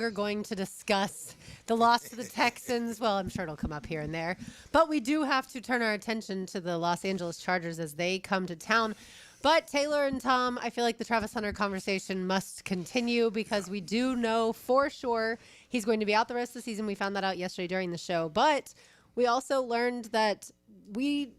longer going to discuss the loss to the Texans. Well, I'm sure it'll come up here and there. But we do have to turn our attention to the Los Angeles Chargers as they come to town. But Taylor and Tom, I feel like the Travis Hunter conversation must continue because we do know for sure he's going to be out the rest of the season. We found that out yesterday during the show. But we also learned that Liam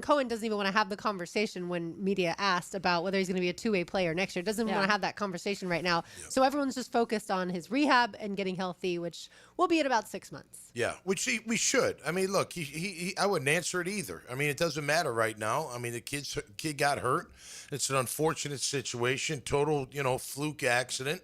Coen doesn't even want to have the conversation when media asked about whether he's going to be a two-way player next year. Doesn't want to have that conversation right now. Yeah. So everyone's just focused on his rehab and getting healthy, which will be in about 6 months. Yeah, which we should. I mean, look, I wouldn't answer it either. I mean, it doesn't matter right now. I mean, the kid got hurt. It's an unfortunate situation, total, fluke accident.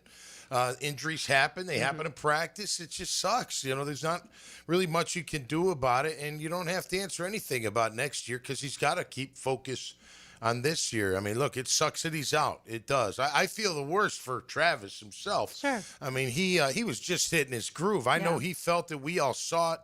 Injuries happen. They happen in practice. It just sucks. There's not really much you can do about it, and you don't have to answer anything about next year because he's got to keep focus on this year. I mean, look, it sucks that he's out. It does. I feel the worst for Travis himself. Sure. I mean, he was just hitting his groove. I know he felt it. We all saw it.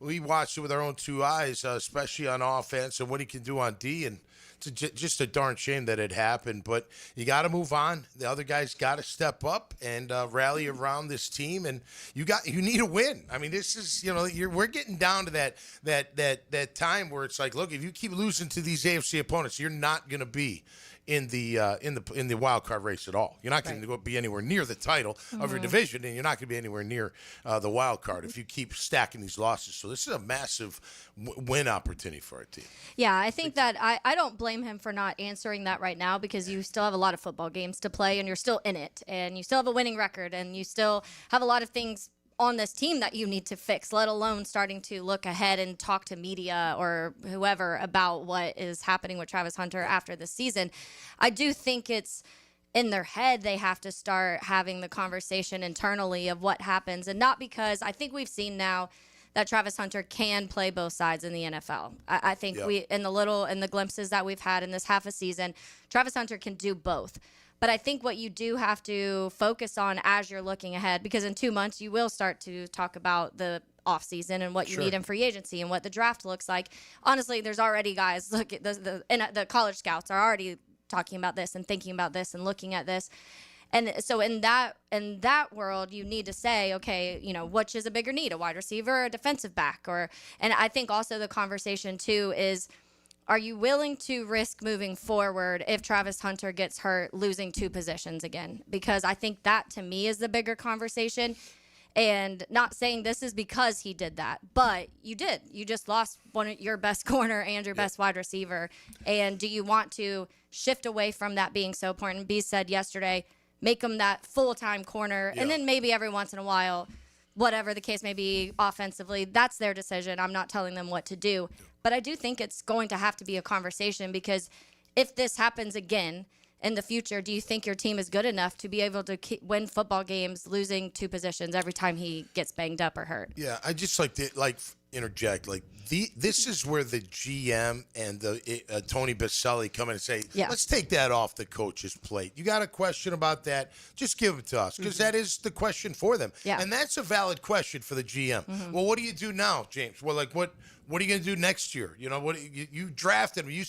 We watched it with our own two eyes, especially on offense and what he can do on D, and it's just a darn shame that it happened, but you got to move on. The other guys got to step up and rally around this team, and you need a win. I mean, this is we're getting down to that time where it's like, look, if you keep losing to these AFC opponents, you're not going to be in the wild card race at all. You're not going to be anywhere near the title of your division, and you're not going to be anywhere near the wild card if you keep stacking these losses. So this is a massive win opportunity for our team. Yeah, I think that I don't blame him for not answering that right now because you still have a lot of football games to play, and you're still in it, and you still have a winning record, and you still have a lot of things on this team that you need to fix, let alone starting to look ahead and talk to media or whoever about what is happening with Travis Hunter after this season. I do think it's in their head they have to start having the conversation internally of what happens, and not because I think we've seen now that Travis Hunter can play both sides in the NFL. I think we in the glimpses that we've had in this half a season, Travis Hunter can do both. But I think what you do have to focus on as you're looking ahead, because in 2 months you will start to talk about the offseason and what you need in free agency and what the draft looks like. Honestly, there's already guys, look at the college scouts are already talking about this and thinking about this and looking at this. And so in that world, you need to say, okay, which is a bigger need, a wide receiver or a defensive back? And I think also the conversation too is, are you willing to risk moving forward if Travis Hunter gets hurt, losing 2 positions again? Because I think that, to me, is the bigger conversation. And not saying this is because he did that, but you did. You just lost your best corner and your best wide receiver. And do you want to shift away from that being so important? B said yesterday, make him that full-time corner, and then maybe every once in a while, whatever the case may be offensively, that's their decision. I'm not telling them what to do. But I do think it's going to have to be a conversation, because if this happens again in the future, do you think your team is good enough to be able to win football games losing 2 positions every time he gets banged up or hurt? Yeah, I just like to interject. This is where the GM and the Tony Baselli come in and say, let's take that off the coach's plate. You got a question about that? Just give it to us, because that is the question for them. Yeah. And that's a valid question for the GM. Well, what do you do now, James? Well, what are you going to do next year? You drafted him. You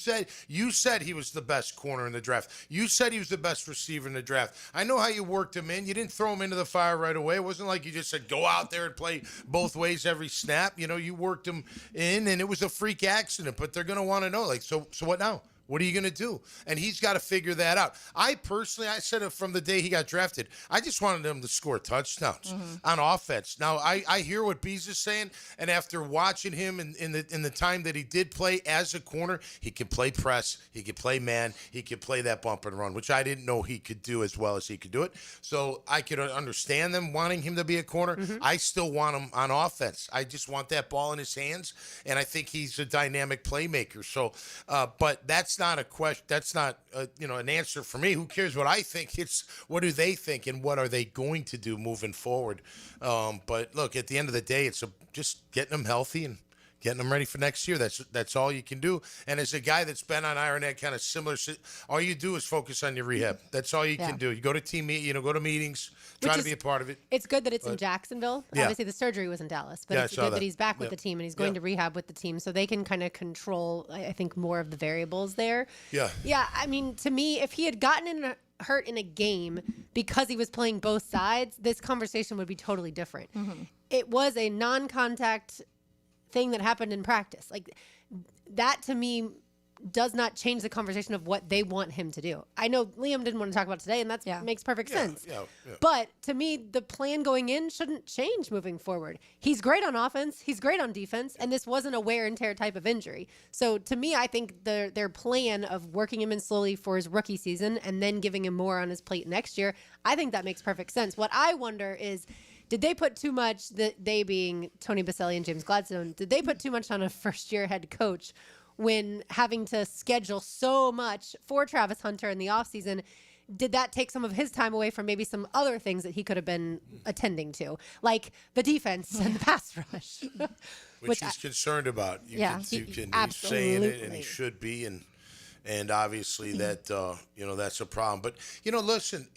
said he was the best corner in the draft. You said he was the best receiver in the draft. I know how you worked him in. You didn't throw him into the fire right away. It wasn't like you just said, go out there and play both ways every snap. You worked him in, and it was a freak accident. But they're going to want to know, so what now? What are you going to do? And he's got to figure that out. I said it from the day he got drafted. I just wanted him to score touchdowns on offense. Now, I hear what Bees is saying, and after watching him in the time that he did play as a corner, he can play press, he can play man, he can play that bump and run, which I didn't know he could do as well as he could do it. So I could understand them wanting him to be a corner. I still want him on offense. I just want that ball in his hands, and I think he's a dynamic playmaker. So, but that's not a question. That's not an answer for me. Who cares what I think? It's what do they think, and what are they going to do moving forward? But look, at the end of the day, it's just getting them healthy and getting them ready for next year. That's all you can do. And as a guy that's been on Ironhead, kind of similar, all you do is focus on your rehab. That's all you can do. You go to go to meetings, try to be a part of it. It's good that it's in Jacksonville. Obviously, the surgery was in Dallas, but it's good that he's back with the team and he's going to rehab with the team, so they can kind of control, I think, more of the variables there. Yeah. Yeah, I mean, to me, if he had gotten hurt in a game because he was playing both sides, this conversation would be totally different. It was a non-contact thing that happened in practice. Like, that to me does not change the conversation of what they want him to do. I know Liam didn't want to talk about today, and that makes perfect sense. But to me, the plan going in shouldn't change moving forward. He's great on offense. He's great on defense. And this wasn't a wear and tear type of injury. So to me, I think their plan of working him in slowly for his rookie season and then giving him more on his plate next year, I think that makes perfect sense. What I wonder is, did they put too much, they being Tony Baselli and James Gladstone, did they put too much on a first-year head coach when having to schedule so much for Travis Hunter in the offseason? Did that take some of his time away from maybe some other things that he could have been attending to, like the defense and the pass rush? Which he's concerned about. He's saying it, and he should be, and obviously that that's a problem. But listen.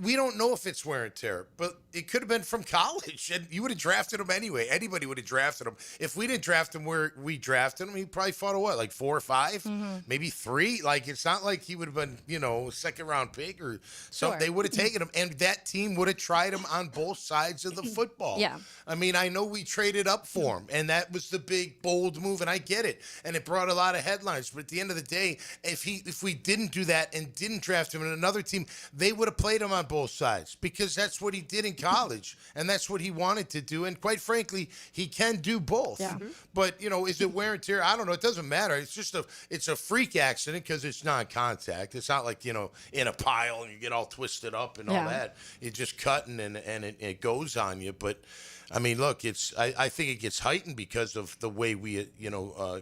We don't know if it's wear and tear, but it could have been from college, and you would have drafted him anyway. Anybody would have drafted him. If we didn't draft him where we drafted him, he probably fought like 4 or 5, maybe 3. Like, it's not like he would have been, a second-round pick or something. They would have taken him, and that team would have tried him on both sides of the football. Yeah. I mean, I know we traded up for him, and that was the big, bold move, and I get it, and it brought a lot of headlines. But at the end of the day, if we didn't do that and didn't draft him in another team, they would have played him on both sides, because that's what he did in college, and that's what he wanted to do. And quite frankly, he can do both. Yeah. But is it wear and tear? I don't know. It doesn't matter. It's just it's a freak accident because it's non-contact. It's not like in a pile and you get all twisted up and all that. You're just cutting and it goes on you. But I mean, look, I think it gets heightened because of the way we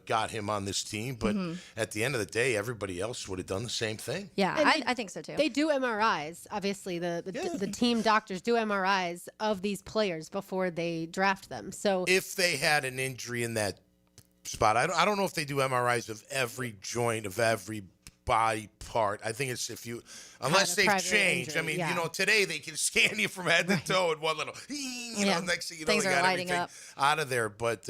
got him on this team. But at the end of the day, everybody else would have done the same thing. Yeah, I think so too. They do MRIs. Obviously, the team doctors do MRIs of these players before they draft them. So if they had an injury in that spot, I don't know if they do MRIs of every joint of every body part. I think it's unless they've changed. Injury, I mean, today they can scan you from head to toe in one little, next thing you know, things they are got lighting everything up out of there. But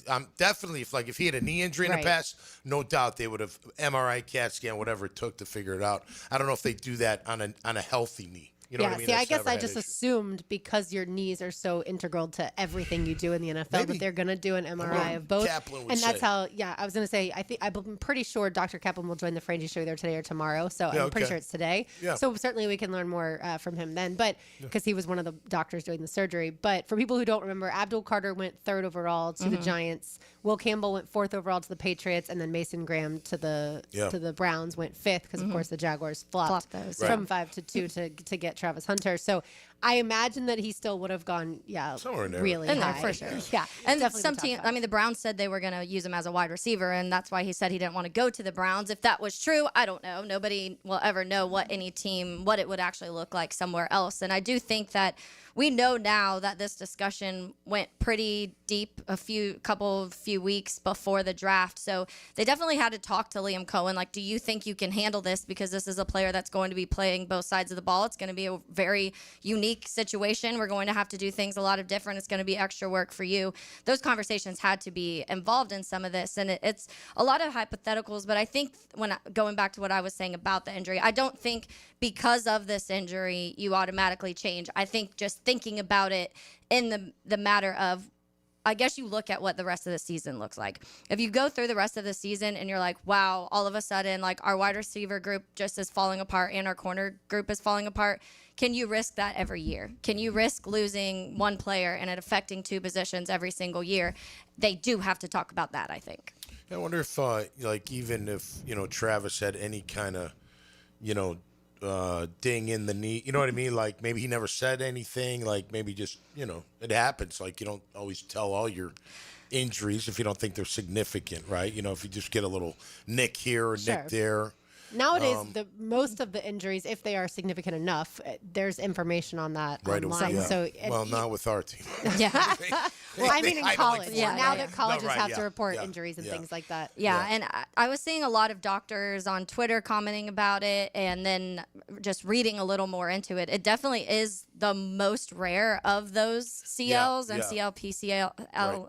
I'm definitely, if he had a knee injury in the past, no doubt they would have MRI, CAT scan, whatever it took to figure it out. I don't know if they do that on a healthy knee. You know what I mean? See, I guess I just assumed because your knees are so integral to everything you do in the NFL that they're going to do an MRI of both. And that's how, I was going to say, I'm pretty sure Dr. Kaplan will join the Frangie show either today or tomorrow. So I'm pretty sure it's today. Yeah. So certainly we can learn more from him then, but because he was one of the doctors doing the surgery. But for people who don't remember, Abdul Carter went 3rd overall to the Giants. Will Campbell went 4th overall to the Patriots, and then Mason Graham to the Browns went 5th because, of course, the Jaguars flopped those from 5 to 2 to get Travis Hunter. So I imagine that he still would have gone, somewhere in there. Really in high. there for sure. Yeah, and some team. I mean, the Browns said they were going to use him as a wide receiver, and that's why he said he didn't want to go to the Browns. If that was true, I don't know. Nobody will ever know what it would actually look like somewhere else. And I do think that we know now that this discussion went pretty deep a few weeks before the draft. So they definitely had to talk to Liam Coen. Like, do you think you can handle this? Because this is a player that's going to be playing both sides of the ball. It's going to be a very unique situation. We're going to have to do things a lot of different. It's going to be extra work for you. Those conversations had to be involved in some of this. And it's a lot of hypotheticals. But I think going back to what I was saying about the injury, I don't think because of this injury, you automatically change. I think just thinking about it in the matter of, I guess you look at what the rest of the season looks like. If you go through the rest of the season and you're like, wow, all of a sudden, like, our wide receiver group just is falling apart and our corner group is falling apart, can you risk that every year? Can you risk losing one player and it affecting 2 positions every single year? They do have to talk about that, I think. I wonder if, even if, Travis had any kind of, ding in the knee, you know what I mean? Like, maybe he never said anything, like maybe just, it happens. Like, you don't always tell all your injuries if you don't think they're significant, right? If you just get a little nick here or nick there. Nowadays, most of the injuries, if they are significant enough, there's information on that online. Yeah. So, not with our team. Yeah. Well, I mean, in college. Like now that colleges have to report injuries and things like that. Yeah, and I was seeing a lot of doctors on Twitter commenting about it, and then just reading a little more into it. It definitely is the most rare of those CLs and CLPCL.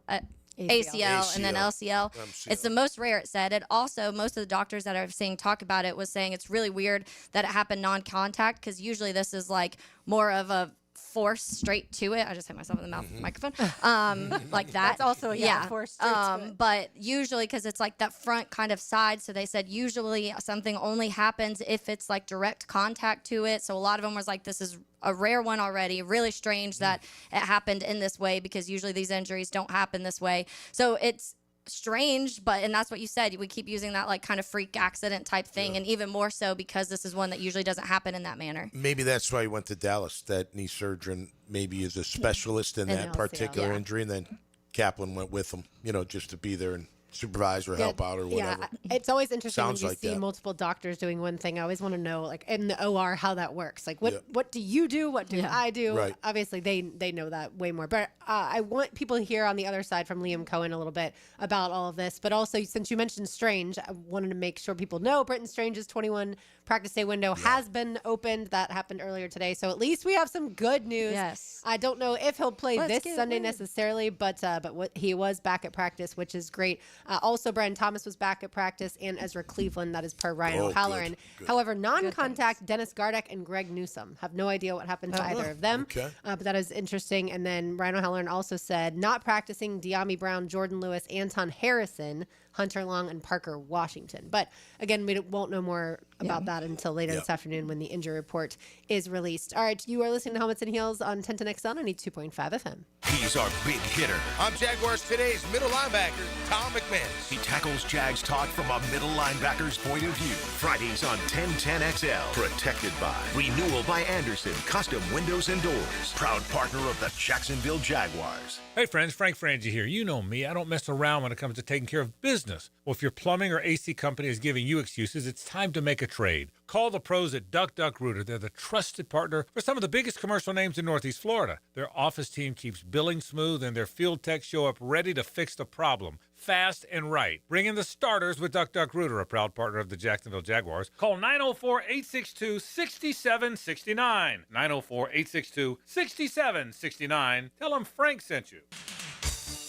ACL, and then LCL. MCL. It's the most rare, it said. And also, most of the doctors that I've seen talk about it was saying it's really weird that it happened non-contact, because usually this is like more of a force straight to it. I just hit myself in the mouth with the microphone. Like that. That's also, force straight to it. But usually, because it's like that front kind of side, so they said usually something only happens if it's like direct contact to it. So a lot of them was like, this is a rare one already. Really strange that it happened in this way, because usually these injuries don't happen this way. So it's strange, and that's what you said. We keep using that like kind of freak accident type thing, and even more so because this is one that usually doesn't happen in that manner. Maybe that's why he went to Dallas. That knee surgeon maybe is a specialist in that LCL, particular injury, and then Kaplan went with him, just to be there and supervise or help out or whatever. Yeah, it's always interesting Sounds when you like see that. multiple doctors doing one thing. I always want to know, like in the OR, how that works. Like, what do you do? What do I do? Right. Obviously, they know that way more. But I want people to hear on the other side from Liam Coen a little bit about all of this. But also, since you mentioned Strange, I wanted to make sure people know Britton Strange's 21 practice day window has been opened. That happened earlier today. So at least we have some good news. Yes. I don't know if he'll play Let's this get Sunday it. necessarily, but he was back at practice, which is great. Also, Brian Thomas was back at practice, and Ezra Cleveland, that is per Ryan O'Halloran. Good. However, non-contact Dennis Gardeck and Greg Newsome. Have no idea what happened to either of them. Okay. But that is interesting. And then Ryan O'Halloran also said not practicing De'Ami Brown, Jordan Lewis, Anton Harrison, Hunter Long, and Parker Washington. But again, we won't know more about that until later this afternoon when the injury report is released. All right, you are listening to Helmets and Heels on 1010XL 92.5 FM. He's our big hitter. I'm Jaguars Today's middle linebacker, Tom McManus. He tackles Jags talk from a middle linebacker's point of view. Fridays on 1010XL. Protected by Renewal by Anderson Custom Windows and Doors. Proud partner of the Jacksonville Jaguars. Hey friends, Frank Frangie here. You know me. I don't mess around when it comes to taking care of business. Well, if your plumbing or AC company is giving you excuses, it's time to make a trade. Call the pros at Duck Duck Rooter. They're the trusted partner for some of the biggest commercial names in Northeast Florida. Their office team keeps billing smooth, and their field techs show up ready to fix the problem, fast and right. Bring in the starters with Duck Duck Rooter, a proud partner of the Jacksonville Jaguars. Call 904-862-6769. 904-862-6769. Tell them Frank sent you.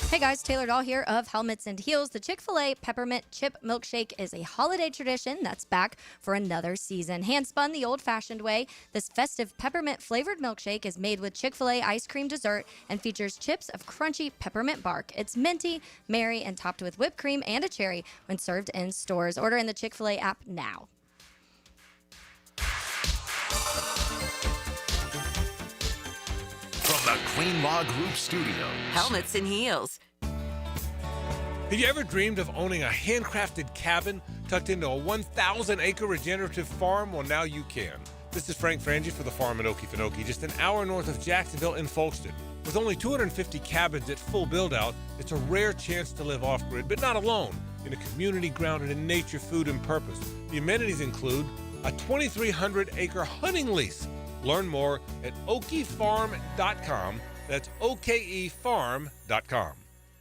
Hey guys, Taylor Dahl here of Helmets and Heels. The Chick-fil-A Peppermint Chip Milkshake is a holiday tradition that's back for another season. Hand-spun the old-fashioned way, this festive peppermint-flavored milkshake is made with Chick-fil-A ice cream dessert and features chips of crunchy peppermint bark. It's minty, merry, and topped with whipped cream and a cherry when served in stores. Order in the Chick-fil-A app now. From the Queen Law Group Studios. Helmets and Heels. Have you ever dreamed of owning a handcrafted cabin tucked into a 1,000-acre regenerative farm? Well, now you can. This is Frank Frangie for the farm in Okefenokee, just an hour north of Jacksonville in Folkston. With only 250 cabins at full build-out, it's a rare chance to live off-grid, but not alone, in a community grounded in nature, food, and purpose. The amenities include a 2,300-acre hunting lease. Learn more at okefarm.com. That's okefarm.com.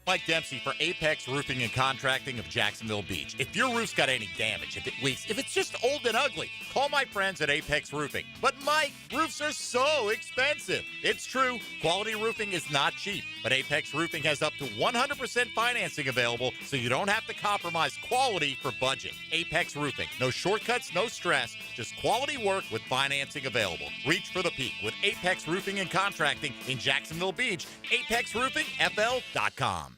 Mike Dempsey for Apex Roofing and Contracting of Jacksonville Beach. If your roof's got any damage, if it leaks, if it's just old and ugly, call my friends at Apex Roofing. But Mike, roofs are so expensive. It's true, quality roofing is not cheap, but Apex Roofing has up to 100% financing available, so you don't have to compromise quality for budget. Apex Roofing, no shortcuts, no stress, just quality work with financing available. Reach for the peak with Apex Roofing and Contracting in Jacksonville Beach. ApexRoofingFL.com.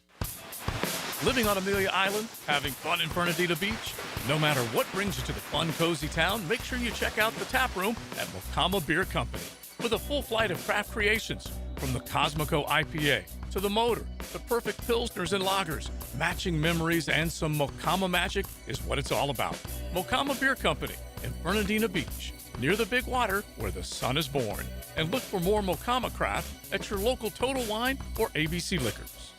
Living on Amelia Island, having fun in Fernandina Beach? No matter what brings you to the fun, cozy town, make sure you check out the tap room at Mocama Beer Company. With a full flight of craft creations, from the Cosmico IPA to the Motor, the perfect pilsners and lagers, matching memories and some Mocama magic is what it's all about. Mocama Beer Company in Fernandina Beach, near the big water where the sun is born. And look for more Mocama craft at your local Total Wine or ABC Liquors.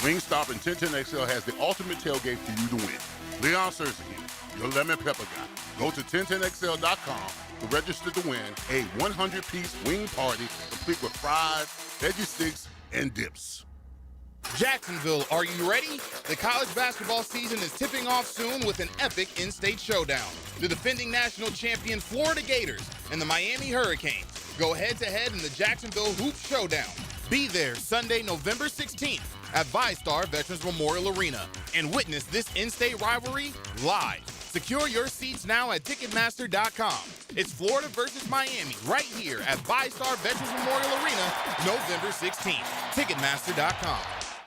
Wingstop and 1010XL has the ultimate tailgate for you to win. Leon Searcy here, your lemon pepper guy. Go to 1010XL.com to register to win a 100-piece wing party complete with fries, veggie sticks, and dips. Jacksonville, are you ready? The college basketball season is tipping off soon with an epic in-state showdown. The defending national champion Florida Gators and the Miami Hurricanes go head-to-head in the Jacksonville Hoop Showdown. Be there Sunday, November 16th at VyStar Veterans Memorial Arena and witness this in-state rivalry live. Secure your seats now at Ticketmaster.com. It's Florida versus Miami right here at VyStar Veterans Memorial Arena, November 16th. Ticketmaster.com.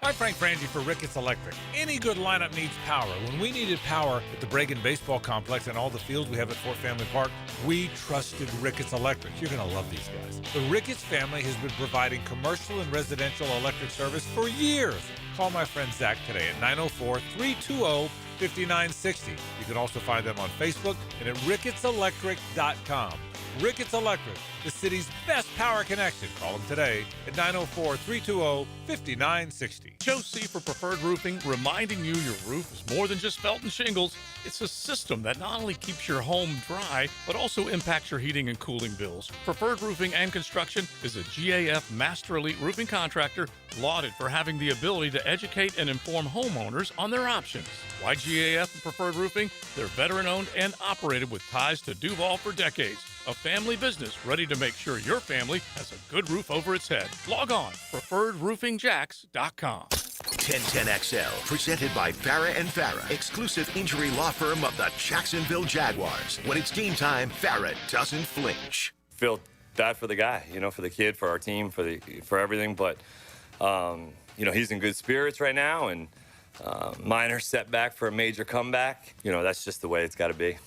I'm Frank Frangie for Ricketts Electric. Any good lineup needs power. When we needed power at the Bragan Baseball Complex and all the fields we have at Fort Family Park, we trusted Ricketts Electric. You're going to love these guys. The Ricketts family has been providing commercial and residential electric service for years. Call my friend Zach today at 904-320-5960. You can also find them on Facebook and at rickettselectric.com. Ricketts Electric, the city's best power connection. Call them today at 904-320-5960. Joe C. for Preferred Roofing, reminding you your roof is more than just felt and shingles. It's a system that not only keeps your home dry, but also impacts your heating and cooling bills. Preferred Roofing and Construction is a GAF Master Elite roofing contractor lauded for having the ability to educate and inform homeowners on their options. Why GAF and Preferred Roofing? They're veteran-owned and operated with ties to Duval for decades. A family business ready to make sure your family has a good roof over its head. Log on, preferredroofingjax.com. 1010XL, presented by Farah and Farah, exclusive injury law firm of the Jacksonville Jaguars. When it's game time, Farah doesn't flinch. Feel bad for the guy, for the kid, for our team, for everything. But, he's in good spirits right now, and minor setback for a major comeback. That's just the way it's got to be.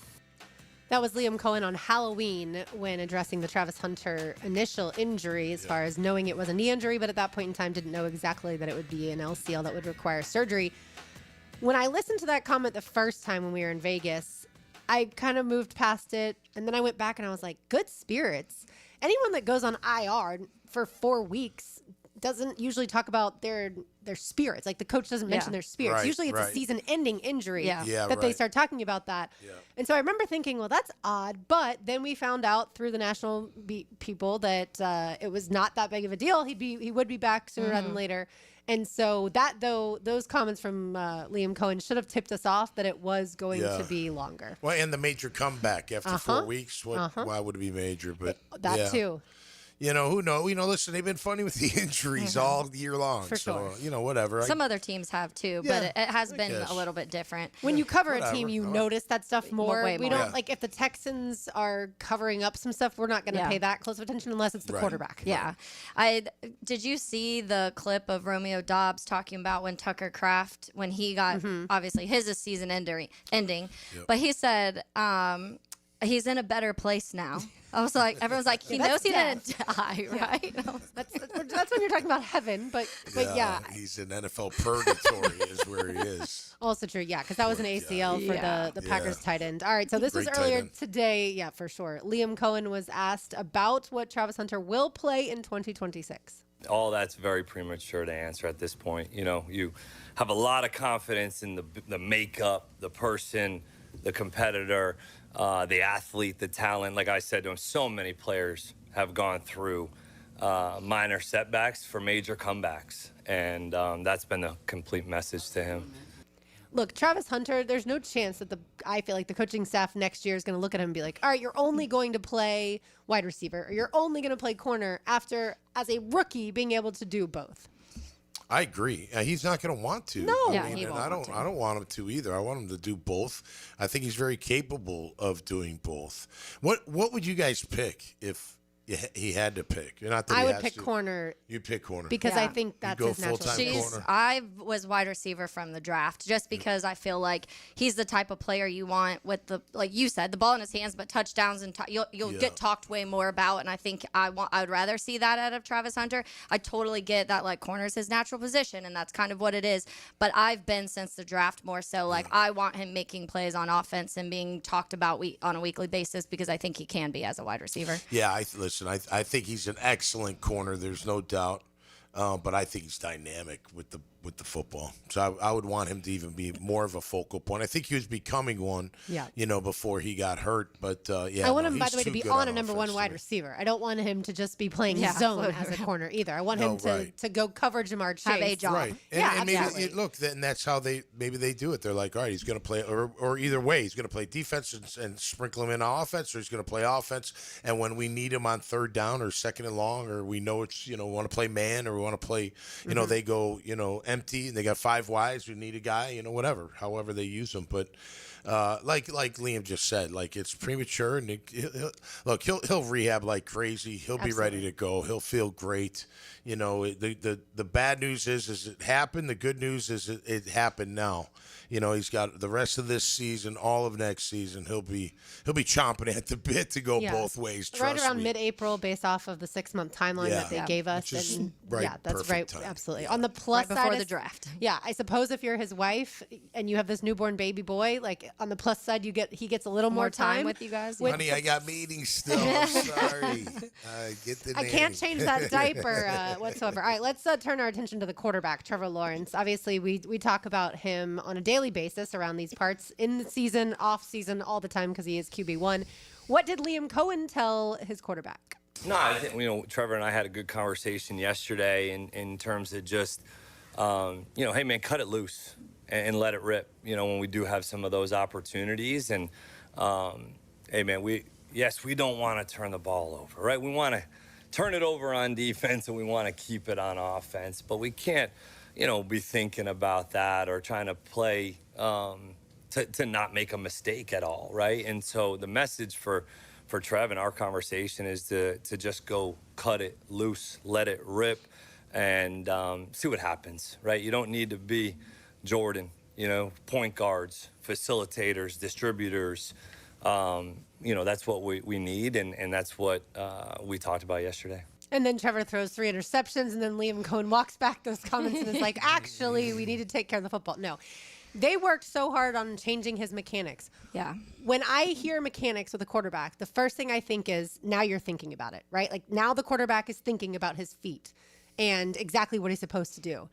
That was Liam Coen on Halloween when addressing the Travis Hunter initial injury as far as knowing it was a knee injury, but at that point in time didn't know exactly that it would be an LCL that would require surgery. When I listened to that comment the first time when we were in Vegas, I kind of moved past it, and then I went back and I was like, good spirits. Anyone that goes on IR for 4 weeks doesn't usually talk about their spirits. Like, the coach doesn't mention their spirits. Right, usually it's a season-ending injury that they start talking about that. Yeah. And so I remember thinking, well, that's odd. But then we found out through the national people that it was not that big of a deal. He would be back sooner rather than later. And so those comments from Liam Coen should have tipped us off that it was going to be longer. Well, and the major comeback after 4 weeks. Why would it be major? But that too. Who knows? Listen, they've been funny with the injuries all year long. For sure. Whatever. Some other teams have too, but it has been a little bit different. When you cover a team, you notice that stuff more. Way we more. don't like if the Texans are covering up some stuff, we're not going to pay that close of attention unless it's the quarterback. Yeah. Did you see the clip of Romeo Dobbs talking about when Tucker Kraft, when he got obviously his is season ending, but he said he's in a better place now. I was like, everyone's like, he knows he didn't die, right? That's when you're talking about heaven, but yeah. He's in NFL purgatory is where he is. Also true, because that was an ACL for the Packers tight end. All right, so this was Great earlier tight end. today, for sure. Liam Coen was asked about what Travis Hunter will play in 2026. All that's very premature to answer at this point. You have a lot of confidence in the makeup, the person, the competitor, the athlete, the talent. Like I said to him, so many players have gone through minor setbacks for major comebacks. And that's been the complete message to him. Look, Travis Hunter, there's no chance that I feel like the coaching staff next year is going to look at him and be like, all right, you're only going to play wide receiver or you're only going to play corner after, as a rookie, being able to do both. I agree. He's not going to want to. No. I don't want him to either. I want him to do both. I think he's very capable of doing both. What would you guys pick if he had to pick? Not that I he would has pick to. corner. You'd pick corner. Because I think that's go his natural full-time position. corner. I was wide receiver from the draft just because I feel like he's the type of player you want with the, like you said, the ball in his hands, but touchdowns and you'll get talked way more about. And I think I would rather see that out of Travis Hunter. I totally get that corner's his natural position and that's kind of what it is. But I've been since the draft more so I want him making plays on offense and being talked about on a weekly basis because I think he can be as a wide receiver. Yeah, I think he's an excellent corner. There's no doubt. But I think he's dynamic with with the football. So I would want him to even be more of a focal point. I think he was becoming one, before he got hurt. But, I want him, by the way, to be on a number one wide receiver. I don't want him to just be playing zone as a corner either. I want him to go cover Jamar Chase. Have a job. Right. And maybe, look, then that's how they do it. They're like, all right, he's going to play, or either way, he's going to play defense and sprinkle him in offense, or he's going to play offense. And when we need him on third down or second and long, or we know it's, we want to play man, or we want to play, they go, empty and they got 5 wides. We need a guy, whatever, however they use them. But like Liam just said, like it's premature. And he'll rehab like crazy. He'll be ready to go. He'll feel great. The bad news is it happened. The good news is it happened now. He's got the rest of this season, all of next season. He'll be chomping at the bit to go both ways. Right around mid-April, based off of the 6-month timeline that they gave us. That's right. Time. Absolutely. On the plus right side, before the draft. Yeah, I suppose if you're his wife and you have this newborn baby boy, like on the plus side, he gets a little more time with you guys. Honey, I got meetings still. I'm sorry. I can't change that diaper whatsoever. All right, let's turn our attention to the quarterback, Trevor Lawrence. Obviously, we talk about him on a daily basis around these parts, in the season, off season, all the time, because he is QB1. What did Liam Coen tell his quarterback? No, I think, Trevor and I had a good conversation yesterday in terms of just, hey, man, cut it loose and let it rip, when we do have some of those opportunities. And, hey, man, we don't want to turn the ball over, right? We want to turn it over on defense and we want to keep it on offense, but we can't, be thinking about that or trying to play to not make a mistake at all, right? And so the message for Trev in our conversation is to just go cut it loose, let it rip, and see what happens, right? You don't need to be Jordan, point guards, facilitators, distributors. That's what we need, and that's what we talked about yesterday. And then Trevor throws 3 interceptions, and then Liam Coen walks back those comments and is like, actually, we need to take care of the football. No. They worked so hard on changing his mechanics. Yeah. When I hear mechanics with a quarterback, the first thing I think is, now you're thinking about it, right? Like, now the quarterback is thinking about his feet and exactly what he's supposed to do.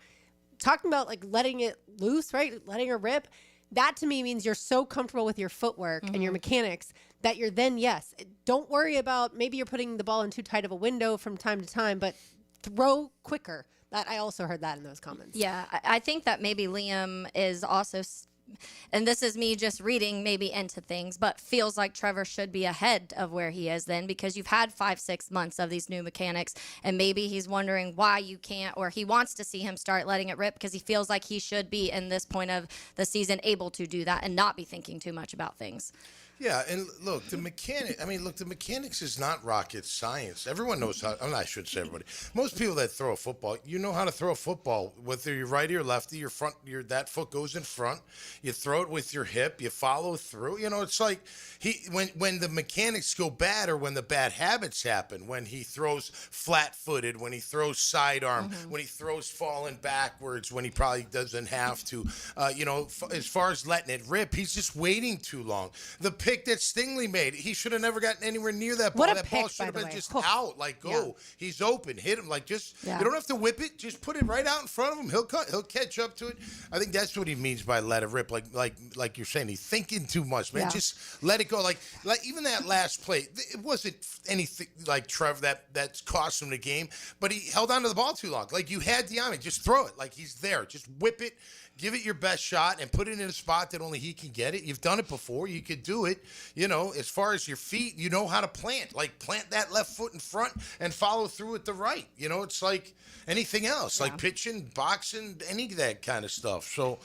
Talking about, like, letting it loose, right? Letting it rip. That, to me, means you're so comfortable with your footwork and your mechanics that you're then, don't worry about, maybe you're putting the ball in too tight of a window from time to time, but throw quicker. That I also heard that in those comments. Yeah, I think that maybe Liam is also, and this is me just reading maybe into things, but feels like Trevor should be ahead of where he is then, because you've had 5-6 months of these new mechanics, and maybe he's wondering why you can't, or he wants to see him start letting it rip because he feels like he should be in this point of the season able to do that and not be thinking too much about things. Yeah, and look, the mechanics is not rocket science. Everyone knows how. I shouldn't say everybody. Most people that throw a football, you know how to throw a football. Whether you're righty or lefty, that foot goes in front. You throw it with your hip. You follow through. It's like when the mechanics go bad, or when the bad habits happen. When he throws flat-footed, when he throws sidearm, when he throws falling backwards, when he probably doesn't have to. As far as letting it rip, he's just waiting too long. The pick that Stingley made, he should have never gotten anywhere near that ball. That ball should have been just out. Like, go. Yeah. He's open. Hit him. Like, just, you don't have to whip it. Just put it right out in front of him. He'll catch up to it. I think that's what he means by let it rip. Like you're saying, he's thinking too much, man. Yeah. Just let it go. Like even that last play, it wasn't anything like Trev that's cost him the game, but he held on to the ball too long. Like, you had Diami, just throw it. Like, he's there. Just whip it. Give it your best shot and put it in a spot that only he can get it. You've done it before. You could do it. As far as your feet, you know how to plant. Like, plant that left foot in front and follow through with the right. It's like anything else, like pitching, boxing, any of that kind of stuff. So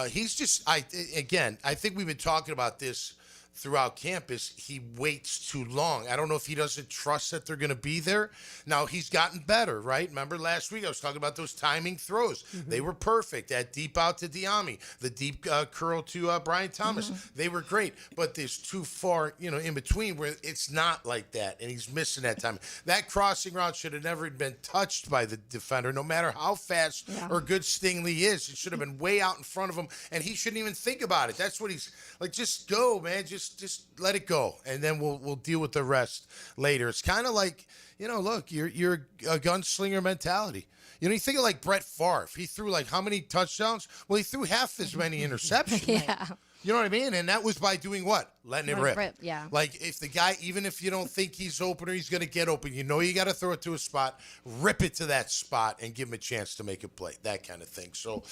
he's just, I think we've been talking about this throughout campus. He waits too long. I don't know if he doesn't trust that they're going to be there. Now, he's gotten better, right? Remember last week I was talking about those timing throws. They were perfect. That deep out to Diami, the deep curl to Brian Thomas. They were great, but there's too far, in between where it's not like that, and he's missing that time. That crossing route should have never been touched by the defender, no matter how fast or good Stingley is. It should have been way out in front of him, and he shouldn't even think about it. That's what he's like. Just go, man. Just just let it go, and then we'll deal with the rest later. It's kind of like, look, you're a gunslinger mentality. You think of like Brett Favre. He threw like how many touchdowns? Well, he threw half as many interceptions. Yeah. You know what I mean? And that was by doing what? Letting it rip. Yeah. Like if the guy, even if you don't think he's open or he's going to get open, you got to throw it to a spot, rip it to that spot, and give him a chance to make a play. That kind of thing. So,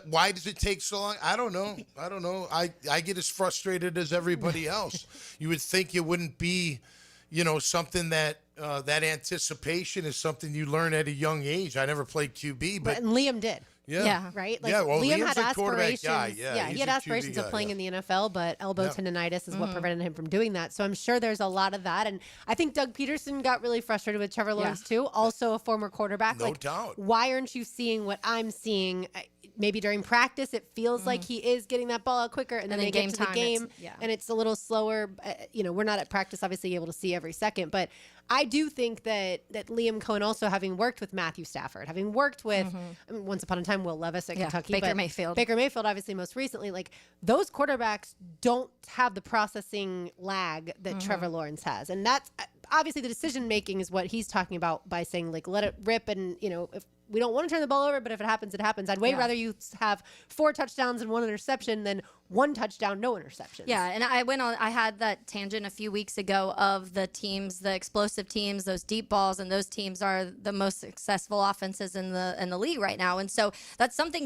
why does it take so long? I don't know. I get as frustrated as everybody else. You would think it wouldn't be, something that that anticipation is something you learn at a young age. I never played QB, but and Liam did. Yeah. Right? Well, Liam Liam's had a quarterback aspirations. guy. Yeah, he he's had a QB aspirations of guy, playing in the NFL, but elbow tendonitis is what prevented him from doing that. So I'm sure there's a lot of that. And I think Doug Peterson got really frustrated with Trevor Lawrence too. Also a former quarterback. No doubt. Why aren't you seeing what I'm seeing? Maybe during practice, it feels like he is getting that ball out quicker, and then they get to the game, and it's a little slower. We're not at practice, obviously, able to see every second, but I do think that Liam Coen, also having worked with Matthew Stafford, having worked with, once upon a time, Will Levis at Kentucky. Baker Mayfield, obviously, most recently, like those quarterbacks don't have the processing lag that Trevor Lawrence has. And that's obviously the decision making is what he's talking about by saying, like, let it rip. And, if we don't want to turn the ball over, but if it happens, it happens. I'd way rather you have 4 touchdowns and 1 interception than 1 touchdown, no interceptions. Yeah, and I had that tangent a few weeks ago of the teams, the explosive teams, those deep balls, and those teams are the most successful offenses in the league right now. And so that's something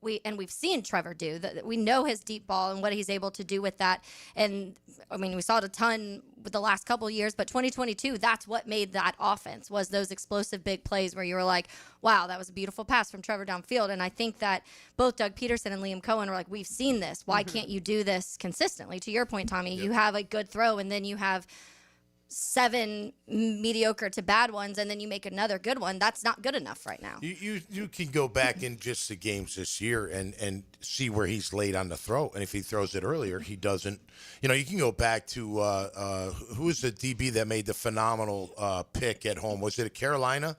we've seen Trevor do. That we know his deep ball and what he's able to do with that. And I mean, we saw it a ton with the last couple of years, but 2022, that's what made that offense, was those explosive big plays where you were like, wow, that was a beautiful pass from Trevor downfield. And I think that both Doug Peterson and Liam Coen were like, we've seen this. Why can't you do this consistently? To your point, Tommy, you have a good throw and then you have 7 mediocre to bad ones, and then you make another good one. That's not good enough right now. You can go back in just the games this year and see where he's late on the throw. And if he throws it earlier, he doesn't. You can go back to who was the DB that made the phenomenal pick at home? Was it Carolina?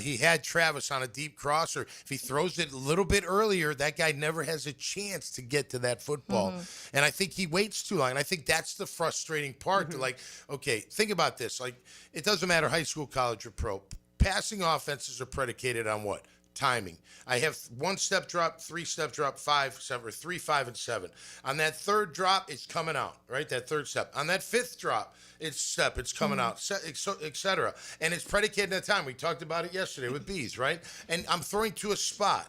He had Travis on a deep crosser. If he throws it a little bit earlier, that guy never has a chance to get to that football. And I think he waits too long. And I think that's the frustrating part. To like, okay, think about this. Like, it doesn't matter high school, college, or pro. Passing offenses are predicated on what? Timing. I have 1-step drop, 3-step drop, 5, 7, or 3, 5, and 7. On that 3rd drop, it's coming out, right? That 3rd step. On that 5th drop, it's coming out, et cetera. And it's predicated on time. We talked about it yesterday with bees, right? And I'm throwing to a spot.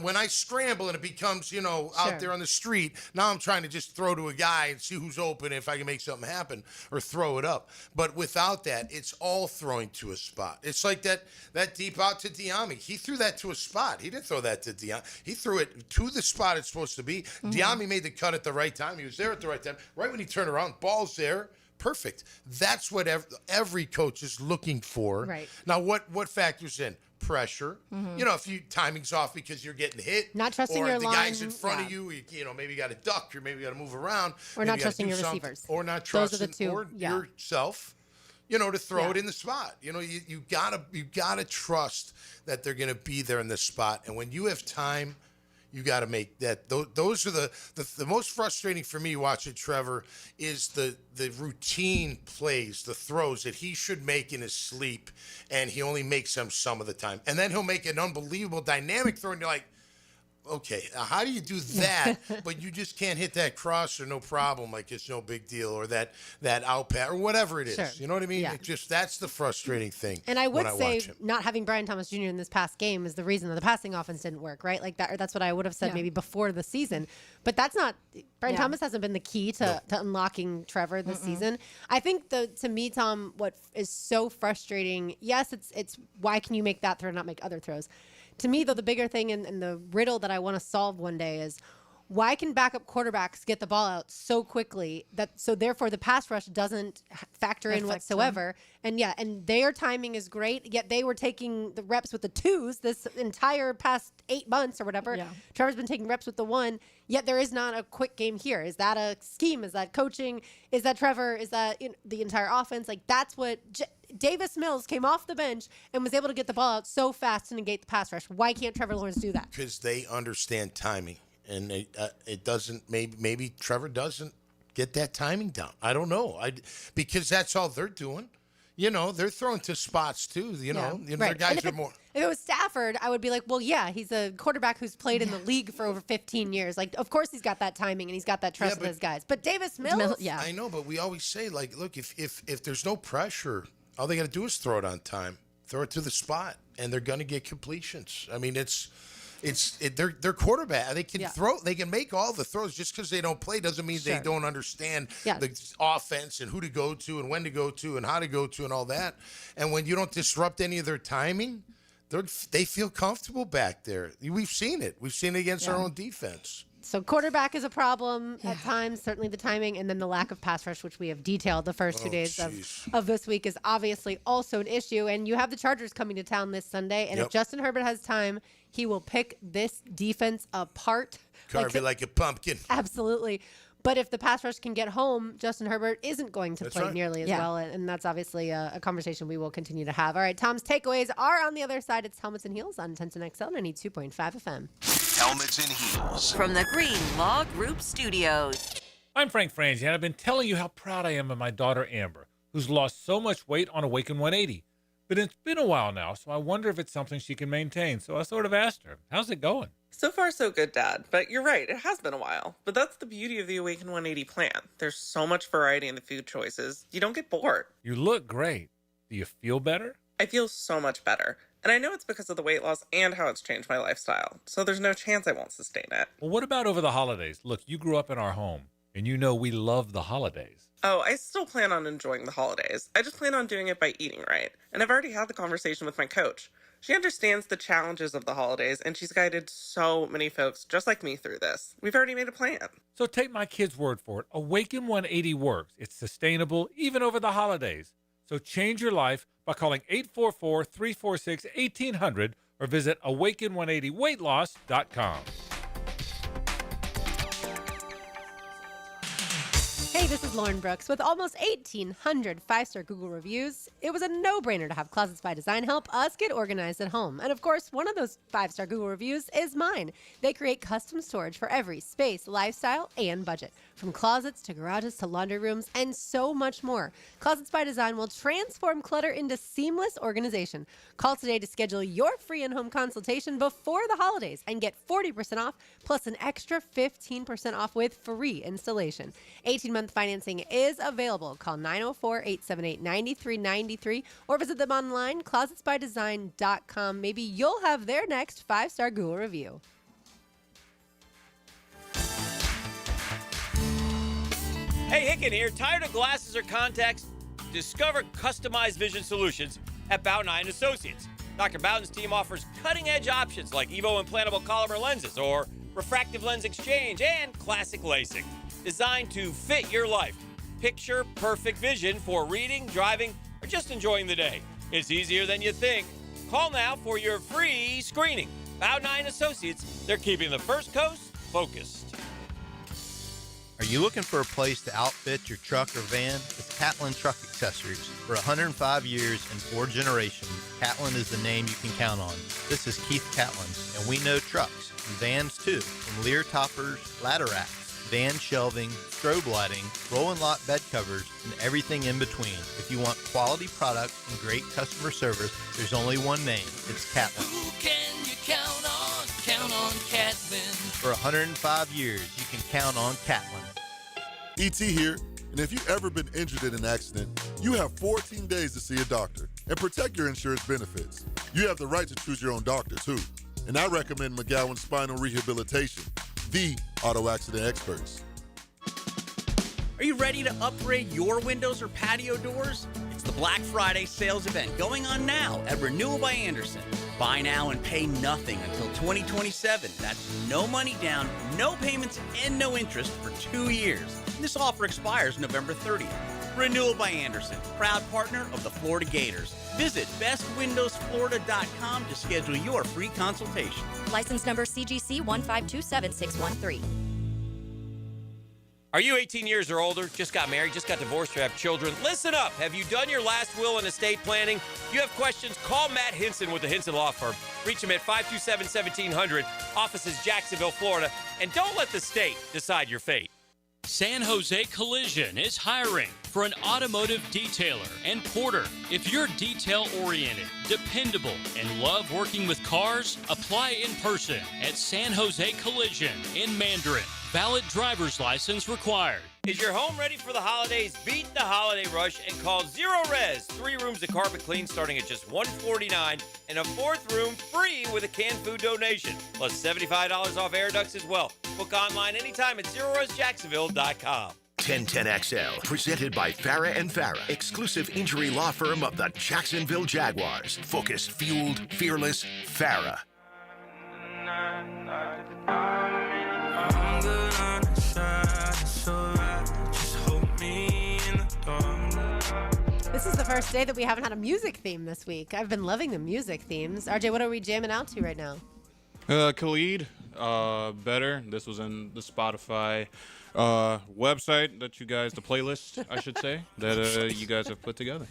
When I scramble and it becomes, out there on the street, now I'm trying to just throw to a guy and see who's open, if I can make something happen, or throw it up. But without that, it's all throwing to a spot. It's like that deep out to Diami. He threw that to a spot. He didn't throw that to Diami. He threw it to the spot it's supposed to be. Diami made the cut at the right time. He was there at the right time. Right when he turned around, ball's there. Perfect. That's what every coach is looking for. Right. Now, what factors in? Pressure. If you timing's off because you're getting hit, not trusting or your the line, guy's in front of you, maybe you got to duck, or maybe you got to move around, or not trusting your receivers, or not trusting yourself, to throw it in the spot. You gotta trust that they're gonna be there in the spot, and when you have time, you got to make that. Those are the most frustrating for me watching Trevor is the routine plays, the throws that he should make in his sleep, and he only makes them some of the time. And then he'll make an unbelievable dynamic throw, and you're like, okay, how do you do that? But you just can't hit that crosser, no problem, like it's no big deal, or that out pass, or whatever it is. Sure. You know what I mean? Yeah. That's the frustrating thing. And I would say watch him. not having Brian Thomas Jr. in this past game is the reason that the passing offense didn't work, right? Like that, or that's what I would have said maybe before the season. But that's not Brian Thomas hasn't been the key to unlocking Trevor this season. I think to me, Tom, what is so frustrating, yes, it's why can you make that throw and not make other throws? To me, though, the bigger thing and the riddle that I want to solve one day is why can backup quarterbacks get the ball out so quickly so therefore the pass rush doesn't factor in whatsoever? And their timing is great, yet they were taking the reps with the 2s this entire past 8 months or whatever. Yeah. Trevor's been taking reps with the 1, yet there is not a quick game here. Is that a scheme? Is that coaching? Is that Trevor? Is that the entire offense? Like, that's what Davis Mills came off the bench and was able to get the ball out so fast to negate the pass rush. Why can't Trevor Lawrence do that? Because they understand timing. And it doesn't. Maybe Trevor doesn't get that timing down. I don't know. Because that's all they're doing. You know, they're throwing to spots too. You know, their guys are more. If it was Stafford, I would be like, well, yeah, he's a quarterback who's played in the league for over 15 years. Like, of course he's got that timing and he's got that trust with his guys. But Davis Mills, I know, but we always say, like, look, if there's no pressure, all they got to do is throw it on time, throw it to the spot, and they're going to get completions. I mean, they're quarterback. They can throw. They can make all the throws. Just because they don't play doesn't mean they don't understand the offense and who to go to and when to go to and how to go to and all that. And when you don't disrupt any of their timing, they feel comfortable back there. We've seen it. We've seen it against our own defense. So quarterback is a problem at times, certainly the timing, and then the lack of pass rush, which we have detailed the first 2 days of this week, is obviously also an issue. And you have the Chargers coming to town this Sunday, and if Justin Herbert has time, he will pick this defense apart. Carve it like a pumpkin. Absolutely. But if the pass rush can get home, Justin Herbert isn't going to play nearly as well. And that's obviously a conversation we will continue to have. All right, Tom's takeaways are on the other side. It's Helmets and Heels on 1010XL 92.5 FM. Helmets and Heels. From the Green Law Group Studios. I'm Frank Frangie, and I've been telling you how proud I am of my daughter Amber, who's lost so much weight on Awaken 180. But it's been a while now, so I wonder if it's something she can maintain. So I sort of asked her, how's it going? So far, so good, Dad. But you're right, it has been a while. But that's the beauty of the Awaken 180 plan. There's so much variety in the food choices. You don't get bored. You look great. Do you feel better? I feel so much better. And I know it's because of the weight loss and how it's changed my lifestyle. So there's no chance I won't sustain it. Well, what about over the holidays? Look, you grew up in our home, and you know we love the holidays. Oh, I still plan on enjoying the holidays. I just plan on doing it by eating right. And I've already had the conversation with my coach. She understands the challenges of the holidays, and she's guided so many folks just like me through this. We've already made a plan. So take my kid's word for it. Awaken 180 works. It's sustainable, even over the holidays. So change your life by calling 844-346-1800 or visit awaken180weightloss.com. Hey, this is Lauren Brooks. With almost 1,800 five-star Google reviews, it was a no-brainer to have Closets by Design help us get organized at home. And of course, one of those five-star Google reviews is mine. They create custom storage for every space, lifestyle, and budget. From closets to garages to laundry rooms and so much more. Closets by Design will transform clutter into seamless organization. Call today to schedule your free in-home consultation before the holidays and get 40% off plus an extra 15% off with free installation. 18-month financing is available. Call 904-878-9393 or visit them online, closetsbydesign.com. Maybe you'll have their next five-star Google review. Hey, Hicken here. Tired of glasses or contacts? Discover customized vision solutions at Bowden Eye & Associates. Dr. Bowden's team offers cutting-edge options like EVO implantable Collamer lenses or refractive lens exchange and classic LASIK, designed to fit your life. Picture perfect vision for reading, driving, or just enjoying the day. It's easier than you think. Call now for your free screening. Bowden Eye & Associates, they're keeping the First Coast focused. Are you looking for a place to outfit your truck or van? It's Catlin Truck Accessories. For 105 years and 4 generations, Catlin is the name you can count on. This is Keith Catlin, and we know trucks and vans too, from Lear toppers, ladder racks, van shelving, strobe lighting, roll and lock bed covers, and everything in between. If you want quality product and great customer service, there's only one name. It's Catlin. Who can you count on? Count on Catlin. For 105 years, you can count on Catlin. E.T. here, and if you've ever been injured in an accident, you have 14 days to see a doctor and protect your insurance benefits. You have the right to choose your own doctor, too. And I recommend McGowan Spinal Rehabilitation, the auto accident experts. Are you ready to upgrade your windows or patio doors? It's the Black Friday sales event going on now at Renewal by Andersen. Buy now and pay nothing until 2027. That's no money down, no payments, and no interest for 2 years. This offer expires November 30th. Renewal by Andersen, proud partner of the Florida Gators. Visit bestwindowsflorida.com to schedule your free consultation. License number CGC 1527613. Are you 18 years or older, just got married, just got divorced, or have children? Listen up. Have you done your last will and estate planning? If you have questions, call Matt Hinson with the Hinson Law Firm. Reach him at 527-1700. Office is Jacksonville, Florida. And don't let the state decide your fate. San Jose Collision is hiring for an automotive detailer and porter. If you're detail-oriented, dependable, and love working with cars, apply in person at San Jose Collision in Mandarin. Valid driver's license required. Is your home ready for the holidays? Beat the holiday rush and call Zero Res. 3 rooms of carpet clean starting at just $149 and a 4th room free with a canned food donation. Plus $75 off air ducts as well. Book online anytime at ZeroResJacksonville.com. 1010XL, presented by Farah and Farah, exclusive injury law firm of the Jacksonville Jaguars. Focus, fueled, fearless, Farah. This is the first day that we haven't had a music theme this week. I've been loving the music themes. RJ, what are we jamming out to right now? Khalid, Better. This was in the Spotify website that you guys, the playlist, I should say, that you guys have put together.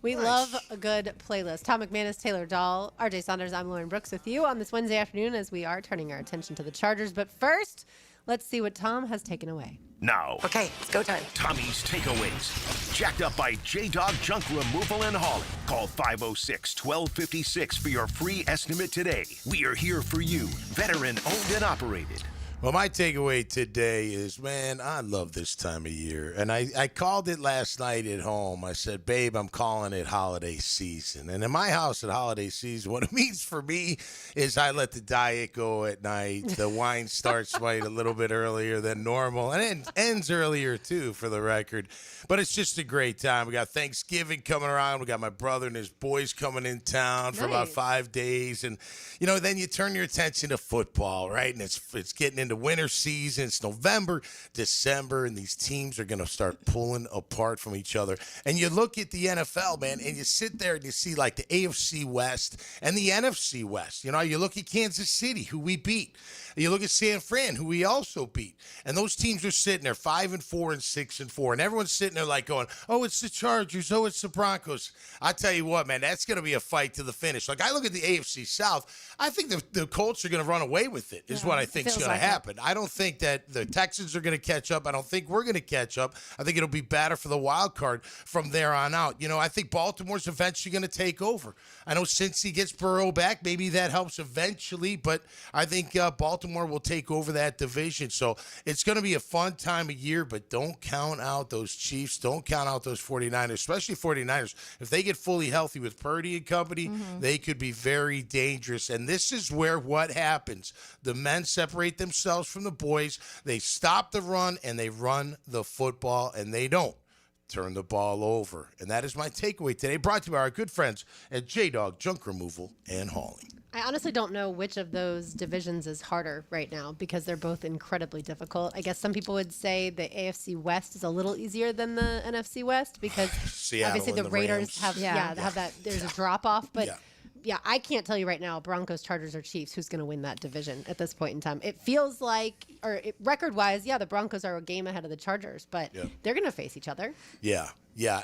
We love a good playlist. Tom McManus, Taylor Dahl, RJ Saunders, I'm Lauren Brooks with you on this Wednesday afternoon as we are turning our attention to the Chargers. But first, let's see what Tom has taken away. Now. Okay, it's go time. Tommy's Takeaways. Jacked up by J-Dog Junk Removal and Hauling. Call 506-1256 for your free estimate today. We are here for you. Veteran owned and operated. Well, my takeaway today is, man, I love this time of year. And I called it last night at home. I said, babe, I'm calling it holiday season. And in my house at holiday season, what it means for me is I let the diet go at night. The wine starts right a little bit earlier than normal. And it ends earlier, too, for the record. But it's just a great time. We got Thanksgiving coming around. We got my brother and his boys coming in town for about 5 days. And, you know, then you turn your attention to football, right? And it's getting into winter season. It's November, December, and these teams are going to start pulling apart from each other. And you look at the NFL, man, and you sit there and you see like the AFC West and the NFC West. You know, you look at Kansas City, who we beat. You look at San Fran, who we also beat. And those teams are sitting there 5-4 and 6-4. And everyone's sitting there like going, oh, it's the Chargers. Oh, it's the Broncos. I tell you what, man, that's going to be a fight to the finish. Like, I look at the AFC South. I think the Colts are going to run away with it, is what I think is going to happen. I don't think that the Texans are going to catch up. I don't think we're going to catch up. I think it'll be better for the wild card from there on out. You know, I think Baltimore's eventually going to take over. I know since he gets Burrow back, maybe that helps eventually, but I think Baltimore will take over that division. So it's going to be a fun time of year, but don't count out those Chiefs. Don't count out those 49ers, especially 49ers. If they get fully healthy with Purdy and company, they could be very dangerous. And this is where what happens. The men separate themselves from the boys. They stop the run, and they run the football, and they don't turn the ball over. And that is my takeaway today, brought to you by our good friends at J-Dog Junk Removal and Hauling. I honestly don't know which of those divisions is harder right now because they're both incredibly difficult. I guess some people would say the AFC West is a little easier than the NFC West because obviously the Raiders have have that. There's a drop off, but yeah, I can't tell you right now, Broncos, Chargers, or Chiefs, who's going to win that division at this point in time. It feels like, record-wise, the Broncos are a game ahead of the Chargers, but they're going to face each other. Yeah.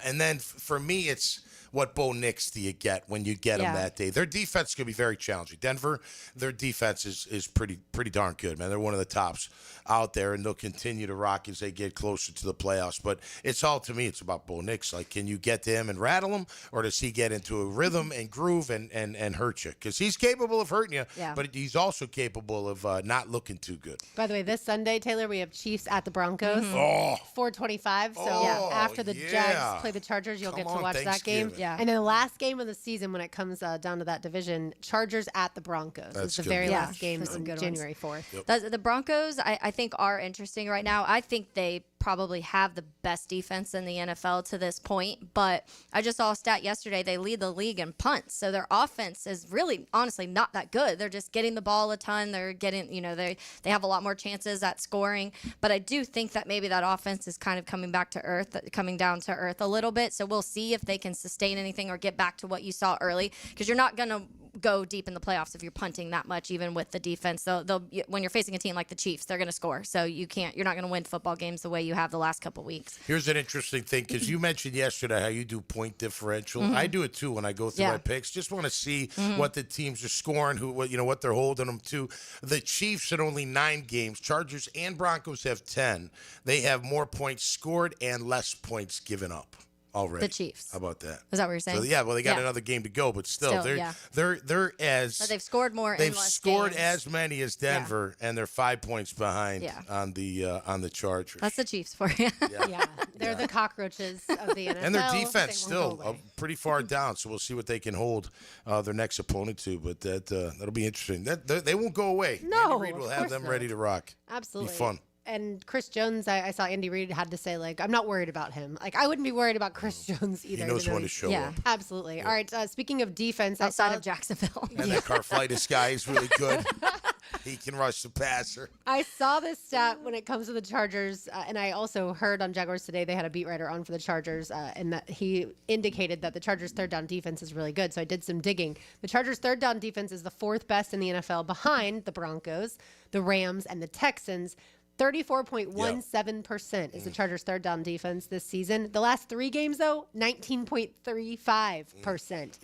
And then for me, it's what Bo Nix do you get when you get them that day. Their defense is going to be very challenging. Denver, their defense is pretty darn good, man. They're one of the tops out there, and they'll continue to rock as they get closer to the playoffs. But it's all, to me, it's about Bo Nix. Like, can you get to him and rattle him, or does he get into a rhythm and groove and hurt you? Because he's capable of hurting you, but he's also capable of not looking too good. By the way, this Sunday, Taylor, we have Chiefs at the Broncos. 4:25. So after the Jags play the Chargers, you'll get to watch that game. Yeah. And then the last game of the season when it comes down to that division, Chargers at the Broncos. It's the very last game on January 4th. The Broncos, I think, are interesting right now. I think they probably have the best defense in the NFL to this point, but I just saw a stat yesterday. They lead the league in punts, so their offense is really, honestly, not that good. They're just getting the ball a ton. They're getting, they have a lot more chances at scoring, but I do think that maybe that offense is kind of coming down to earth a little bit, so we'll see if they can sustain anything or get back to what you saw early, because you're not going to go deep in the playoffs if you're punting that much, even with the defense. So when you're facing a team like the Chiefs, they're going to score. So you're not going to win football games the way you have the last couple weeks. Here's an interesting thing, because you mentioned yesterday how you do point differential. Mhm. I do it too when I go through Yeah. my picks. Just want to see Mhm. what the teams are scoring, what they're holding them to. The Chiefs at only 9 games. Chargers and Broncos have 10. They have more points scored and less points given up already. The Chiefs. How about that? Is that what you're saying? So, yeah, well, they got Yeah. another game to go, but still, yeah. they're as But they've scored more. in they've less scored games. as many as Denver, and they're 5 points behind Yeah. on the Chargers. That's the Chiefs for you. Yeah, they're the cockroaches of the NFL. And their They defense won't still go away. pretty far down, so we'll see what they can hold their next opponent to. But that'll be interesting. They won't go away. No, Andy Reid will of have course them not. ready to rock. Absolutely. Be fun. And Chris Jones, I saw Andy Reid had to say, like, I'm not worried about him. Like, I wouldn't be worried about Chris Jones either. knows even though when to show up. Absolutely. All right. Speaking of defense, Outside of Jacksonville. And that Karflitis guy is really good. He can rush the passer. I saw this stat when it comes to the Chargers, and I also heard on Jaguars Today they had a beat writer on for the Chargers, and that he indicated that the Chargers' third down defense is really good. So I did some digging. The Chargers' third down defense is the 4th best in the NFL, behind the Broncos, the Rams, and the Texans. 34.17% is the Chargers' third down defense this season. The last 3 games, though, 19.35%.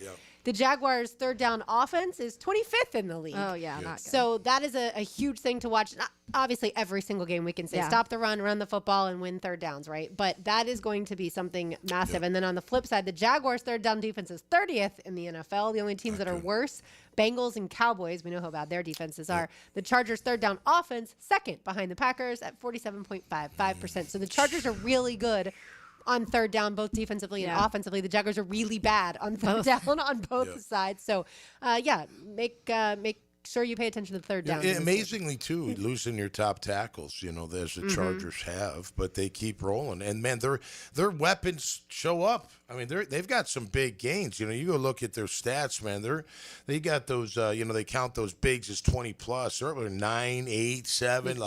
The Jaguars' third down offense is 25th in the league. Oh, yeah, not good. So that is a huge thing to watch. Obviously, every single game we can say, Yeah. stop the run the football, and win third downs, right? But that is going to be something massive. And then on the flip side, the Jaguars' third down defense is 30th in the NFL. The only teams that are worse, Bengals and Cowboys, we know how bad their defenses are. The Chargers' third down offense, second behind the Packers at 47.55%. So the Chargers are really good on third down, both defensively and offensively. The Jaguars are really bad on third down on both sides. So, make sure you pay attention to the third down. Amazingly, too, losing your top tackles, as the Chargers have, but they keep rolling. And, man, their weapons show up. I mean, they've got some big gains. You go look at their stats, man. They got those, they count those bigs as 20-plus. They're 9, 8, 7.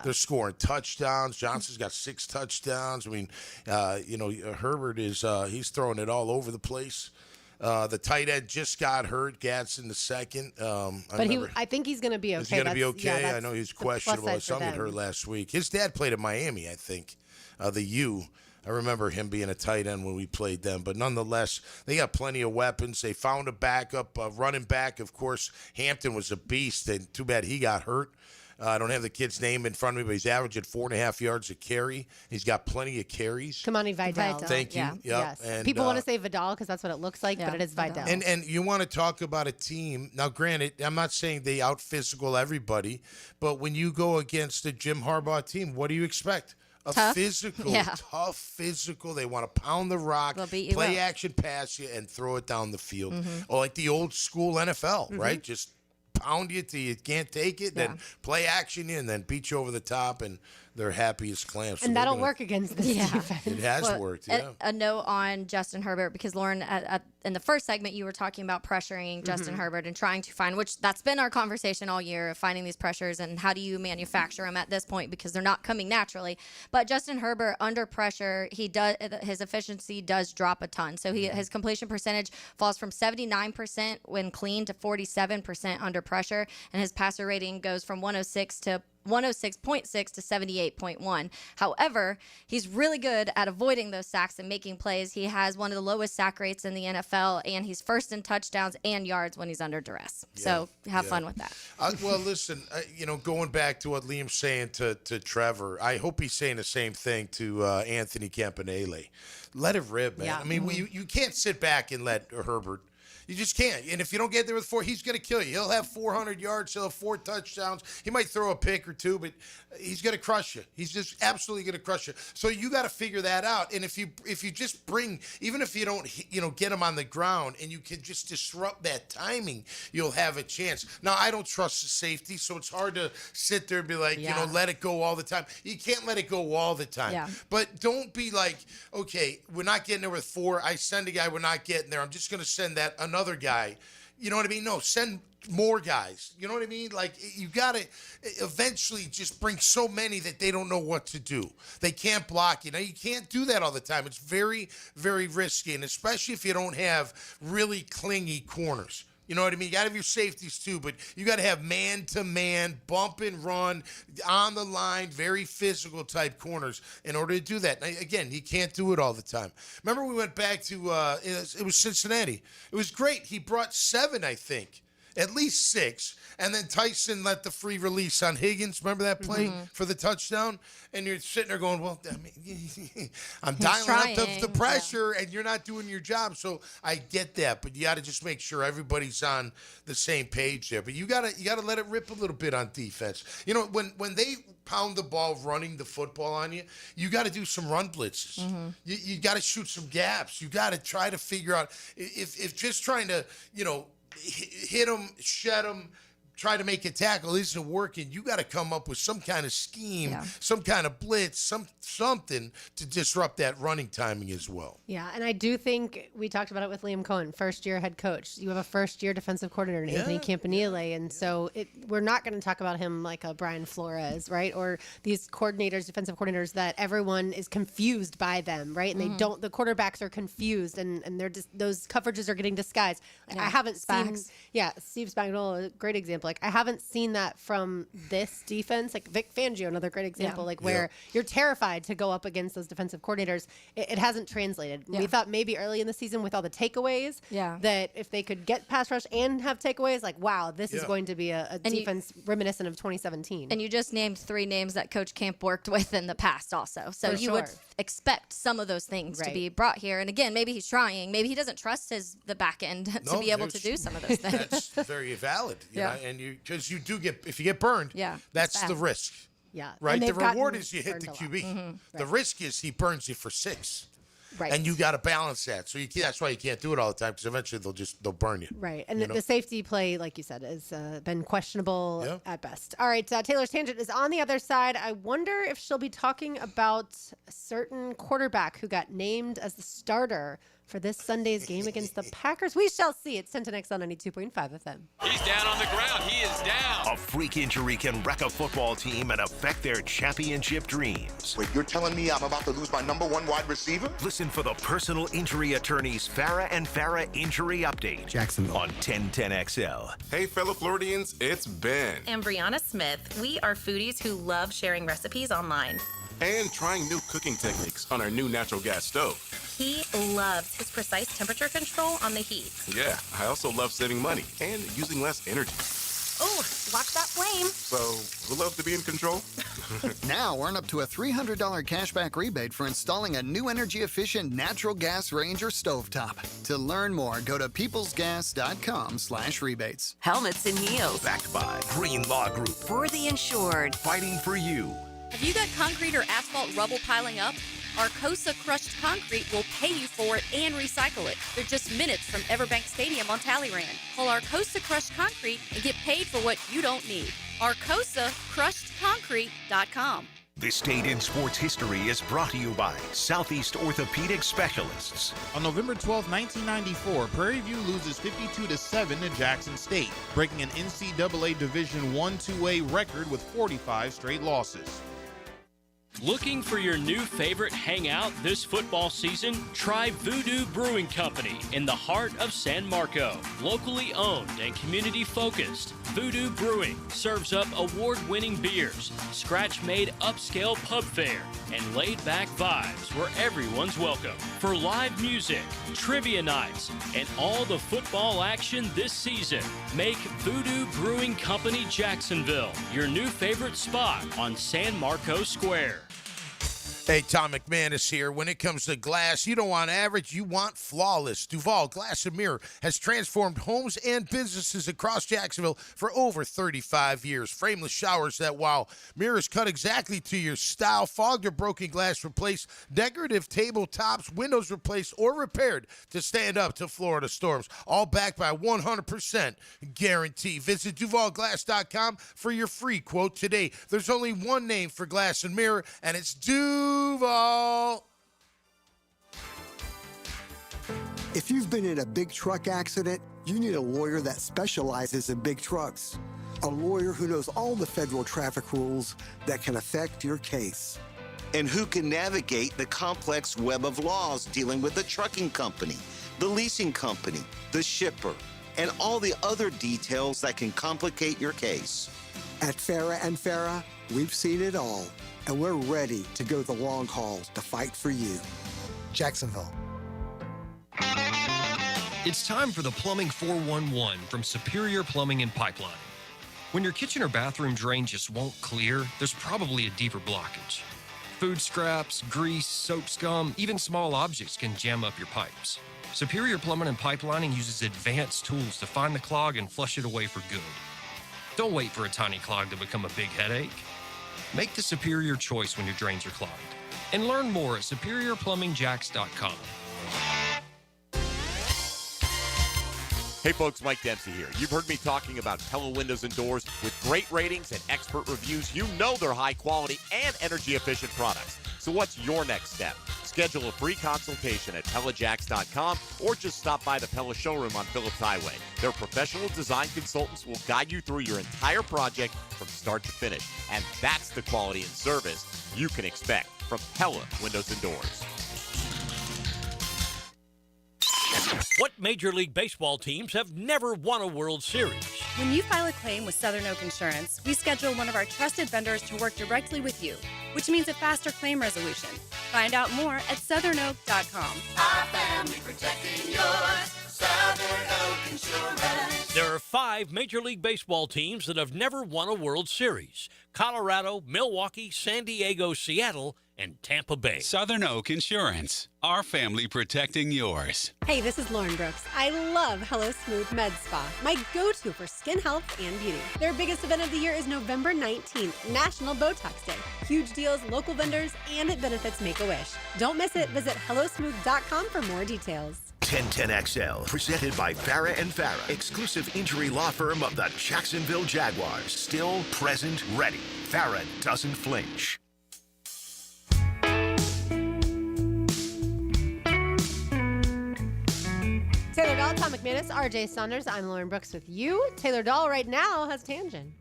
They're scoring touchdowns. Johnson's got 6 touchdowns. I mean, Herbert is he's throwing it all over the place. The tight end just got hurt. Gadsden the second. I think he's going to be okay. He's going to be That's- okay. yeah, I know he's that's the plus questionable. side for Something them. hurt last week. His dad played at Miami, I think. The U. I remember him being a tight end when we played them. But nonetheless, they got plenty of weapons. They found a backup, running back. Of course, Hampton was a beast, and too bad he got hurt. I don't have the kid's name in front of me, but he's averaging 4.5 yards a carry. He's got plenty of carries. Kamani Vidal. Thank you. Yeah. Yep. Yes. And, People want to say Vidal because that's what it looks like, Yeah, but it is Vidal. And you want to talk about a team. Now, granted, I'm not saying they out-physical everybody, but when you go against a Jim Harbaugh team, what do you expect? Tough. Physical, Yeah. tough physical. They want to pound the rock, They'll beat you play up. action pass you, and throw it down the field. Mhm. Or like the old school NFL, right? Just pound you till you can't take it, then play action you, and then beat you over the top, and they're happy as clams. So And they're that'll gonna- work against this defense. It has Well, worked, a- yeah. A note on Justin Herbert, because Lauren, in the first segment, you were talking about pressuring Justin Herbert and trying to find, which that's been our conversation all year, of finding these pressures and how do you manufacture them at this point, because they're not coming naturally. But Justin Herbert, under pressure, his efficiency does drop a ton. So his completion percentage falls from 79% when clean to 47% under pressure, and his passer rating goes from 106.6 to 78.1. However, he's really good at avoiding those sacks and making plays. He has one of the lowest sack rates in the NFL, and he's first in touchdowns and yards when he's under duress. So have fun with that. Well, listen, going back to what Liam's saying to Trevor, I hope he's saying the same thing to Anthony Campanile. Let it rip, man. Yeah. I mean, you can't sit back and let Herbert. You just can't. And if you don't get there with 4, he's going to kill you. He'll have 400 yards. He'll have 4 touchdowns. He might throw a pick or 2, but he's going to crush you. He's just absolutely going to crush you. So you got to figure that out. And if you just bring, even if you don't, get him on the ground and you can just disrupt that timing, you'll have a chance. Now, I don't trust the safety, so it's hard to sit there and be like, let it go all the time. You can't let it go all the time. Yeah. But don't be like, okay, we're not getting there with 4. I send a guy, we're not getting there. I'm just going to send that another guy. You know what I mean? No, send more guys. You know what I mean? Like, you got to eventually just bring so many that they don't know what to do. They can't block you. Now, you can't do that all the time. It's very, very risky, and especially if you don't have really clingy corners. You know what I mean? You got to have your safeties too, but you got to have man-to-man, bump and run, on the line, very physical type corners in order to do that. Now, again, he can't do it all the time. Remember we went back to, it was Cincinnati. It was great. He brought 7, I think. At least 6, and then Tyson let the free release on Higgins. Remember that play for the touchdown? And you're sitting there going, well, I mean, I'm dialing up the pressure, and you're not doing your job. So I get that, but you got to just make sure everybody's on the same page there. But you got to let it rip a little bit on defense. You know, when they pound the ball running the football on you, you got to do some run blitzes. You got to shoot some gaps. You got to try to figure out if just trying to, you know, hit them, shed them, try to make a tackle isn't working. You got to come up with some kind of scheme, some kind of blitz, something to disrupt that running timing as well. Yeah, and I do think we talked about it with Liam Coen, first-year head coach. You have a first-year defensive coordinator, Anthony Campanile, and so we're not going to talk about him like a Brian Flores, right? Or these coordinators, defensive coordinators that everyone is confused by them, right? And they don't. The quarterbacks are confused, and they're just, those coverages are getting disguised. I haven't seen. Yeah, Steve Spagnuolo, a great example. Like, I haven't seen that from this defense. Like Vic Fangio, another great example, like where you're terrified to go up against those defensive coordinators. It hasn't translated. We thought maybe early in the season with all the takeaways that if they could get pass rush and have takeaways, like, wow, this is going to be a defense reminiscent of 2017. And you just named 3 names that Coach Camp worked with in the past also. So you would expect some of those things to be brought here. And again, maybe he's trying. Maybe he doesn't trust the back end to be able to do some of those things. That's very valid. You know, and because you do get, if you get burned, that's the risk. Yeah. Right? The reward is you hit the QB. The risk is he burns you for 6. Right. And you got to balance that. So that's why you can't do it all the time, because eventually they'll burn you. Right. And the safety play, like you said, has been questionable at best. All right. Taylor's Tangent is on the other side. I wonder if she'll be talking about a certain quarterback who got named as the starter for this Sunday's game against the Packers. We shall see. It's 10-10X on 92.5 FM. He's down on the ground. He is down. A freak injury can wreck a football team and affect their championship dreams. Wait, you're telling me I'm about to lose my number 1 wide receiver? Listen for the personal injury attorneys Farah and Farah Injury Update. Jacksonville. On 1010XL. Hey, fellow Floridians, it's Ben. And Brianna Smith. We are foodies who love sharing recipes online. And trying new cooking techniques on our new natural gas stove. He loves his precise temperature control on the heat. Yeah, I also love saving money and using less energy. Oh, watch that flame. So, who loves to be in control? Now earn up to a $300 cashback rebate for installing a new energy-efficient natural gas range or stovetop. To learn more, go to peoplesgas.com/rebates. Helmets and heels. Backed by Green Law Group. For the insured. Fighting for you. Have you got concrete or asphalt rubble piling up? Arcosa Crushed Concrete will pay you for it and recycle it. They're just minutes from Everbank Stadium on Talleyrand. Call Arcosa Crushed Concrete and get paid for what you don't need. ArcosaCrushedConcrete.com. This Date in Sports History is brought to you by Southeast Orthopedic Specialists. On November 12, 1994, Prairie View loses 52-7 to Jackson State, breaking an NCAA Division I 2A record with 45 straight losses. Looking for your new favorite hangout this football season? Try Voodoo Brewing Company in the heart of San Marco. Locally owned and community focused, Voodoo Brewing serves up award-winning beers, scratch-made upscale pub fare, and laid-back vibes where everyone's welcome. For live music, trivia nights, and all the football action this season, make Voodoo Brewing Company Jacksonville your new favorite spot on San Marco Square. Hey, Tom McManus here. When it comes to glass, you don't want average, you want flawless. Duval Glass and Mirror has transformed homes and businesses across Jacksonville for over 35 years. Frameless showers that wow. Mirrors cut exactly to your style. Fogged or broken glass replaced. Decorative tabletops, windows replaced or repaired to stand up to Florida storms. All backed by 100% guarantee. Visit DuvalGlass.com for your free quote today. There's only one name for Glass and Mirror, and it's Duval. If you've been in a big truck accident, you need a lawyer that specializes in big trucks. A lawyer who knows all the federal traffic rules that can affect your case. And who can navigate the complex web of laws dealing with the trucking company, the leasing company, the shipper, and all the other details that can complicate your case. At Farah and Farah, we've seen it all, and we're ready to go the long haul to fight for you. Jacksonville. It's time for the Plumbing 411 from Superior Plumbing and Pipelining. When your kitchen or bathroom drain just won't clear, there's probably a deeper blockage. Food scraps, grease, soap scum, even small objects can jam up your pipes. Superior Plumbing and Pipelining uses advanced tools to find the clog and flush it away for good. Don't wait for a tiny clog to become a big headache. Make the superior choice when your drains are clogged. And learn more at superiorplumbingjacks.com. Hey folks, Mike Dempsey here. You've heard me talking about Pella Windows and Doors. With great ratings and expert reviews, you know they're high quality and energy efficient products. So what's your next step? Schedule a free consultation at PellaJacks.com or just stop by the Pella showroom on Phillips Highway. Their professional design consultants will guide you through your entire project from start to finish. And that's the quality and service you can expect from Pella Windows and Doors. What Major League Baseball teams have never won a World Series? When you file a claim with Southern Oak Insurance, we schedule one of our trusted vendors to work directly with you, which means a faster claim resolution. Find out more at southernoak.com. Our family protecting yours. Southern Oak Insurance. There are 5 Major League Baseball teams that have never won a World Series: Colorado, Milwaukee, San Diego, Seattle, and Tampa Bay. Southern Oak Insurance. Our family protecting yours. Hey, this is Lauren Brooks. I love Hello Smooth Med Spa, my go-to for skin health and beauty. Their biggest event of the year is November 19th, National Botox Day. Huge deals, local vendors, and it benefits Make-A-Wish. Don't miss it. Visit hellosmooth.com for more details. 1010XL, presented by Farah and Farah, exclusive injury law firm of the Jacksonville Jaguars. Still, present, ready. Farah doesn't flinch. Taylor Dahl, Tom McManus, RJ Saunders. I'm Lauren Brooks with you. Taylor Dahl right now has Tangent.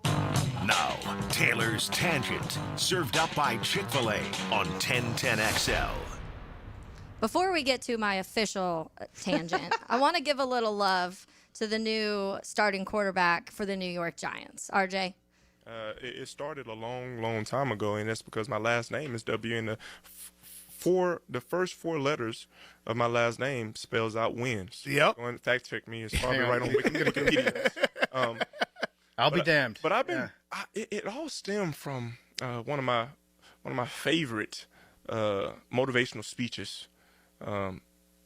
Now, Taylor's Tangent, served up by Chick-fil-A on 1010XL. Before we get to my official tangent, I want to give a little love to the new starting quarterback for the New York Giants. RJ? It started a long time ago, and that's because my last name is W, and the first 4 letters of my last name spells out wins. Yep. Go and fact check me. It's probably right on Wikipedia. I'll be damned. But I've been. It all stemmed from one of my favorite motivational speeches, and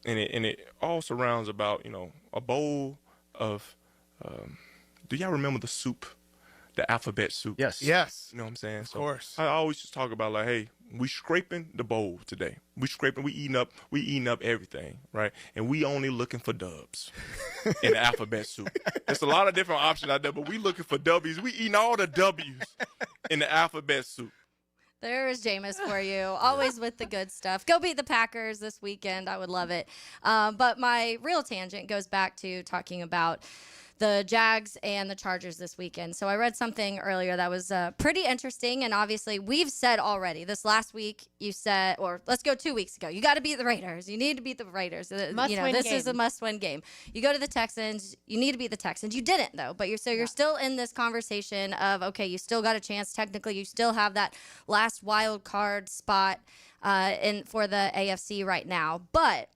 it all surrounds about a bowl of. Do y'all remember the soup? The alphabet soup. Yes. Yes. You know what I'm saying? Of course. I always just talk about like, hey, we scraping the bowl today. We eating up everything, right? And we only looking for dubs in the alphabet soup. There's a lot of different options out there, but we looking for W's. We eating all the W's in the alphabet soup. There's Jameis for you, always with the good stuff. Go beat the Packers this weekend. I would love it. But my real tangent goes back to talking about the Jags and the Chargers this weekend. So I read something earlier that was pretty interesting, and obviously we've said already. This last week you said, or let's go 2 weeks ago, you got to beat the Raiders. You need to beat the Raiders. This is a must-win game. You go to the Texans, you need to beat the Texans. You didn't though, but you're still in this conversation of, okay, you still got a chance. Technically, you still have that last wild card spot for the AFC right now, but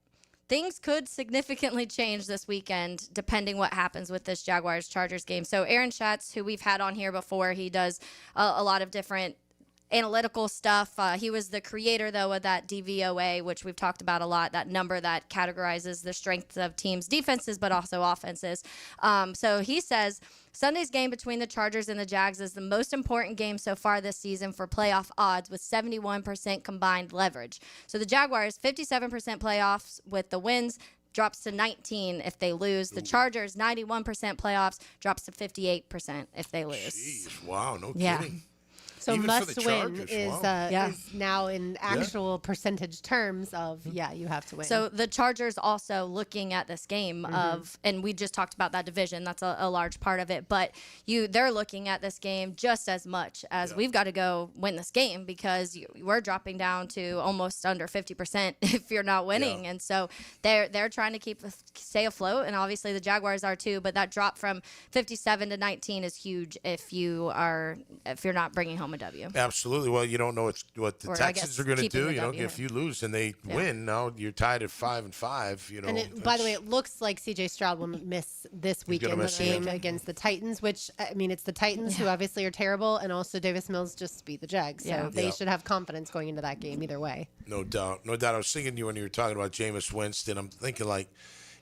things could significantly change this weekend depending what happens with this Jaguars-Chargers game. So Aaron Schatz, who we've had on here before, he does a lot of different analytical stuff. He was the creator, though, of that DVOA, which we've talked about a lot, that number that categorizes the strengths of teams' defenses but also offenses. So he says Sunday's game between the Chargers and the Jags is the most important game so far this season for playoff odds with 71% combined leverage. So the Jaguars, 57% playoffs with the wins, drops to 19 if they lose. The Chargers, 91% playoffs, drops to 58% if they lose. Jeez, wow, no Yeah. kidding. So Even for the must win Chargers, is, wow. is now in actual percentage terms of, you have to win. So the Chargers also looking at this game of, and we just talked about that division. That's a large part of it. But they're looking at this game just as much as we've got to go win this game because we're dropping down to almost under 50% if you're not winning. And so they're trying to stay afloat, and obviously the Jaguars are too. But that drop from 57 to 19 is huge if you're not bringing home a W. Absolutely. Well, you don't know what the Or, I Texans guess, are going to keeping do. the You know, W. if you lose and they win, now you're tied at 5-5. You know. And by the way, it looks like C.J. Stroud will miss this weekend miss the game again. against the Titans, which, I mean, it's the Titans who obviously are terrible, and also Davis Mills just beat the Jags. So they should have confidence going into that game either way. No doubt. No doubt. I was thinking you when you were talking about Jameis Winston. I'm thinking, like,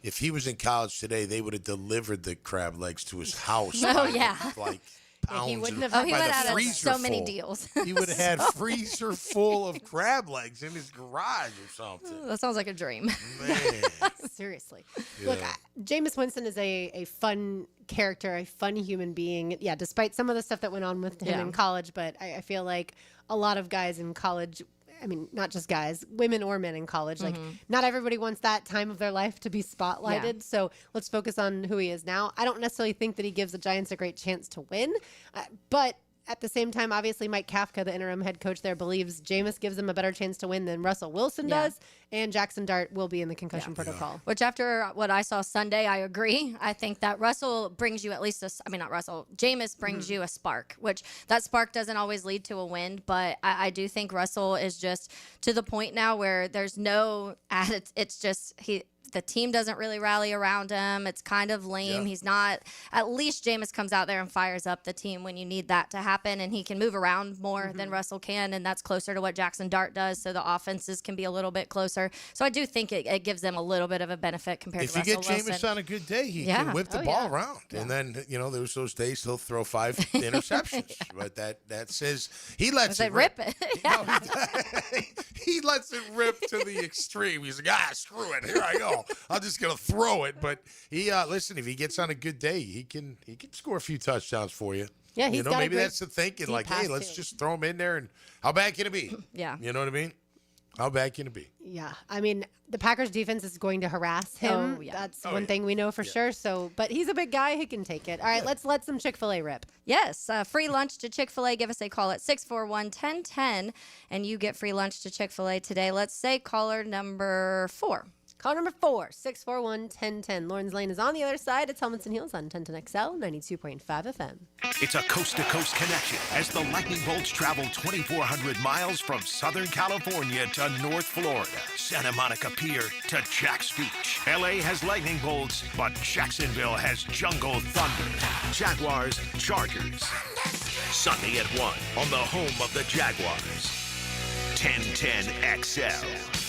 if he was in college today, they would have delivered the crab legs to his house. Oh, by, yeah. Like, he pounds wouldn't and- have he by would the have had freezer so many full. deals. He would have had freezer full of crab legs in his garage or something. That sounds like a dream. Man. Seriously. Look, Jameis Winston is a fun character, a fun human being. Yeah, despite some of the stuff that went on with him in college, but I feel like a lot of guys in college, I mean, not just guys, women or men in college, like not everybody wants that time of their life to be spotlighted. Yeah. So let's focus on who he is now. I don't necessarily think that he gives the Giants a great chance to win, but at the same time, obviously, Mike Kafka, the interim head coach there, believes Jameis gives him a better chance to win than Russell Wilson does, and Jackson Dart will be in the concussion protocol. Which, after what I saw Sunday, I agree. I think that Russell brings you at least Jameis brings you a spark, which that spark doesn't always lead to a win, but I do think Russell is just to the point now where there's no, it's just, the team doesn't really rally around him. It's kind of lame. He's not. At least Jameis comes out there and fires up the team when you need that to happen, and he can move around more than Russell can, and that's closer to what Jackson Dart does. So the offenses can be a little bit closer. So I do think it gives them a little bit of a benefit compared to Russell If you get Wilson. Jameis on a good day, he can whip the ball around, and then there's those days he'll throw 5 interceptions. But that says he lets it rip. He lets it rip to the extreme. He's like, screw it, here I go. I'm just gonna throw it. But he listen, if he gets on a good day, he can score a few touchdowns for you. Yeah, he's got a maybe great that's the thinking. deep Like, hey, pass, let's too. just throw him in there, and how bad can it be? Yeah, you know what I mean. How bad can it be? Yeah, I mean, the Packers defense is going to harass him. Oh, yeah. That's one thing we know for sure. So, but he's a big guy. He can take it. All right, let's let some Chick-fil-A rip. Yes, free lunch to Chick-fil-A. Give us a call at 641-1010, and you get free lunch to Chick-fil-A today. Let's say caller number 4. Call number 4, 641-1010. Lawrence Lane is on the other side. It's Helmets and Heels on 1010XL, 92.5 FM. It's a coast-to-coast connection as the Lightning Bolts travel 2,400 miles from Southern California to North Florida, Santa Monica Pier to Jack's Beach. LA has Lightning Bolts, but Jacksonville has Jungle Thunder. Jaguars, Chargers. Sunday at 1 on the home of the Jaguars. 1010XL.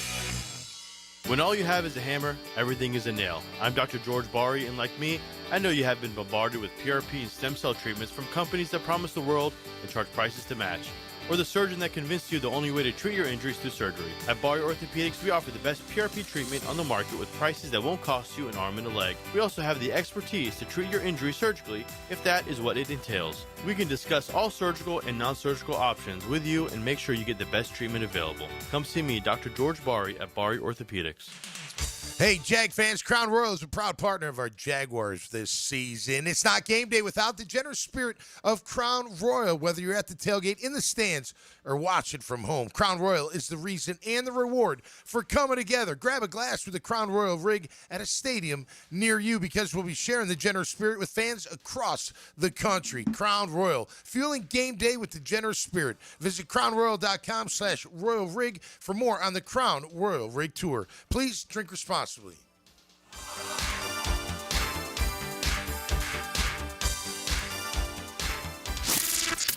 When all you have is a hammer, everything is a nail. I'm Dr. George Bari, and like me, I know you have been bombarded with PRP and stem cell treatments from companies that promise the world and charge prices to match. Or the surgeon that convinced you the only way to treat your injuries through surgery. At Bari Orthopedics, we offer the best PRP treatment on the market with prices that won't cost you an arm and a leg. We also have the expertise to treat your injury surgically, if that is what it entails. We can discuss all surgical and non-surgical options with you and make sure you get the best treatment available. Come see me, Dr. George Bari at Bari Orthopedics. Hey, Jag fans, Crown Royal is a proud partner of our Jaguars this season. It's not game day without the generous spirit of Crown Royal. Whether you're at the tailgate, in the stands, or watching from home, Crown Royal is the reason and the reward for coming together. Grab a glass with the Crown Royal rig at a stadium near you, because we'll be sharing the generous spirit with fans across the country. Crown Royal, fueling game day with the generous spirit. Visit crownroyal.com/royal rig for more on the Crown Royal Rig Tour. Please drink responsibly.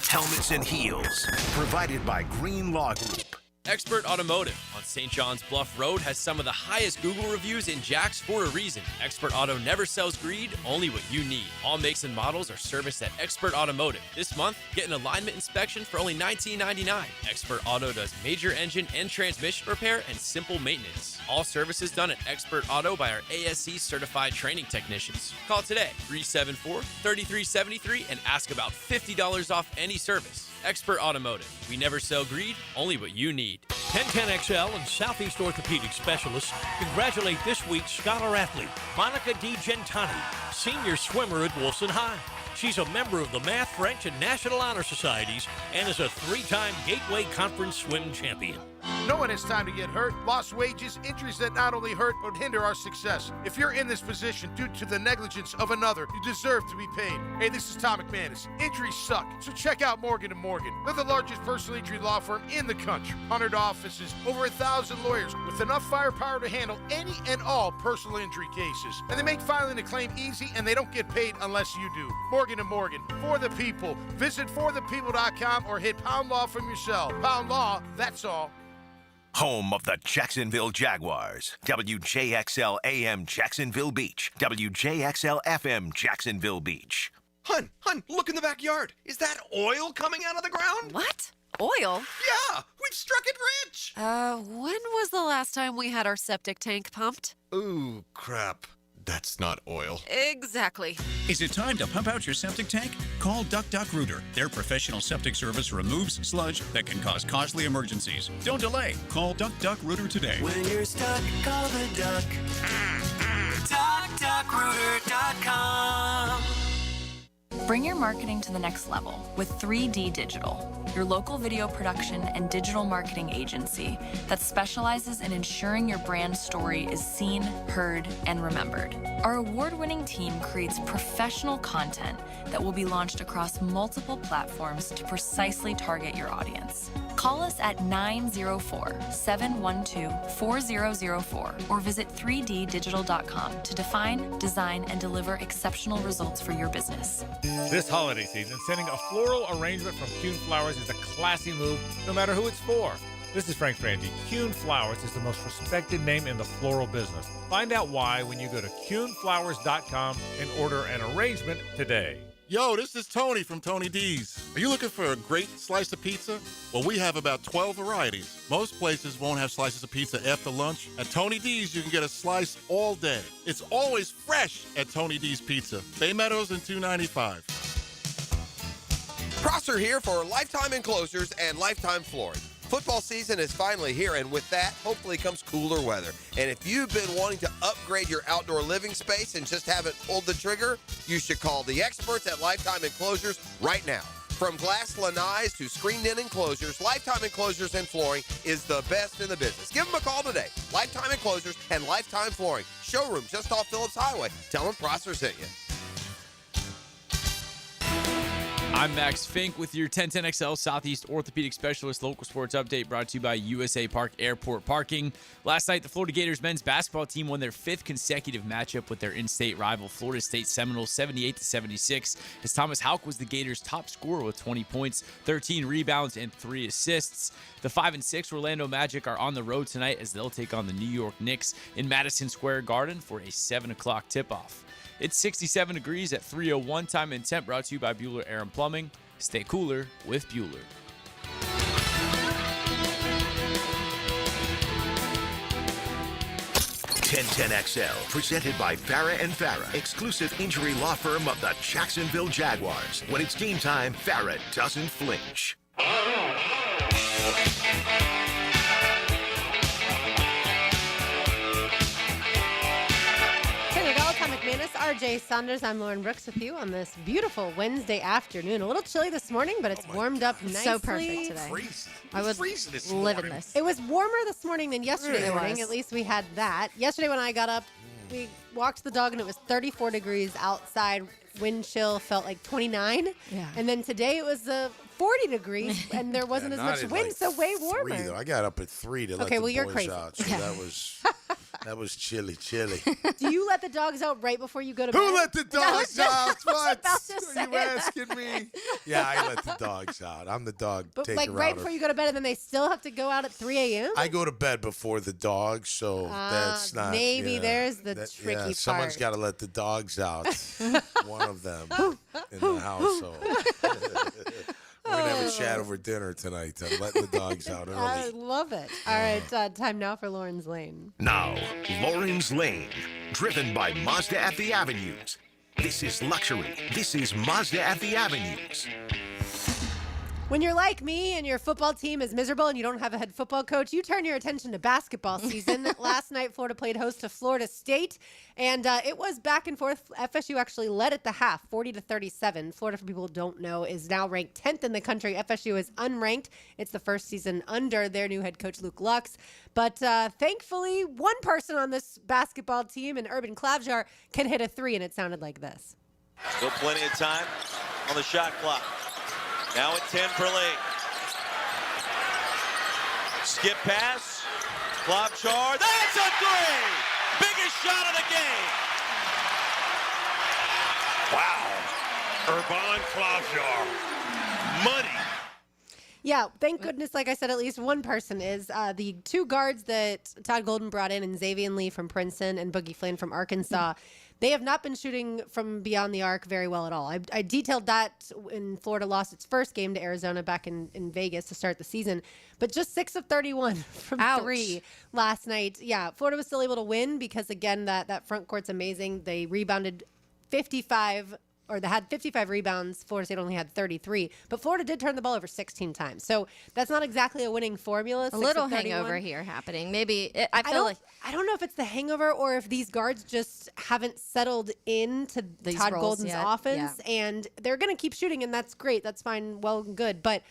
Helmets and Heels, provided by Green Law Group. Expert Automotive on St. John's Bluff Road has some of the highest Google reviews in Jax for a reason. Expert Auto never sells greed, only what you need. All makes and models are serviced at Expert Automotive. This month, get an alignment inspection for only $19.99. Expert Auto does major engine and transmission repair and simple maintenance. All services done at Expert Auto by our ASC certified training technicians. Call today, 374-3373, and ask about $50 off any service. Expert Automotive. We never sell greed, only what you need. 1010XL and Southeast Orthopedic Specialists congratulate this week's scholar athlete, Monica DiGentani, senior swimmer at Wilson High. She's a member of the Math, French, and National Honor Societies and is a 3-time Gateway Conference swim champion. Know when it's time to get hurt, lost wages, injuries that not only hurt but hinder our success. If you're in this position due to the negligence of another, you deserve to be paid. Hey, this is Tom McManus. Injuries suck, so check out Morgan & Morgan. They're the largest personal injury law firm in the country. 100 offices, over 1,000 lawyers, with enough firepower to handle any and all personal injury cases. And they make filing a claim easy, and they don't get paid unless you do. Morgan & Morgan, for the people. Visit forthepeople.com or hit Pound Law from your cell. Pound Law, that's all. Home of the Jacksonville Jaguars. WJXL AM Jacksonville Beach. WJXL FM Jacksonville Beach. Hun, look in the backyard. Is that oil coming out of the ground? What? Oil? Yeah, we've struck it rich. When was the last time we had our septic tank pumped? Ooh, crap. That's not oil. Exactly. Is it time to pump out your septic tank? Call Duck Rooter. Their professional septic service removes sludge that can cause costly emergencies. Don't delay. Call Duck Rooter today. When you're stuck, call the duck. DuckDuckRooter.com. Bring your marketing to the next level with 3D Digital, your local video production and digital marketing agency that specializes in ensuring your brand story is seen, heard, and remembered. Our award-winning team creates professional content that will be launched across multiple platforms to precisely target your audience. Call us at 904-712-4004 or visit 3ddigital.com to define, design, and deliver exceptional results for your business. This holiday season, sending a floral arrangement from Coen Flowers is a classy move, no matter who it's for. This is Frank Frangie. Coen Flowers is the most respected name in the floral business. Find out why when you go to CoenFlowers.com and order an arrangement today. Yo, this is Tony from Tony D's. Are you looking for a great slice of pizza? Well, we have about 12 varieties. Most places won't have slices of pizza after lunch. At Tony D's, you can get a slice all day. It's always fresh at Tony D's Pizza. Bay Meadows and 295. Prosser here for Lifetime Enclosures and Lifetime Flooring. Football season is finally here, and with that, hopefully comes cooler weather. And if you've been wanting to upgrade your outdoor living space and just haven't pulled the trigger, you should call the experts at Lifetime Enclosures right now. From glass lanais to screened-in enclosures, Lifetime Enclosures and Flooring is the best in the business. Give them a call today. Lifetime Enclosures and Lifetime Flooring. Showroom just off Phillips Highway. Tell them Prosser sent you. I'm Max Fink with your 1010XL Southeast Orthopedic Specialist local sports update brought to you by USA Park Airport Parking. Last night, the Florida Gators men's basketball team won their 5th consecutive matchup with their in-state rival Florida State Seminoles 78-76, as Thomas Houck was the Gators' top scorer with 20 points, 13 rebounds, and 3 assists. The 5-6 Orlando Magic are on the road tonight as they'll take on the New York Knicks in Madison Square Garden for a 7 o'clock tip-off. It's 67 degrees at 3:01 time and temp, brought to you by Bueller Air and Plumbing. Stay cooler with Bueller. XL, presented by Farah and Farah, exclusive injury law firm of the Jacksonville Jaguars. When it's game time, Farah doesn't flinch. RJ Saunders, I'm Lauren Brooks with you on this beautiful Wednesday afternoon. A little chilly this morning, but it's warmed up nicely. So perfect today. I was living this. It was warmer this morning than yesterday morning. At least we had that. Yesterday when I got up, we walked the dog and it was 34 degrees outside. Wind chill felt like 29. Yeah. And then today it was 40 degrees and there wasn't as much wind, so way warmer. 3, though. I got up at 3 to let the you're boys crazy. out, so that was chilly. Do you let the dogs out right before you go to bed? Who let the dogs out? What? About to say Are you asking me? Yeah, I let the dogs out. I'm the dog but taker. like right before you go to bed, and then they still have to go out at 3 a.m.? I go to bed before the dogs, so that's not. Maybe there's the tricky part. Someone's got to let the dogs out. One of them in the household. We're going to have a chat over dinner tonight. Letting the dogs out early. I love it. All right, time now for Lauren's Lane. Now, Lauren's Lane, driven by Mazda at the Avenues. This is luxury. This is Mazda at the Avenues. When you're like me and your football team is miserable and you don't have a head football coach, you turn your attention to basketball season. Last night, Florida played host to Florida State, and it was back and forth. FSU actually led at the half, 40-37. Florida, for people who don't know, is now ranked 10th in the country. FSU is unranked. It's the first season under their new head coach, Luke Lux. But thankfully, one person on this basketball team, and Urban Klavjar, can hit a three, and it sounded like this. Still plenty of time on the shot clock. Now at 10 for late. Skip pass. Klavjar. That's a three! Biggest shot of the game. Wow. Urban Klavjar. Money. Yeah, thank goodness, like I said, at least one person is. The two guards that Todd Golden brought in Xavier Lee from Princeton and Boogie Flynn from Arkansas, they have not been shooting from beyond the arc very well at all. I detailed that when Florida lost its first game to Arizona back in Vegas to start the season, but just 6 of 31 from three last night. Yeah, Florida was still able to win because, again, that front court's amazing. They rebounded 55, or they had 55 rebounds. Florida State only had 33, but Florida did turn the ball over 16 times. So that's not exactly a winning formula. A little hangover here happening. Maybe I don't know if it's the hangover or if these guards just haven't settled into Todd Golden's offense, and they're going to keep shooting, and that's great. That's fine, well and good. But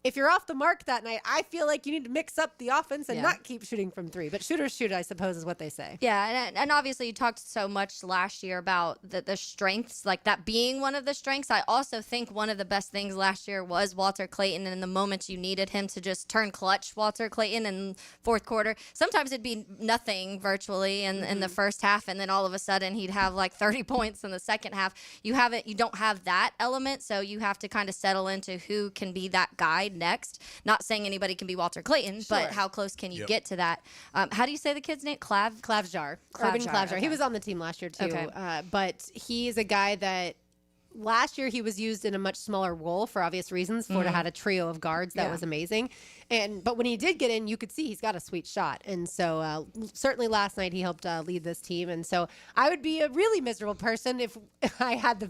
if you're off the mark that night, I feel like you need to mix up the offense and not keep shooting from three. But shooters shoot, I suppose, is what they say. Yeah, and obviously you talked so much last year about the strengths, like that being one of the strengths. I also think one of the best things last year was Walter Clayton, and in the moments you needed him to just turn clutch, Walter Clayton in fourth quarter. Sometimes it'd be nothing virtually in the first half, and then all of a sudden he'd have like 30 points in the second half. You don't have that element, so you have to kind of settle into who can be that guy next. Not saying anybody can be Walter Clayton, but how close can you get to that? How do you say the kid's name? Klavjar. Urban Klavjar. Okay. He was on the team last year too. Okay. But he's a guy that last year he was used in a much smaller role for obvious reasons. Florida had a trio of guards that was amazing. But when he did get in, you could see he's got a sweet shot. And so certainly last night he helped lead this team. And so I would be a really miserable person if I had the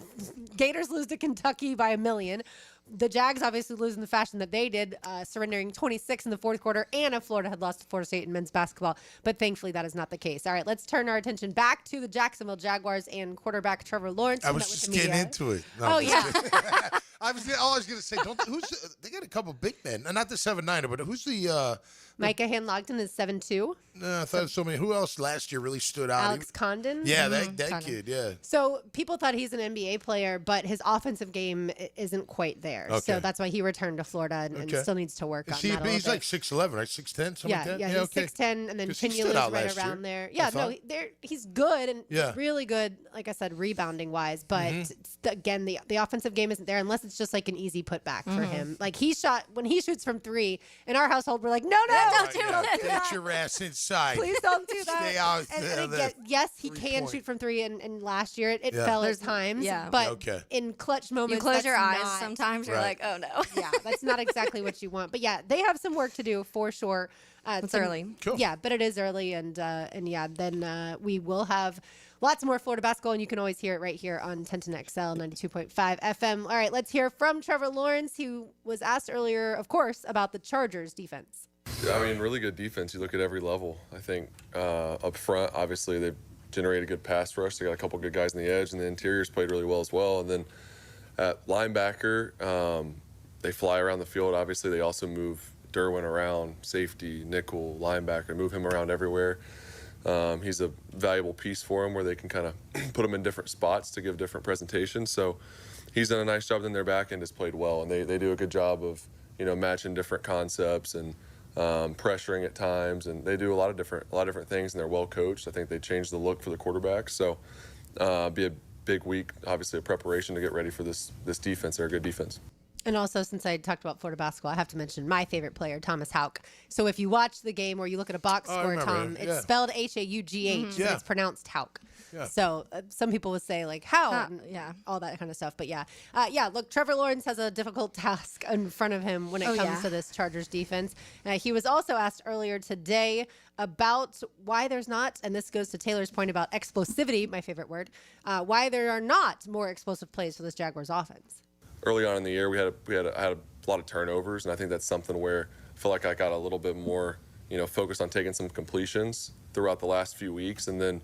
Gators lose to Kentucky by 1 million. The Jags obviously lose in the fashion that they did, surrendering 26 in the fourth quarter, and if Florida had lost to Florida State in men's basketball. But thankfully, that is not the case. All right, let's turn our attention back to the Jacksonville Jaguars and quarterback Trevor Lawrence. I was just getting into it. No, I was going to say, they got a couple big men. Not the 7'9", but who's the... Micah Hand-Logden is 7'2". No, I thought so many. Who else last year really stood out? Alex Condon? Yeah, that kid, yeah. So people thought he's an NBA player, but his offensive game isn't quite there. Okay. So that's why he returned to Florida and still needs to work on that. He's like 6'11", right? 6'10", something like that? Yeah, he's 6'10", and then Pinula is right around there. Yeah, no, he's good and really good, like I said, rebounding-wise. But again, the offensive game isn't there unless it's just like an easy putback for him. Like when he shoots from three, in our household, we're like, no, don't do that. Get your ass inside. Please don't do that. Stay out. And again, yes, he can shoot from three, and last year it fell at times. Yeah. But in clutch moments, you close your eyes sometimes, you're like, oh no. Yeah, that's not exactly what you want. But yeah, they have some work to do for sure. It's early. Cool. Yeah, but it is early, and yeah, then we will have lots more Florida basketball, and you can always hear it right here on 1010XL 92.5 FM. All right, let's hear from Trevor Lawrence, who was asked earlier, of course, about the Chargers' defense. I mean, really good defense. You look at every level. I think up front, obviously, they've generated a good pass rush. They got a couple good guys on the edge, and the interior's played really well as well. And then at linebacker, they fly around the field. Obviously, they also move Derwin around, safety, nickel, linebacker, move him around everywhere. He's a valuable piece for them where they can kind of put him in different spots to give different presentations. So he's done a nice job. Then their back end has played well, and they do a good job of matching different concepts and pressuring at times, and they do a lot of different things, and they're well coached. I think they changed the look for the quarterback. So be a big week, obviously a preparation to get ready for this defense. They're a good defense. And also, since I talked about Florida basketball, I have to mention my favorite player, Thomas Houck. So if you watch the game or you look at a box score, Tom, it's spelled H-A-U-G-H, and it's pronounced Houck. Yeah. So some people would say, like, how? All that kind of stuff. But yeah, look, Trevor Lawrence has a difficult task in front of him when it comes to this Chargers defense. He was also asked earlier today about why there's not, and this goes to Taylor's point about explosivity, my favorite word, why there are not more explosive plays for this Jaguars offense. Early on in the year, I had a a lot of turnovers, and I think that's something where I feel like I got a little bit more, focused on taking some completions throughout the last few weeks. And then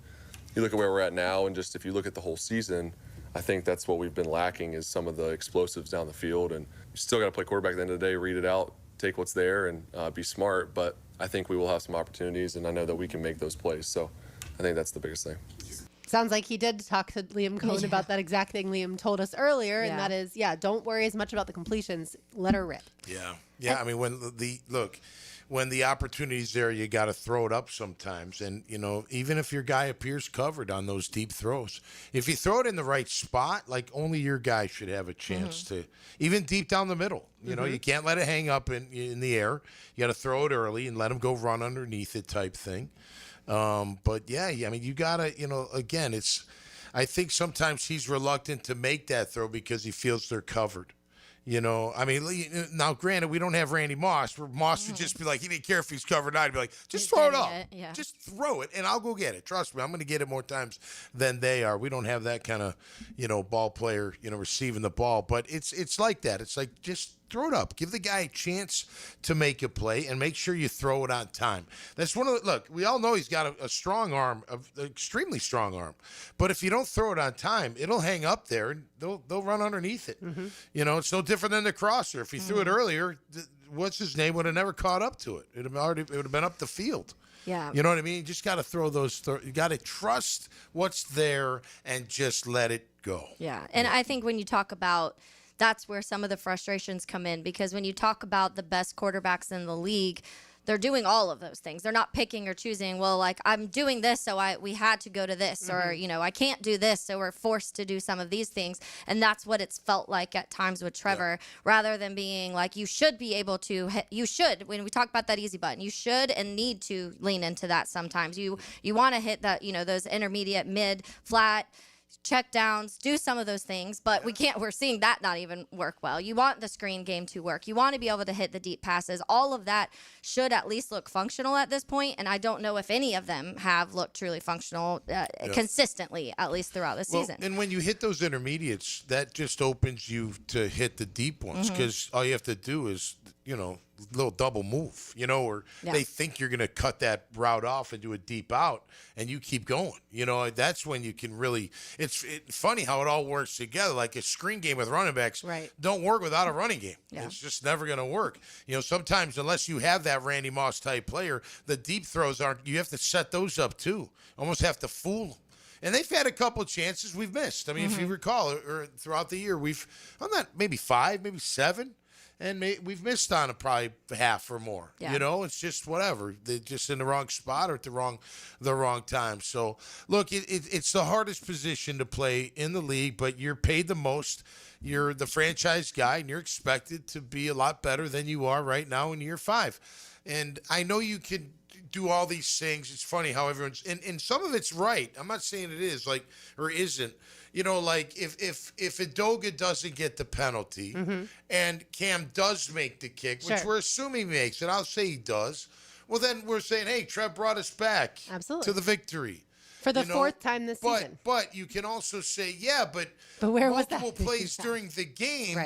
you look at where we're at now, and just if you look at the whole season, I think that's what we've been lacking is some of the explosives down the field. And you still got to play quarterback at the end of the day, read it out, take what's there, and be smart. But I think we will have some opportunities, and I know that we can make those plays. So I think that's the biggest thing. Sounds like he did talk to Liam Coen about that exact thing Liam told us earlier, and that is, don't worry as much about the completions. Let her rip. Yeah. I mean, when the opportunity's there, you got to throw it up sometimes. And, even if your guy appears covered on those deep throws, if you throw it in the right spot, like only your guy should have a chance to, even deep down the middle. You can't let it hang up in the air. You got to throw it early and let him go run underneath it type thing. But yeah, I mean, you got to, again, I think sometimes he's reluctant to make that throw because he feels they're covered. I mean, now granted, we don't have Randy Moss. Where Moss would just be like, he didn't care if he's covered or not. He'd be like, just throw it up. Just throw it, and I'll go get it. Trust me, I'm going to get it more times than they are. We don't have that kind of, ball player, receiving the ball. But it's like that. It's like, just throw it up. Give the guy a chance to make a play, and make sure you throw it on time. That's one of the, look, we all know he's got a strong arm, an extremely strong arm. But if you don't throw it on time, it'll hang up there, and they'll run underneath it. It's no different than the crosser. If he threw it earlier, what's his name would have never caught up to it. It would have been up the field. Yeah. You know what I mean? You just got to throw those. You got to trust what's there and just let it go. Yeah. And I think when you talk about, that's where some of the frustrations come in, because when you talk about the best quarterbacks in the league, they're doing all of those things. They're not picking or choosing, well, like, I'm doing this, so we had to go to this, or, I can't do this, so we're forced to do some of these things. And that's what it's felt like at times with Trevor, rather than being like, you should be able to, when we talk about that easy button, you should and need to lean into that sometimes. You want to hit that, those intermediate, mid, flat, check downs, do some of those things, but we're seeing that not even work well. You want the screen game to work. You want to be able to hit the deep passes. All of that should at least look functional at this point, and I don't know if any of them have looked truly functional consistently, at least throughout the season. And when you hit those intermediates, that just opens you to hit the deep ones, because all you have to do is, little double move, or they think you're going to cut that route off and do a deep out, and you keep going. That's when you can really. It's funny how it all works together. Like a screen game with running backs don't work without a running game. It's just never going to work. Sometimes unless you have that Randy Moss type player, the deep throws aren't. You have to set those up too. Almost have to fool them. And they've had a couple of chances we've missed. I mean, if you recall, or throughout the year, maybe 5, maybe 7. And we've missed on it probably half or more. It's just whatever. They're just in the wrong spot or at the wrong time. So, look, it's the hardest position to play in the league, but you're paid the most. You're the franchise guy, and you're expected to be a lot better than you are right now in year 5. And I know you can do all these things. It's funny how everyone's – and some of it's right. I'm not saying it is, or isn't. Like if Edoga doesn't get the penalty and Cam does make the kick, which we're assuming he makes, and I'll say he does, well, then we're saying, hey, Trev brought us back to the victory. For the 4th time this season. But you can also say, but where multiple was that plays during the game,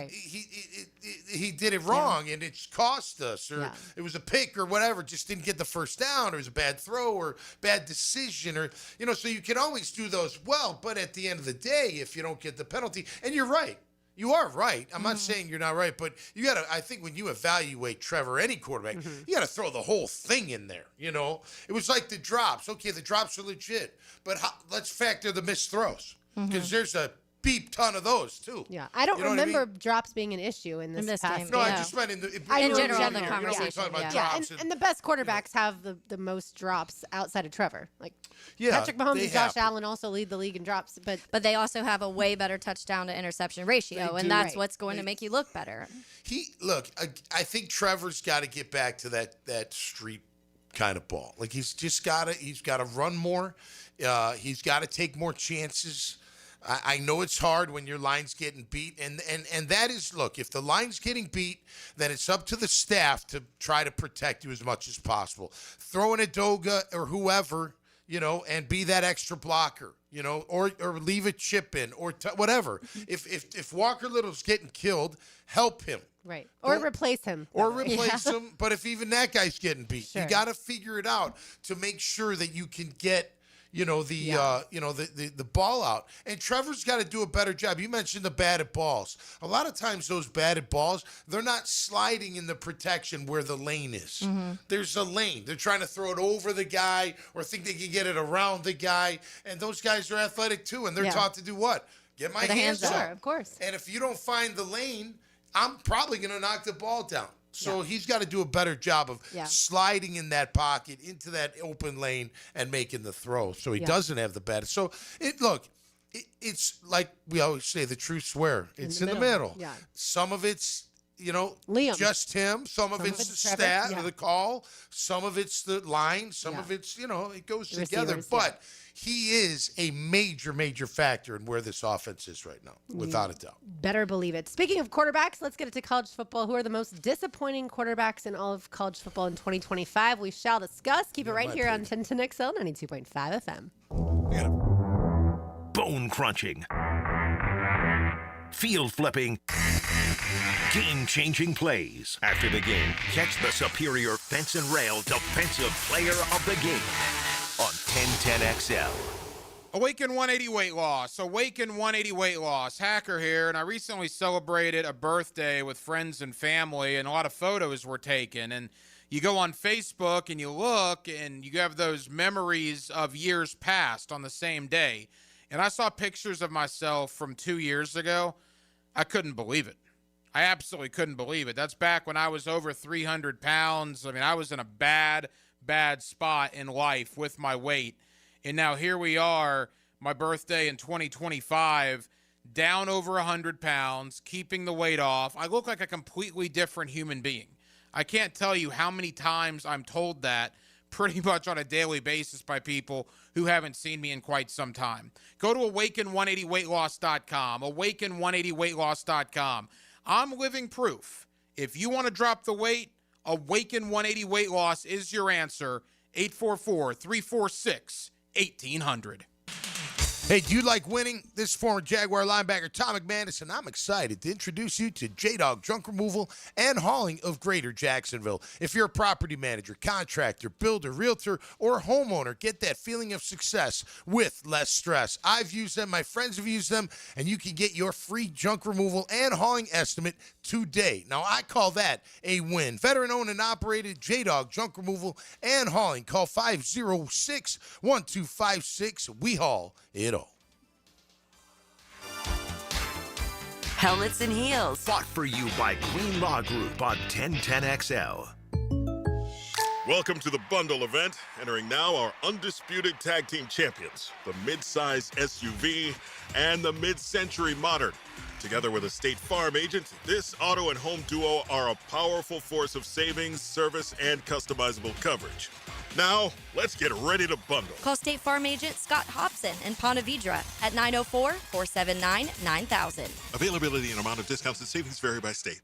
he did it wrong, and it's cost us, or it was a pick or whatever, just didn't get the first down, or it was a bad throw or bad decision, or so you can always do those well. But at the end of the day, if you don't get the penalty, and you're right. You are right. I'm not saying you're not right, but you got to. I think when you evaluate Trevor, any quarterback, you got to throw the whole thing in there. It was like the drops. Okay, the drops are legit, but let's factor the missed throws, because there's a beep ton of those too. Yeah, I don't remember drops being an issue in this past game. No, I just meant in general in the conversation. And the best quarterbacks have the most drops outside of Trevor. Like Patrick Mahomes and Josh Allen also lead the league in drops, but they also have a way better touchdown to interception ratio, and that's what's going to make you look better. I think Trevor's got to get back to that street kind of ball. Like he's got to run more. He's got to take more chances. I know it's hard when your line's getting beat, and that is, look, if the line's getting beat, then it's up to the staff to try to protect you as much as possible. Throwing a Doga or whoever and be that extra blocker, or leave a chip in or whatever. If Walker Little's getting killed, help him. Right. Or replace him. Or replace him. But if even that guy's getting beat, Sure. you got to figure it out to make sure that you can get the ball out. And Trevor's got to do a better job. You mentioned the batted balls. A lot of times those batted balls, they're not sliding in the protection where the lane is. Mm-hmm. There's a lane. They're trying to throw it over the guy or think they can get it around the guy. And those guys are athletic too, and they're taught to do what? Get my hands up. Sure, of course. And if you don't find the lane, I'm probably going to knock the ball down. So he's got to do a better job of sliding in that pocket into that open lane and making the throw. So he doesn't have the bat. So it's like we always say, the true swear. It's in the middle. Yeah. Some of it's Liam. just him. Some of it's the Trevor. stat Yeah. or the call. Some of it's the line. Some of it's it goes The together. receivers, But he is a major, major factor in where this offense is right now, without a doubt. Better believe it. Speaking of quarterbacks, let's get it to college football. Who are the most disappointing quarterbacks in all of college football in 2025? We shall discuss. Keep it right here on 1010XL 92.5 FM. Bone crunching, field flipping, game-changing plays. After the game, catch the superior fence and rail defensive player of the game on 1010XL. Awaken 180 weight loss. Awaken 180 weight loss. Hacker here, and I recently celebrated a birthday with friends and family, and a lot of photos were taken. And you go on Facebook and you look, and you have those memories of years past on the same day. And I saw pictures of myself from 2 years ago. I couldn't believe it. I absolutely couldn't believe it. That's back when I was over 300 pounds. I mean, I was in a bad spot in life with my weight. And now here we are, my birthday in 2025, down over 100 pounds, keeping the weight off. I look like a completely different human being. I can't tell you how many times I'm told that pretty much on a daily basis by people who haven't seen me in quite some time. Go to awaken180weightloss.com, awaken180weightloss.com. I'm living proof. If you want to drop the weight, Awaken 180 Weight Loss is your answer. 844-346-1800. Hey, do you like winning? This former Jaguar linebacker Tom McManus, and I'm excited to introduce you to J-Dog Junk Removal and Hauling of Greater Jacksonville. If you're a property manager, contractor, builder, realtor, or homeowner, get that feeling of success with less stress. I've used them, my friends have used them, and you can get your free junk removal and hauling estimate today. Now, I call that a win. Veteran-owned and operated J-Dog Junk Removal and Hauling. Call 506-1256. We haul it all. Helmets and heels. Fought for you by Queen Law Group on 1010XL. Welcome to the bundle event. Entering now our undisputed tag team champions, the mid-size SUV and the mid-century modern. Together with a State Farm agent, this auto and home duo are a powerful force of savings, service, and customizable coverage. Now, let's get ready to bundle. Call State Farm agent Scott Hobson in Ponte Vedra at 904-479-9000. Availability and amount of discounts and savings vary by state.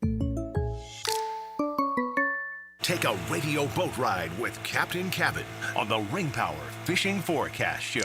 Take a radio boat ride with Captain Cabin on the Ring Power Fishing Forecast Show.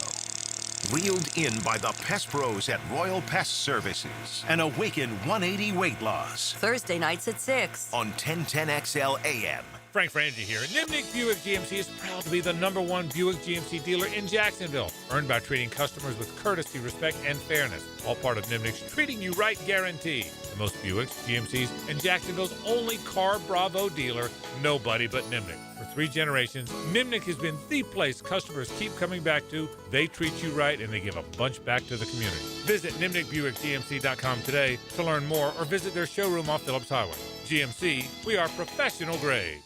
Reeled in by the Pest Pros at Royal Pest Services and Awaken 180 Weight Loss. Thursday nights at 6 on 1010XL AM. Frank Frangie here. Nimnick Buick GMC is proud to be the #1 Buick GMC dealer in Jacksonville, earned by treating customers with courtesy, respect, and fairness. All part of Nimnick's Treating You Right guarantee. The most Buicks, GMCs, and Jacksonville's only Car Bravo dealer, nobody but Nimnick. For 3 generations, Nimnick has been the place customers keep coming back to. They treat you right, and they give a bunch back to the community. Visit NimnickBuickGMC.com today to learn more, or visit their showroom off Phillips Highway. GMC, we are professional grade.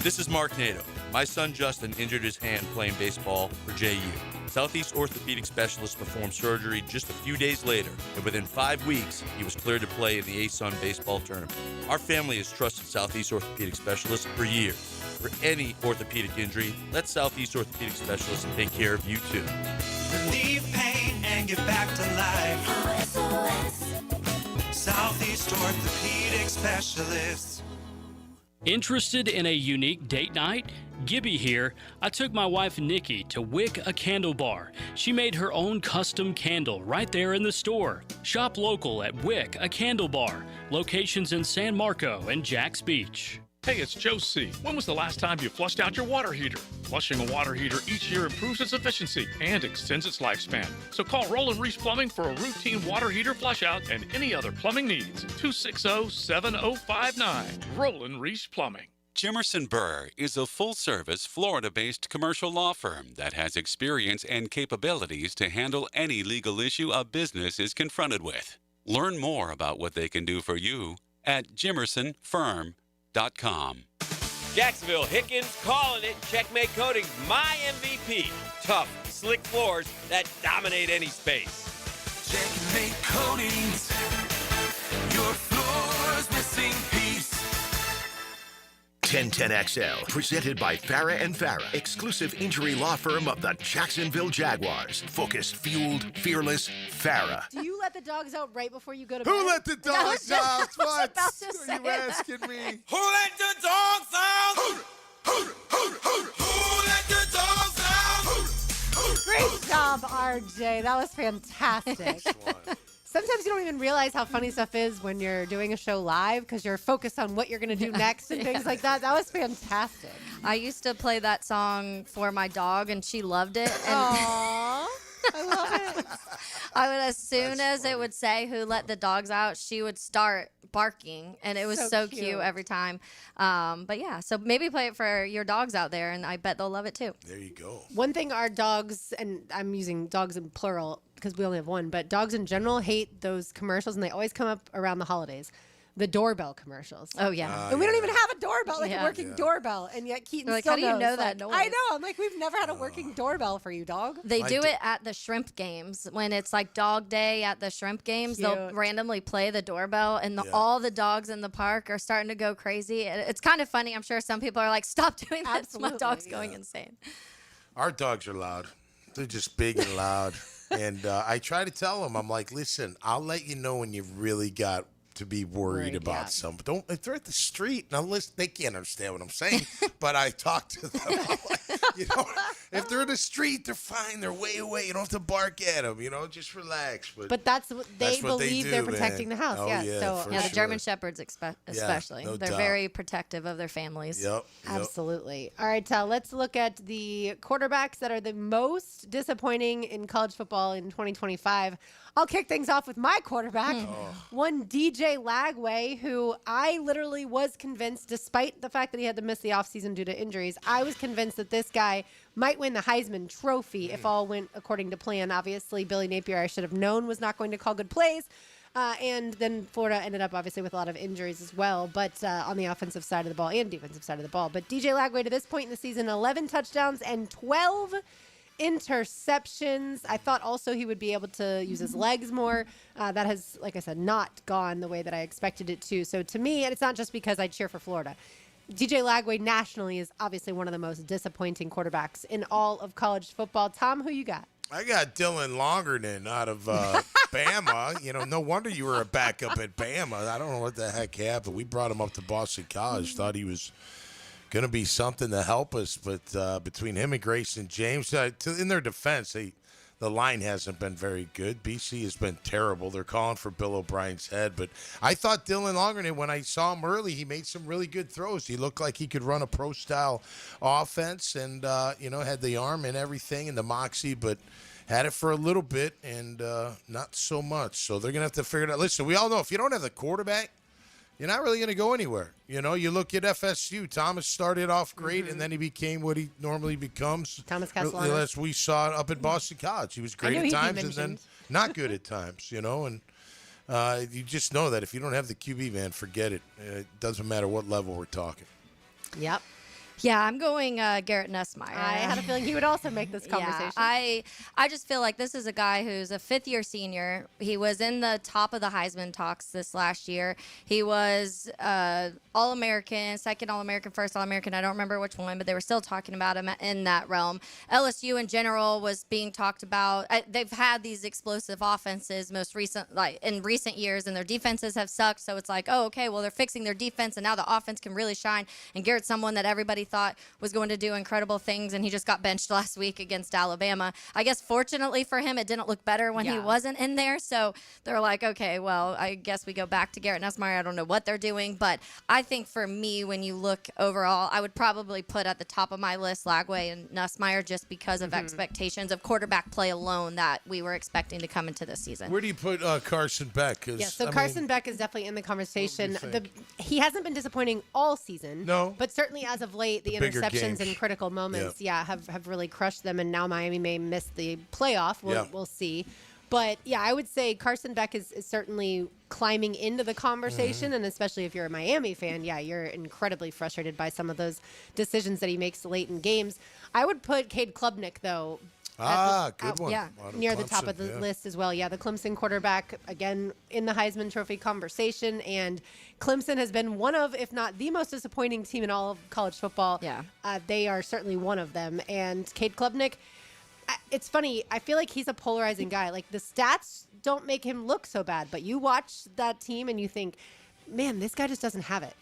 This is Mark Nato. My son Justin injured his hand playing baseball for JU. Southeast Orthopedic Specialist performed surgery just a few days later, and within 5 weeks, he was cleared to play in the ASUN baseball tournament. Our family has trusted Southeast Orthopedic Specialists for years. For any orthopedic injury, let Southeast Orthopedic Specialists take care of you too. Relieve pain and get back to life. SOS. Southeast Orthopedic Specialists. Interested in a unique date night? Gibby here. I took my wife Nikki to Wick, a candle bar. She made her own custom candle right there in the store. Shop local at Wick, a candle bar. Locations in San Marco and Jacks Beach. Hey, it's Joe C. When was the last time you flushed out your water heater? Flushing a water heater each year improves its efficiency and extends its lifespan. So call Roland Reese Plumbing for a routine water heater flush out and any other plumbing needs. 260-7059. Roland Reese Plumbing. Jimerson Burr is a full-service, Florida-based commercial law firm that has experience and capabilities to handle any legal issue a business is confronted with. Learn more about what they can do for you at jimersonfirm.com. Jacksonville Hickens calling it. Checkmate Coatings, my MVP. Tough, slick floors that dominate any space. Checkmate Coatings, your floor's missing piece. 1010XL, presented by Farah and Farah, exclusive injury law firm of the Jacksonville Jaguars. Focused, fueled, fearless, Farah. Do you let the dogs out right before you go to bed? Who let the dogs out? What? About to Are say you asking me? Who let the dogs out? Who let the dogs out? Great job, RJ. That was fantastic. Sometimes you don't even realize how funny stuff is when you're doing a show live because you're focused on what you're going to do next and things like that. That was fantastic. I used to play that song for my dog, and she loved it. And Aww. I love it. I would, as soon as it would say "Who let the dogs out," she would start barking, and it was so cute every time. But yeah, so maybe play it for your dogs out there, and I bet they'll love it too. There you go. One thing our dogs, and I'm using dogs in plural because we only have one, but dogs in general hate those commercials, and they always come up around the holidays. The doorbell commercials. Oh, yeah. And we don't even have a doorbell, like a working Yeah. doorbell, and yet Keaton They're like, still how do you knows, know that like, noise? I know. I'm like, we've never had a working doorbell for you, dog. They do it at the shrimp games. When it's like dog day at the shrimp games, they'll Cute. randomly play the doorbell, and all the dogs in the park are starting to go crazy. It's kind of funny. I'm sure some people are like, stop doing that. My dog's going insane. Our dogs are loud. They're just big and loud. And I try to tell them, I'm like, listen, I'll let you know when you've really got to be worried about something. Don't, if they're at the street, now listen, they can't understand what I'm saying, but I talk to them. I'm like, if they're in the street, they're fine. They're way away. You don't have to bark at them. Just relax. But that's what they that's what believe do, they're protecting man. the house. Oh, So the German Shepherds especially. no They're doubt. very protective of their families. Yep. Absolutely. All right, let's look at the quarterbacks that are the most disappointing in college football in 2025. I'll kick things off with my quarterback, one DJ Lagway, who I literally was convinced, despite the fact that he had to miss the offseason due to injuries, I was convinced that this guy might win the Heisman Trophy if all went according to plan. Obviously, Billy Napier, I should have known, was not going to call good plays. And then Florida ended up, obviously, with a lot of injuries as well, but on the offensive side of the ball and defensive side of the ball. But DJ Lagway, to this point in the season, 11 touchdowns and 12 interceptions. I thought also he would be able to use his legs more. That has, like I said, not gone the way that I expected it to. So to me, and it's not just because I cheer for Florida, DJ Lagway nationally is obviously one of the most disappointing quarterbacks in all of college football. Tom, who you got? I got Dylan Longerton out of Bama. No wonder you were a backup at Bama. I don't know what the heck happened. We brought him up to Boston College. Thought he was going to be something to help us, but between him and Grayson James, in their defense, the line hasn't been very good. BC has been terrible. They're calling for Bill O'Brien's head, but I thought Dylan Longerton, when I saw him early, he made some really good throws. He looked like he could run a pro-style offense and, had the arm and everything and the moxie, but had it for a little bit and not so much. So they're going to have to figure it out. Listen, we all know if you don't have the quarterback, you're not really going to go anywhere. You look at FSU. Thomas started off great, and then he became what he normally becomes. Thomas Castellanos. As we saw up at Boston College. He was great at times and then not good at times, and you just know that if you don't have the QB, man, forget it. It doesn't matter what level we're talking. Yep. Yeah, I'm going Garrett Nussmeier. I had a feeling he would also make this conversation. Yeah, I just feel like this is a guy who's a fifth-year senior. He was in the top of the Heisman talks this last year. He was All-American, second All-American, first All-American. I don't remember which one, but they were still talking about him in that realm. LSU in general was being talked about. They've had these explosive offenses in recent years, and their defenses have sucked. So it's like, oh, okay, well, they're fixing their defense, and now the offense can really shine. And Garrett's someone that everybody thought was going to do incredible things, and he just got benched last week against Alabama. I guess fortunately for him, it didn't look better when he wasn't in there. So they're like, okay, well, I guess we go back to Garrett Nussmeier. I don't know what they're doing, but I think for me, when you look overall, I would probably put at the top of my list Lagway and Nussmeier just because of expectations of quarterback play alone that we were expecting to come into this season. Where do you put Carson Beck? Yeah, so Carson Beck is definitely in the conversation. He hasn't been disappointing all season. No. But certainly as of late, the bigger interceptions games. in critical moments, have really crushed them. And now Miami may miss the playoff. We'll see. But, yeah, I would say Carson Beck is certainly climbing into the conversation. And especially if you're a Miami fan, you're incredibly frustrated by some of those decisions that he makes late in games. I would put Cade Klubnik, though. Good one. Yeah, near the top of the list as well. Yeah, the Clemson quarterback, again, in the Heisman Trophy conversation. And Clemson has been one of, if not the most disappointing team in all of college football. Yeah. They are certainly one of them. And Cade Klubnik, it's funny. I feel like he's a polarizing guy. Like, the stats don't make him look so bad. But you watch that team and you think, man, this guy just doesn't have it.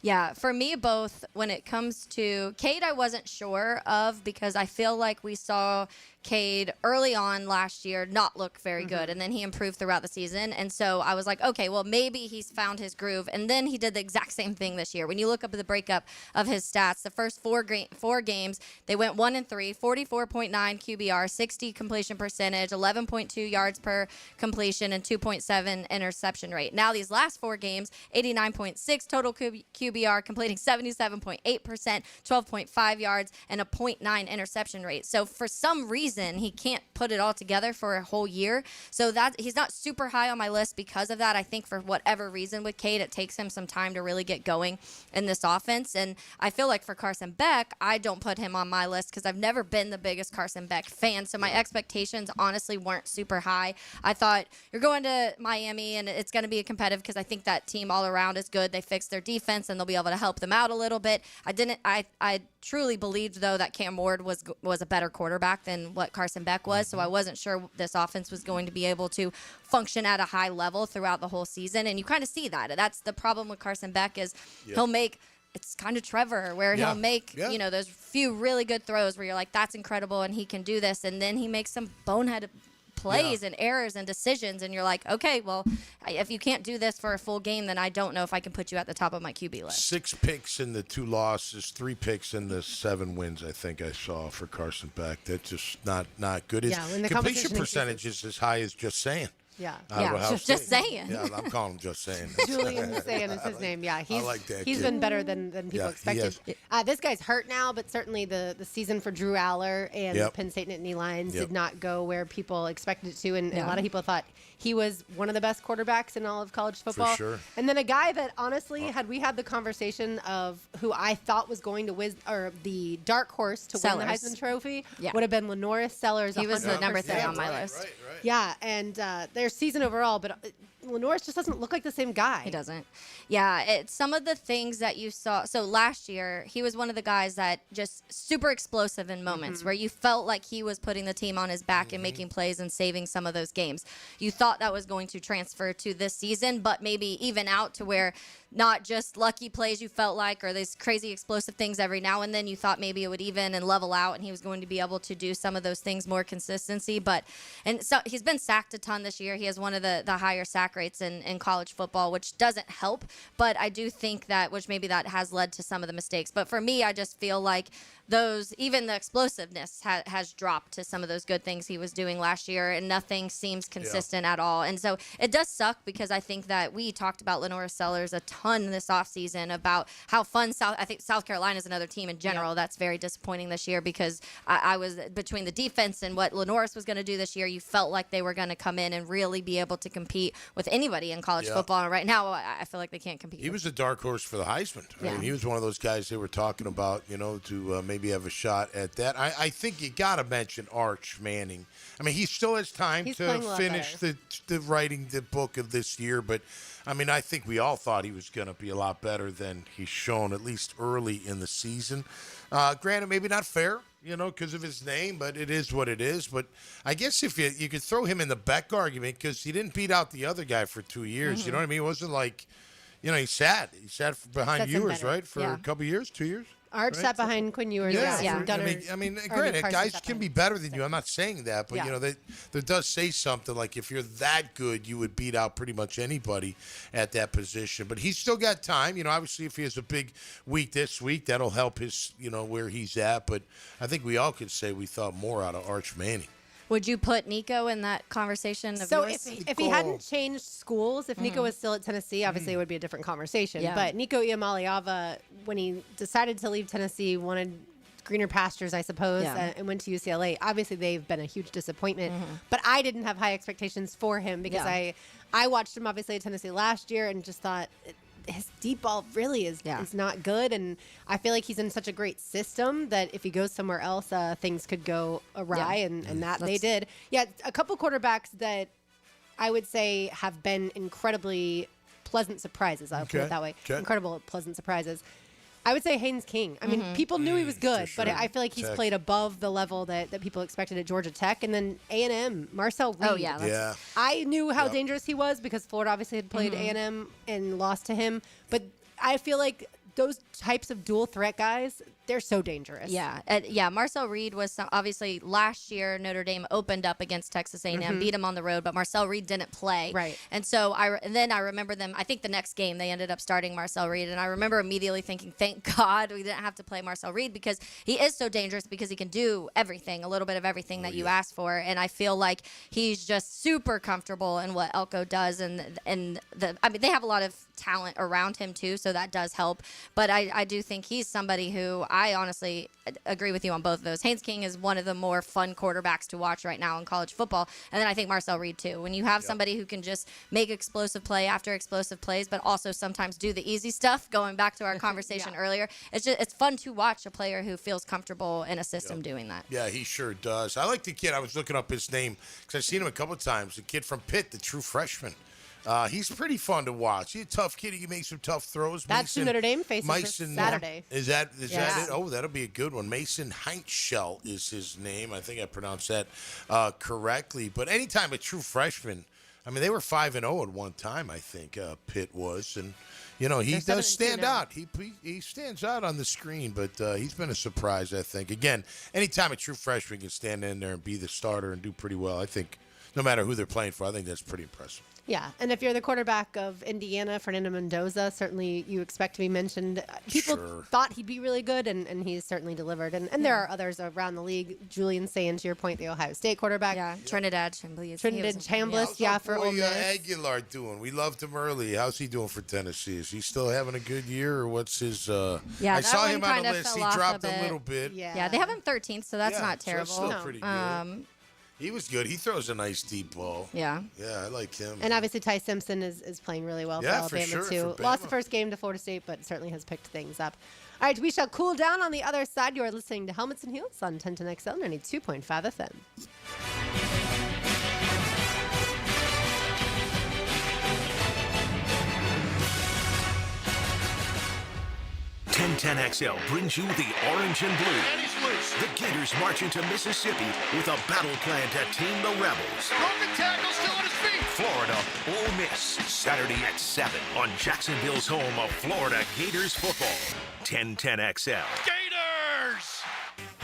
Yeah, for me, both when it comes to Cade, I wasn't sure of because I feel like we saw Cade early on last year not look very good, and then he improved throughout the season. And so I was like, okay, well, maybe he's found his groove. And then he did the exact same thing this year. When you look up at the breakup of his stats, the first four games, they went 1-3, 44.9 QBR, 60 completion percentage, 11.2 yards per completion, and 2.7 interception rate. Now these last four games, 89.6 total QBR, completing 77.8%, 12.5 yards, and a 0.9 interception rate. So for some reason, he can't put it all together for a whole year. So that he's not super high on my list because of that. I think for whatever reason with Cade, it takes him some time to really get going in this offense. And I feel like for Carson Beck, I don't put him on my list because I've never been the biggest Carson Beck fan. So my expectations honestly weren't super high. I thought you're going to Miami and it's going to be a competitive because I think that team all around is good. They fixed their defense and they'll be able to help them out a little bit. I truly believed though that Cam Ward was a better quarterback than what Carson Beck was, so I wasn't sure this offense was going to be able to function at a high level throughout the whole season, and you kind of see that. That's the problem with Carson Beck is he'll make it's kind of Trevor where he'll make those few really good throws where you're like, that's incredible and he can do this, and then he makes some bonehead plays and errors and decisions, and you're like, okay, well, if you can't do this for a full game, then I don't know if I can put you at the top of my QB list. 6 picks in the 2 losses, 3 picks in the 7 wins, I think I saw for Carson Beck. That's just not good. His completion percentage is as high as Just Saying. Yeah, just saying. Yeah, I'm calling him Just Saying. Julian Saying is his name. Yeah, I like that he's kid. been better than people expected. This guy's hurt now, but certainly the season for Drew Aller and Penn State Nittany Lions did not go where people expected it to, and a lot of people thought he was one of the best quarterbacks in all of college football. For sure. And then a guy that honestly, had we had the conversation of who I thought was going to win, or the dark horse to win the Heisman Trophy, would have been Lenoris Sellers. He was the number 3 on my list. Right. Yeah, and their season overall, but Lenoris just doesn't look like the same guy. He doesn't. Yeah, it's some of the things that you saw. So last year, he was one of the guys that just super explosive in moments where you felt like he was putting the team on his back and making plays and saving some of those games. You thought that was going to transfer to this season, but maybe even out to where not just lucky plays you felt like or these crazy explosive things every now and then. You thought maybe it would even and level out and he was going to be able to do some of those things more consistency. And so he's been sacked a ton this year. He has one of the higher sack rates in college football, which doesn't help. But I do think that, which maybe that has led to some of the mistakes. But for me, I just feel like even the explosiveness has dropped to some of those good things he was doing last year, and nothing seems consistent at all. And so it does suck because I think that we talked about Lenoris Sellers a ton this offseason about how fun I think South Carolina is another team in general that's very disappointing this year because I was between the defense and what Lenoris was going to do this year, you felt like they were going to come in and really be able to compete with with anybody in college football. And right now, I feel like they can't compete. He was a dark horse for the Heisman. I mean, he was one of those guys they were talking about, to maybe have a shot at that. I think you got to mention Arch Manning. I mean, he still has time to finish the writing the book of this year, but I mean, I think we all thought he was going to be a lot better than he's shown, at least early in the season. Granted, maybe not fair, because of his name, but it is what it is. But I guess if you could throw him in the Beck argument, because he didn't beat out the other guy for 2 years. You know what I mean? It wasn't like, he sat behind Ewers, right, for a couple years, 2 years. Arch sat behind Quinn Ewers. Yeah. I mean, granted, guys can be better than you. I'm not saying that, but there does say something like if you're that good, you would beat out pretty much anybody at that position. But he's still got time. Obviously, if he has a big week this week, that'll help his, where he's at. But I think we all could say we thought more out of Arch Manning. Would you put Nico in that conversation of So yours? if he hadn't changed schools, if Nico was still at Tennessee, obviously it would be a different conversation. Yeah. But Nico Iamaleava, when he decided to leave Tennessee, wanted greener pastures, I suppose, and went to UCLA. Obviously, they've been a huge disappointment. But I didn't have high expectations for him because I watched him, obviously, at Tennessee last year and just thought his deep ball really is not good, and I feel like he's in such a great system that if he goes somewhere else, things could go awry, and that they did. Yeah, a couple quarterbacks that I would say have been incredibly pleasant surprises. I'll put it that way. Incredible pleasant surprises. I would say Haynes King. I mean, people knew he was good, but I feel like he's played above the level that people expected at Georgia Tech. And then A&M, Marcel Reed. Oh, yeah. I knew how dangerous he was because Florida obviously had played A&M and lost to him. But I feel like those types of dual threat guys, they're so dangerous. Yeah. Marcel Reed was obviously last year. Notre Dame opened up against Texas A&M, beat him on the road, but Marcel Reed didn't play. Right. And so I remember them. I think the next game they ended up starting Marcel Reed, and I remember immediately thinking, "Thank God we didn't have to play Marcel Reed because he is so dangerous because he can do everything, a little bit of everything that you ask for." And I feel like he's just super comfortable in what Elko does, I mean, they have a lot of talent around him too, so that does help. But I do think he's somebody who I honestly agree with you on both of those. Haynes King is one of the more fun quarterbacks to watch right now in college football. And then I think Marcel Reed too. When you have somebody who can just make explosive play after explosive plays, but also sometimes do the easy stuff, going back to our conversation earlier, it's fun to watch a player who feels comfortable in a system doing that. Yeah, he sure does. I like the kid. I was looking up his name because I've seen him a couple of times. The kid from Pitt, the true freshman. He's pretty fun to watch. He's a tough kid. He can make some tough throws. That's who Notre Dame faces Saturday. Is that it? Oh, that'll be a good one. Mason Heintzschel is his name. I think I pronounced that correctly. But anytime a true freshman, I mean, they were 5-0 at one time, I think, Pitt was. And, he does stand out. He stands out on the screen, but he's been a surprise, I think. Again, anytime a true freshman can stand in there and be the starter and do pretty well, I think no matter who they're playing for, I think that's pretty impressive. Yeah, and if you're the quarterback of Indiana, Fernando Mendoza, certainly you expect to be mentioned. People thought he'd be really good, and he's certainly delivered. And there are others around the league. Julian Saying, to your point, the Ohio State quarterback. Yeah, Trinidad Chambliss. For Ole Miss. Aguilar doing? We loved him early. How's he doing for Tennessee? Is he still having a good year, or what's his? I saw him on the list. He dropped a little bit. Yeah, they have him 13th, so that's not terrible. So that's still pretty good. He was good. He throws a nice deep ball. Yeah. Yeah, I like him. And obviously Ty Simpson is playing really well for Alabama, too. Lost the first game to Florida State, but certainly has picked things up. All right, we shall cool down on the other side. You are listening to Helmets and Heels on 1010XL 92.5 FM. 1010XL brings you the orange and blue. And he's loose. The Gators march into Mississippi with a battle plan to tame the Rebels. Broken tackle, still on his feet. Florida Ole Miss, Saturday at 7 on Jacksonville's home of Florida Gators football. 1010XL. Gators!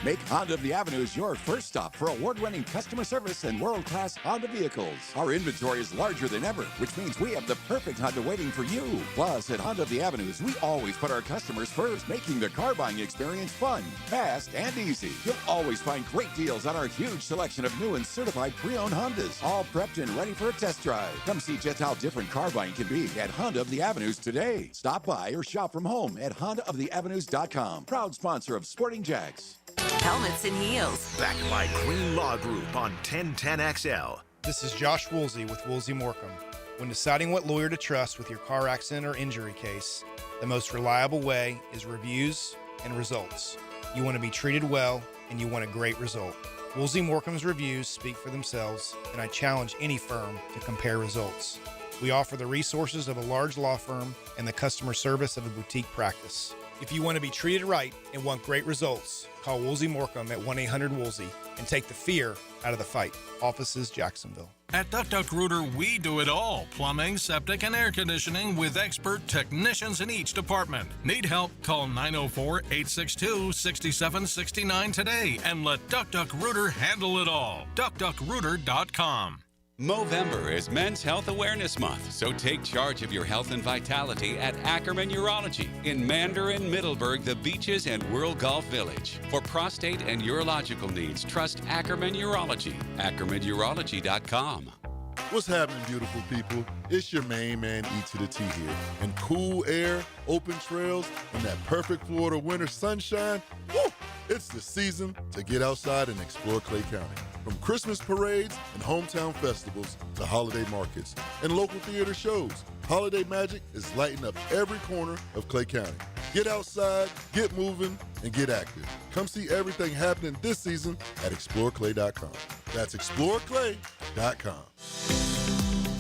Make Honda of the Avenues your first stop for award-winning customer service and world-class Honda vehicles. Our inventory is larger than ever, which means we have the perfect Honda waiting for you. Plus, at Honda of the Avenues, we always put our customers first, making the car buying experience fun, fast, and easy. You'll always find great deals on our huge selection of new and certified pre-owned Hondas, all prepped and ready for a test drive. Come see just how different car buying can be at Honda of the Avenues today. Stop by or shop from home at HondaoftheAvenues.com. Proud sponsor of Sporting Jacks. Helmets and Heels. Backed by Green Law Group on 1010XL. This is Josh Woolsey with Woolsey Morecambe. When deciding what lawyer to trust with your car accident or injury case, the most reliable way is reviews and results. You want to be treated well, and you want a great result. Woolsey Morcom's reviews speak for themselves, and I challenge any firm to compare results. We offer the resources of a large law firm and the customer service of a boutique practice. If you want to be treated right and want great results, call Woolsey Morcom at 1-800-WOOLSEY and take the fear out of the fight. Offices, Jacksonville. At Duck Duck Rooter, we do it all. Plumbing, septic, and air conditioning with expert technicians in each department. Need help? Call 904-862-6769 today and let Duck Duck Rooter handle it all. DuckDuckRooter.com. Movember is Men's Health Awareness Month, so take charge of your health and vitality at Ackerman Urology in Mandarin, Middleburg, the Beaches, and Whirl Golf Village. For prostate and urological needs, trust Ackerman Urology. AckermanUrology.com. What's happening, beautiful people? It's your main man, E to the T here. And cool air, open trails, and that perfect Florida winter sunshine, woo! It's the season to get outside and explore Clay County. From Christmas parades and hometown festivals to holiday markets and local theater shows, holiday magic is lighting up every corner of Clay County. Get outside, get moving, and get active. Come see everything happening this season at exploreclay.com. That's exploreclay.com.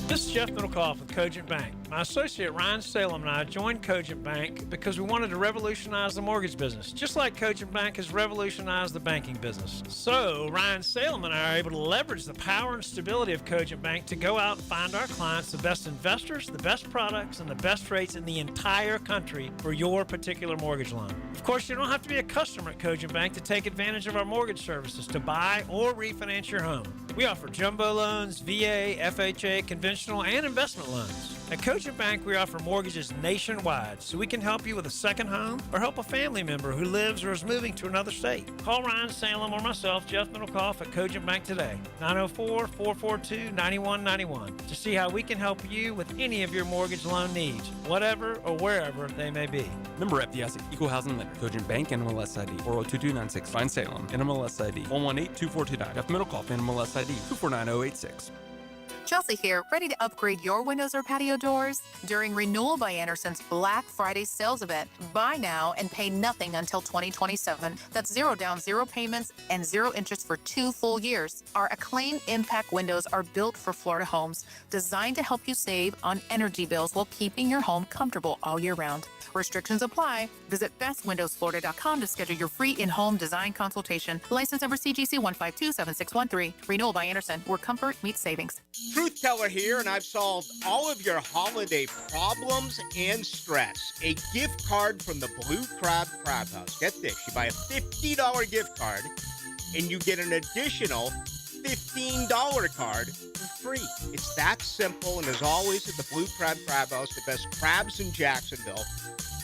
This is Jeff Middlecoff with Cogent Bank. My associate Ryan Salem and I joined Cogent Bank because we wanted to revolutionize the mortgage business, just like Cogent Bank has revolutionized the banking business. So Ryan Salem and I are able to leverage the power and stability of Cogent Bank to go out and find our clients the best investors, the best products, and the best rates in the entire country for your particular mortgage loan. Of course, you don't have to be a customer at Cogent Bank to take advantage of our mortgage services to buy or refinance your home. We offer jumbo loans, VA, FHA, conventional, and investment loans. At Cogent Bank, we offer mortgages nationwide, so we can help you with a second home or help a family member who lives or is moving to another state. Call Ryan Salem or myself, Jeff Middlecoff, at Cogent Bank today, 904-442-9191, to see how we can help you with any of your mortgage loan needs, whatever or wherever they may be. Member FDIC, Equal Housing Lender, Cogent Bank, NMLS ID 402296, Ryan Salem, NMLS ID 1182429, Jeff Middlecoff, NMLS ID 249086. Chelsea here, ready to upgrade your windows or patio doors? During Renewal by Anderson's Black Friday sales event, buy now and pay nothing until 2027. That's 0 down, 0 payments, and 0 interest for 2 full years. Our Acclaim Impact windows are built for Florida homes, designed to help you save on energy bills while keeping your home comfortable all year round. Restrictions apply. Visit bestwindowsflorida.com to schedule your free in-home design consultation. License number CGC 1527613. Renewal by Anderson, where comfort meets savings. Truth Teller here, and I've solved all of your holiday problems and stress. A gift card from the Blue Crab Crab House. Get this, you buy a $50 gift card, and you get an additional $15 card for free. It's that simple, and as always at the Blue Crab Crab House, the best crabs in Jacksonville,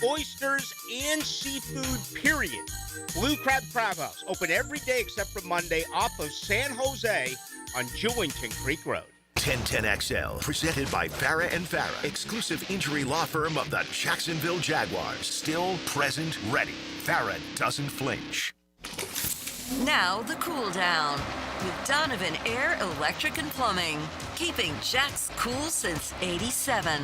oysters and seafood, period. Blue Crab Crab House, open every day except for Monday, off of San Jose on Jewington Creek Road. 1010XL, presented by Farah and Farah, exclusive injury law firm of the Jacksonville Jaguars. Still, present, ready. Farah doesn't flinch. Now the cool down with Donovan Air, Electric, and Plumbing, keeping Jack's cool since '87.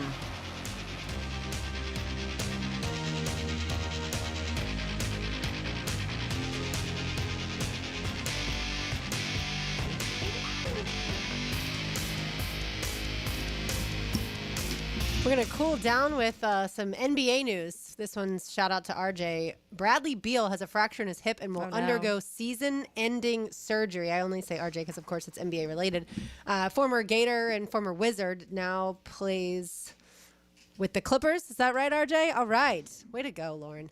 We're going to cool down with some NBA news. This one's shout out to RJ. Bradley Beal has a fracture in his hip and will undergo season-ending surgery. I only say RJ because, of course, it's NBA related. Former Gator and former Wizard now plays with the Clippers. Is that right, RJ? All right. Way to go, Lauren.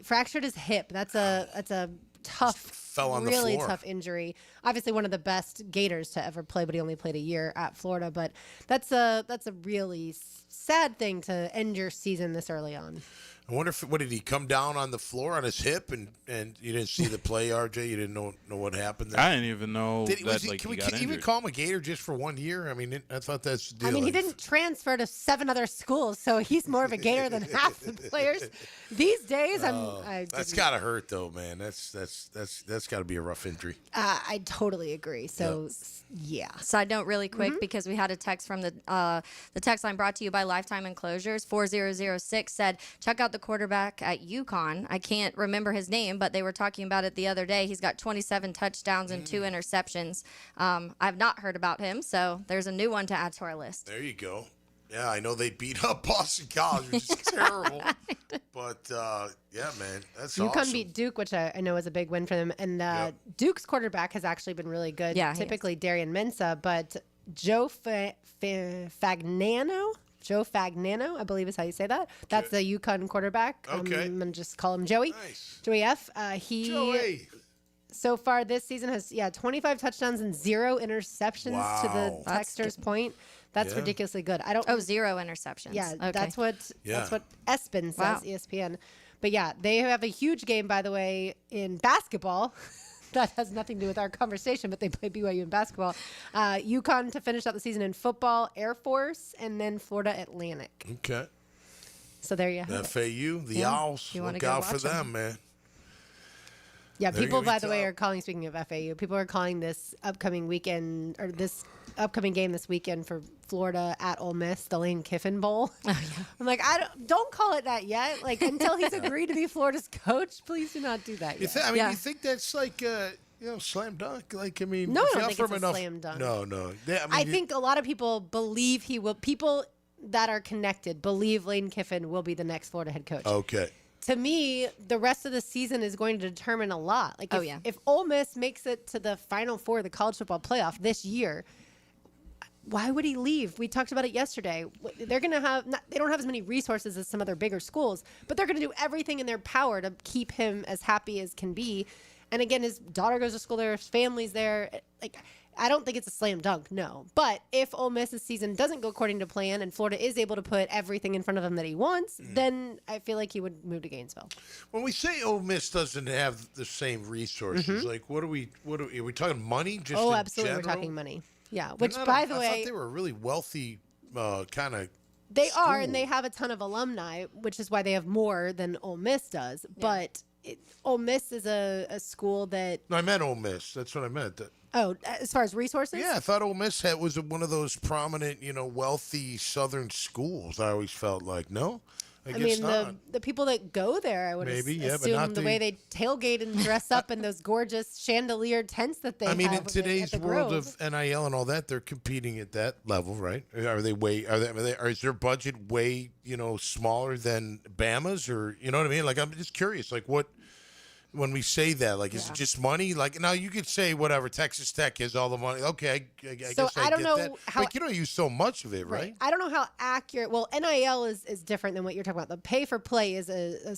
Fractured his hip. That's a tough, really tough injury. Obviously one of the best Gators to ever play, but he only played a year at Florida. But that's a really sad thing to end your season this early on. I wonder if what did he come down on the floor on his hip and you didn't see the play, RJ? You didn't know what happened there. I didn't even know Can he got we injured. call him a Gator just for 1 year? I mean, I thought that's the deal. I mean, he Like, didn't transfer to 7 other schools, so he's more of a Gator than half the players these days. That's gotta hurt though, man. That's gotta be a rough injury. I totally agree. So yeah. Side note, really quick, because we had a text from the text line brought to you by Lifetime Enclosures. 4006 said, check out the quarterback at UConn. I can't remember his name, but they were talking about it the other day. He's got 27 touchdowns and 2 interceptions. I've not heard about him, so there's a new one to add to our list. There you go. Yeah, I know they beat up Boston College, which is terrible. But yeah, man, that's UConn awesome. beat Duke, which I know is a big win for them. And Duke's quarterback has actually been really good. Yeah, he typically Darian Mensah, but Joe Fagnano, I believe is how you say that. That's the UConn quarterback. Okay. I'm gonna just call him Joey. Nice. Joey F. Joey. So far this season has 25 touchdowns and 0 interceptions to the Wow. texter's point. That's Yeah. ridiculously good. I don't. 0 interceptions. Yeah, Okay. that's what Espen says. Wow. ESPN. But yeah, they have a huge game, by the way, in basketball. That has nothing to do with our conversation, but they play BYU in basketball. UConn to finish out the season in football, Air Force, and then Florida Atlantic. Okay. So there you have it. FAU, the Yeah. Owls. You wanna Look go out for watch 'em. them, man. Yeah, They're people, gonna be by the way, tough. are calling, speaking of FAU, people are calling this upcoming weekend, or this upcoming game this weekend for Florida at Ole Miss, the Lane Kiffin Bowl. I'm like, don't call it that yet. Like, until he's agreed to be Florida's coach, please do not do that yet. You think that's like, slam dunk? Like, I mean, No, I if don't you think offer it's him a enough- slam dunk. No. I think a lot of people believe he will. People that are connected believe Lane Kiffin will be the next Florida head coach. Okay. To me, the rest of the season is going to determine a lot. Like, if Ole Miss makes it to the Final Four of the college football playoff this year, why would he leave? We talked about it yesterday. They're going to have, they don't have as many resources as some other bigger schools, but they're going to do everything in their power to keep him as happy as can be. And again, his daughter goes to school there, his family's there. Like, I don't think it's a slam dunk, no. But if Ole Miss's season doesn't go according to plan and Florida is able to put everything in front of him that he wants, then I feel like he would move to Gainesville. When we say Ole Miss doesn't have the same resources, like are we talking money? Just Oh, in absolutely, we're general? talking money. Yeah, They're which, not by I the thought way, they were a really wealthy kind of. they are, and they have a ton of alumni, which is why they have more than Ole Miss does. But Ole Miss is a school that, No, I meant Ole Miss. That's what I meant. as far as resources? Yeah, I thought Ole Miss was one of those prominent, wealthy Southern schools. I always felt like, no, I guess mean, not. the people that go there, I would Maybe, yeah, but assume not the the- way they tailgate and dress up in those gorgeous chandelier tents that they I mean, have in at today's the world Grove. of NIL and all that, they're competing at that level, right? Are they way? Is their budget way, smaller than Bama's, or you know what I mean? Like, I'm just curious, like what. When we say that, like, is it just money? Like, now you could say whatever Texas Tech is all the money. Okay, I guess I don't get know that. how- Like, you don't use so much of it, right? I don't know how accurate. Well, NIL is different than what you're talking about. The pay for play is a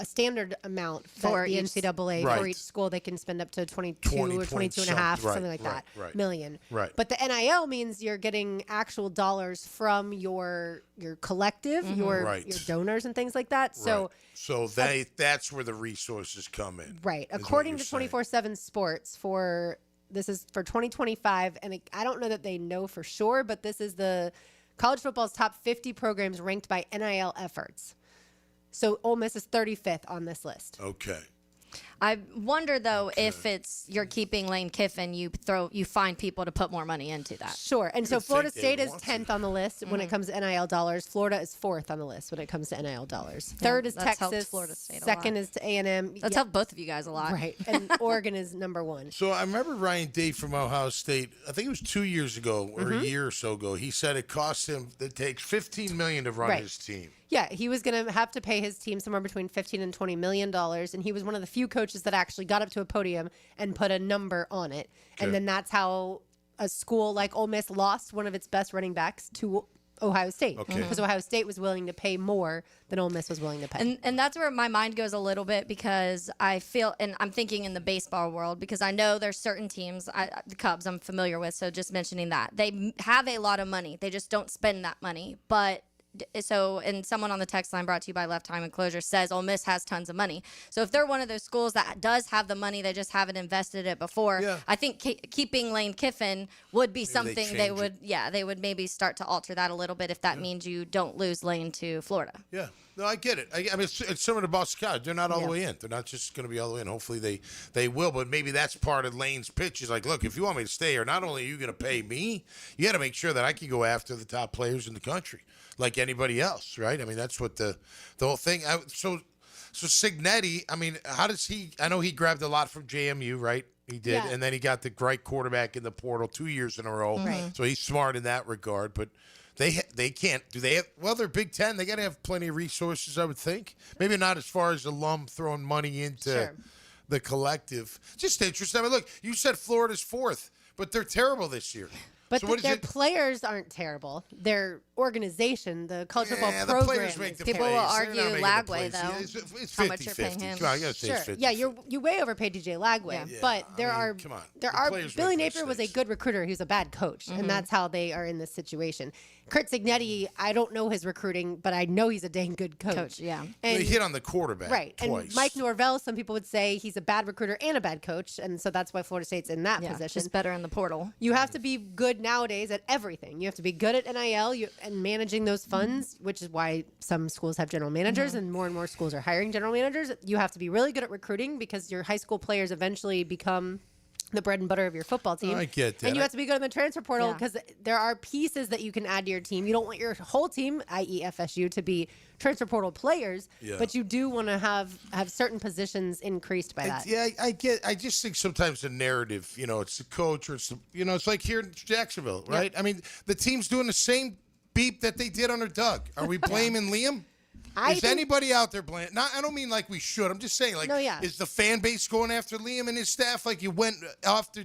standard amount For for the each- NCAA Right. for each school. They can spend up to 22 20 or 22 and a point half, something. something like Right, that, right. million. Right. But the NIL means you're getting actual dollars from your collective, your Right. donors and things like that. So. Right. So that's where the resources come in. Right. is what According you're to saying. 24/7 Sports, this is for 2025, and I don't know that they know for sure, but this is the college football's top 50 programs ranked by NIL efforts. So Ole Miss is 35th on this list. Okay. I wonder though if it's you're keeping Lane Kiffin, you find people to put more money into that. Sure. And so would Florida think they State would is want 10th on the list when it comes to NIL dollars. Florida is 4th on the list when it comes to NIL dollars. Third is that's helped Texas. Florida State a Second lot. is to A&M. That's helped both of you guys a lot. Right. And Oregon is number 1. So I remember Ryan Day from Ohio State. I think it was 2 years ago or Mm-hmm. a year or so ago. He said it cost him. It takes $15 million to run Right. his team. Yeah, he was going to have to pay his team somewhere between $15 and $20 million, and he was one of the few coaches that actually got up to a podium and put a number on it. Okay. And then that's how a school like Ole Miss lost one of its best running backs to Ohio State, Okay. because Ohio State was willing to pay more than Ole Miss was willing to pay. And that's where my mind goes a little bit, because I feel, and I'm thinking in the baseball world, because I know there's certain teams, the Cubs I'm familiar with, so just mentioning that. They have a lot of money. They just don't spend that money. But and someone on the text line brought to you by Left Time Enclosure says Ole Miss has tons of money. So if they're one of those schools that does have the money, they just haven't invested it before. I think keeping Lane Kiffin would be something they would maybe start to alter that a little bit if that means you don't lose Lane to Florida. Yeah. No, I get it. I mean, it's similar to Boston College. They're not all the way in. They're not just going to be all the way in. Hopefully they will, but maybe that's part of Lane's pitch. He's like, look, if you want me to stay here, not only are you going to pay me, you got to make sure that I can go after the top players in the country like anybody else, right? I mean, that's what the whole thing. So Cignetti, I mean, how does he – I know he grabbed a lot from JMU, right? He did, and then he got the right quarterback in the portal 2 years in a row. Right. So he's smart in that regard, but – They can't. Do they have? Well, they're Big Ten. They got to have plenty of resources, I would think. Maybe not as far as alum throwing money into the collective. Just interesting. I mean, look, you said Florida's fourth, but they're terrible this year. But so their players aren't terrible. Their organization, the college football program, people will argue Lagway though. It's how much you're paying him? Sure. Yeah, you way overpaid DJ Lagway, but there are Billy Napier was a good recruiter. He was a bad coach, and that's how they are in this situation. Kurt Cignetti, I don't know his recruiting, but I know he's a dang good coach. And he hit on the quarterback twice. And Mike Norvell, some people would say he's a bad recruiter and a bad coach, and so that's why Florida State's in that position. Just better in the portal. You have to be good nowadays at everything. You have to be good at NIL and managing those funds, which is why some schools have general managers and more schools are hiring general managers. You have to be really good at recruiting because your high school players eventually become the bread and butter of your football team. I get that. And you have to be good in the transfer portal because there are pieces that you can add to your team. You don't want your whole team, i.e. FSU, to be transfer portal players, but you do want to have certain positions increased by that. Yeah, I just think sometimes the narrative, it's the coach or it's it's like here in Jacksonville, right? I mean, the team's doing the same beep that they did under Doug. Are we blaming Liam? Is anybody out there blaming? I don't mean like we should. I'm just saying, is the fan base going after Liam and his staff like you went after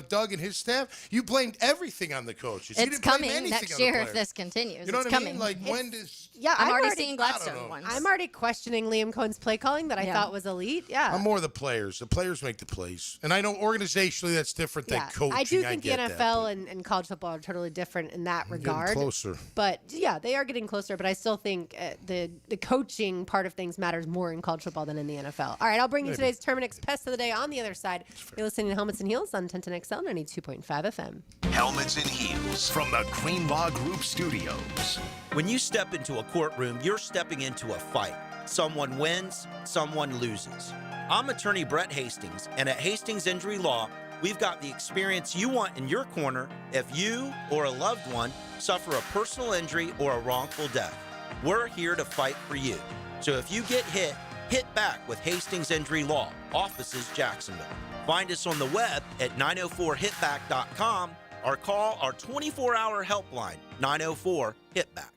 Doug and his staff? You blamed everything on the coaches. It's coming next year if this continues. You know it's what I coming. mean? Like, when does... Yeah, I'm already seeing Gladstone ones. I'm already questioning Liam Cohen's play calling that I thought was elite. Yeah. I'm more the players. The players make the plays. And I know organizationally that's different than coaching. I do think the NFL and college football are totally different in that regard. Getting closer. But, yeah, they are getting closer. But I still think the coaching part of things matters more in college football than in the NFL. All right, I'll bring you today's Terminix Pest of the Day on the other side. You're listening to Helmets and Heels on 1010XL 92.5 FM. Helmets and Heels from the Greenlaw Group Studios. When you step into a courtroom, you're stepping into a fight. Someone wins, someone loses. I'm attorney Brett Hastings, and at Hastings Injury Law, we've got the experience you want in your corner if you or a loved one suffer a personal injury or a wrongful death. We're here to fight for you. So if you get hit, hit back with Hastings Injury Law, offices Jacksonville. Find us on the web at 904hitback.com or call our 24-hour helpline, 904-HITBACK.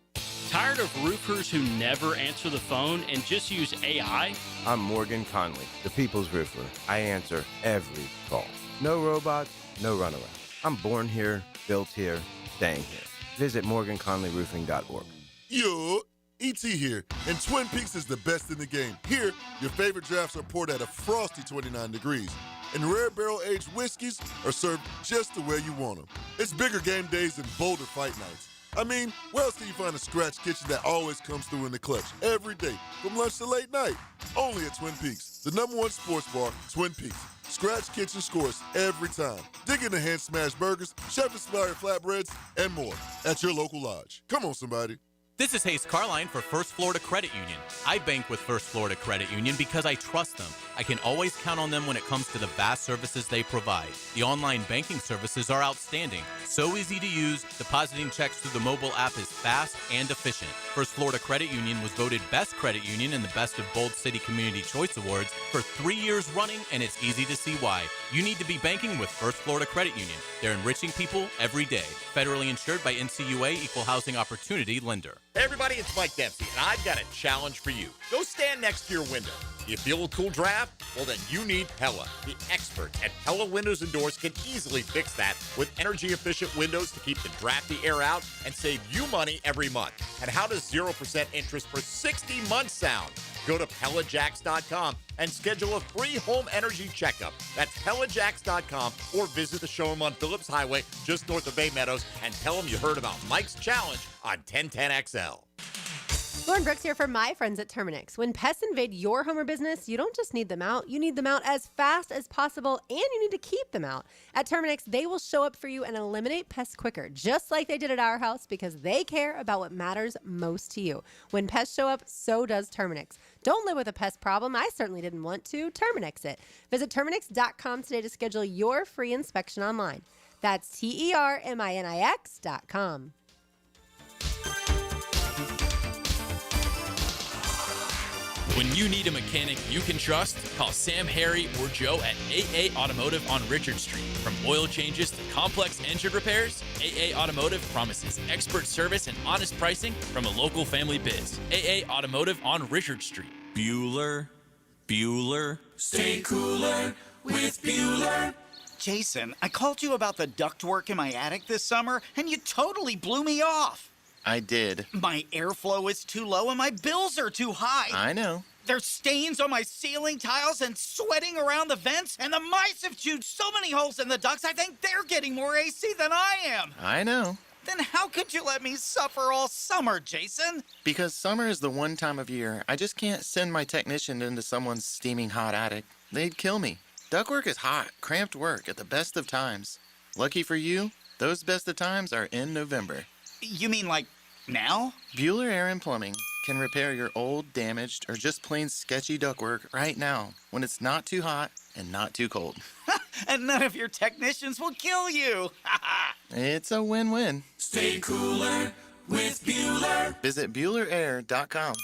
Tired of roofers who never answer the phone and just use AI? I'm Morgan Conley, the People's Roofer. I answer every call. No robots, no runaround. I'm born here, built here, staying here. Visit MorganConleyRoofing.org. Yo, E.T. here, and Twin Peaks is the best in the game. Here, your favorite drafts are poured at a frosty 29 degrees, and rare barrel-aged whiskeys are served just the way you want them. It's bigger game days and bolder fight nights. I mean, where else can you find a scratch kitchen that always comes through in the clutch every day, from lunch to late night? Only at Twin Peaks, the #1 sports bar, Twin Peaks. Scratch kitchen scores every time. Dig into hand-smashed burgers, chef-inspired flatbreads, and more at your local lodge. Come on, somebody. This is Hayes Carline for First Florida Credit Union. I bank with First Florida Credit Union because I trust them. I can always count on them when it comes to the vast services they provide. The online banking services are outstanding. So easy to use, depositing checks through the mobile app is fast and efficient. First Florida Credit Union was voted Best Credit Union in the Best of Bold City Community Choice Awards for 3 years running, and it's easy to see why. You need to be banking with First Florida Credit Union. They're enriching people every day. Federally insured by NCUA, Equal Housing Opportunity Lender. Hey everybody, it's Mike Dempsey, and I've got a challenge for you. Go stand next to your window. You feel a cool draft? Well, then you need Pella. The experts at Pella Windows and Doors can easily fix that with energy-efficient windows to keep the drafty air out and save you money every month. And how does 0% interest for 60 months sound? Go to PellaJacks.com and schedule a free home energy checkup. That's PellaJacks.com, or visit the showroom on Phillips Highway just north of Bay Meadows and tell them you heard about Mike's Challenge on 1010XL. Lauren Brooks here for my friends at Terminix. When pests invade your home or business, you don't just need them out, you need them out as fast as possible, and you need to keep them out. At Terminix, they will show up for you and eliminate pests quicker, just like they did at our house, because they care about what matters most to you. When pests show up, so does Terminix. Don't live with a pest problem. I certainly didn't want to. Terminix it. Visit Terminix.com today to schedule your free inspection online. That's TERMINIX.com. When you need a mechanic you can trust, call Sam, Harry, or Joe at AA Automotive on Richard Street. From oil changes to complex engine repairs, AA Automotive promises expert service and honest pricing from a local family biz. AA Automotive on Richard Street. Bueller. Stay cooler with Bueller. Jason, I called you about the ductwork in my attic this summer, and you totally blew me off. I did. My airflow is too low and my bills are too high. I know. There's stains on my ceiling tiles and sweating around the vents, and the mice have chewed so many holes in the ducts, I think they're getting more AC than I am. I know. Then how could you let me suffer all summer, Jason? Because summer is the one time of year I just can't send my technician into someone's steaming hot attic. They'd kill me. Ductwork is hot, cramped work at the best of times. Lucky for you, those best of times are in November. You mean like now? Bueller Air and Plumbing can repair your old, damaged, or just plain sketchy ductwork right now when it's not too hot and not too cold. And none of your technicians will kill you. It's a win-win. Stay cooler with Bueller. Visit BuellerAir.com.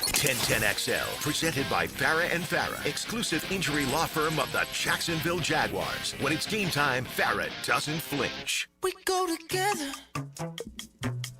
1010XL, presented by Farah and Farah, exclusive injury law firm of the Jacksonville Jaguars. When it's game time, Farah doesn't flinch. We go together,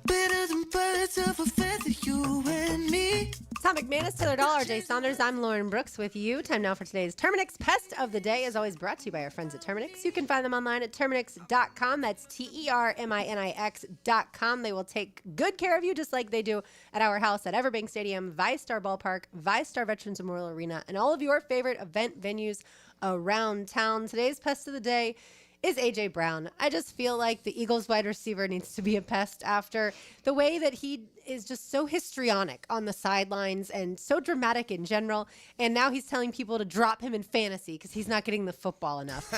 better than birds of a feather, you and me. Tom McManus, Taylor Dahl, RJ Saunders. I'm Lauren Brooks with you. Time now for today's Terminix Pest of the Day, as always brought to you by our friends at Terminix. You can find them online at Terminix.com. That's TERMINIX.com. They will take good care of you just like they do at our house at Everbank Stadium, ViStar Ballpark, ViStar Veterans Memorial Arena, and all of your favorite event venues around town. Today's Pest of the Day is A.J. Brown. I just feel like the Eagles wide receiver needs to be a pest after the way that he is just so histrionic on the sidelines and so dramatic in general. And now he's telling people to drop him in fantasy because he's not getting the football enough.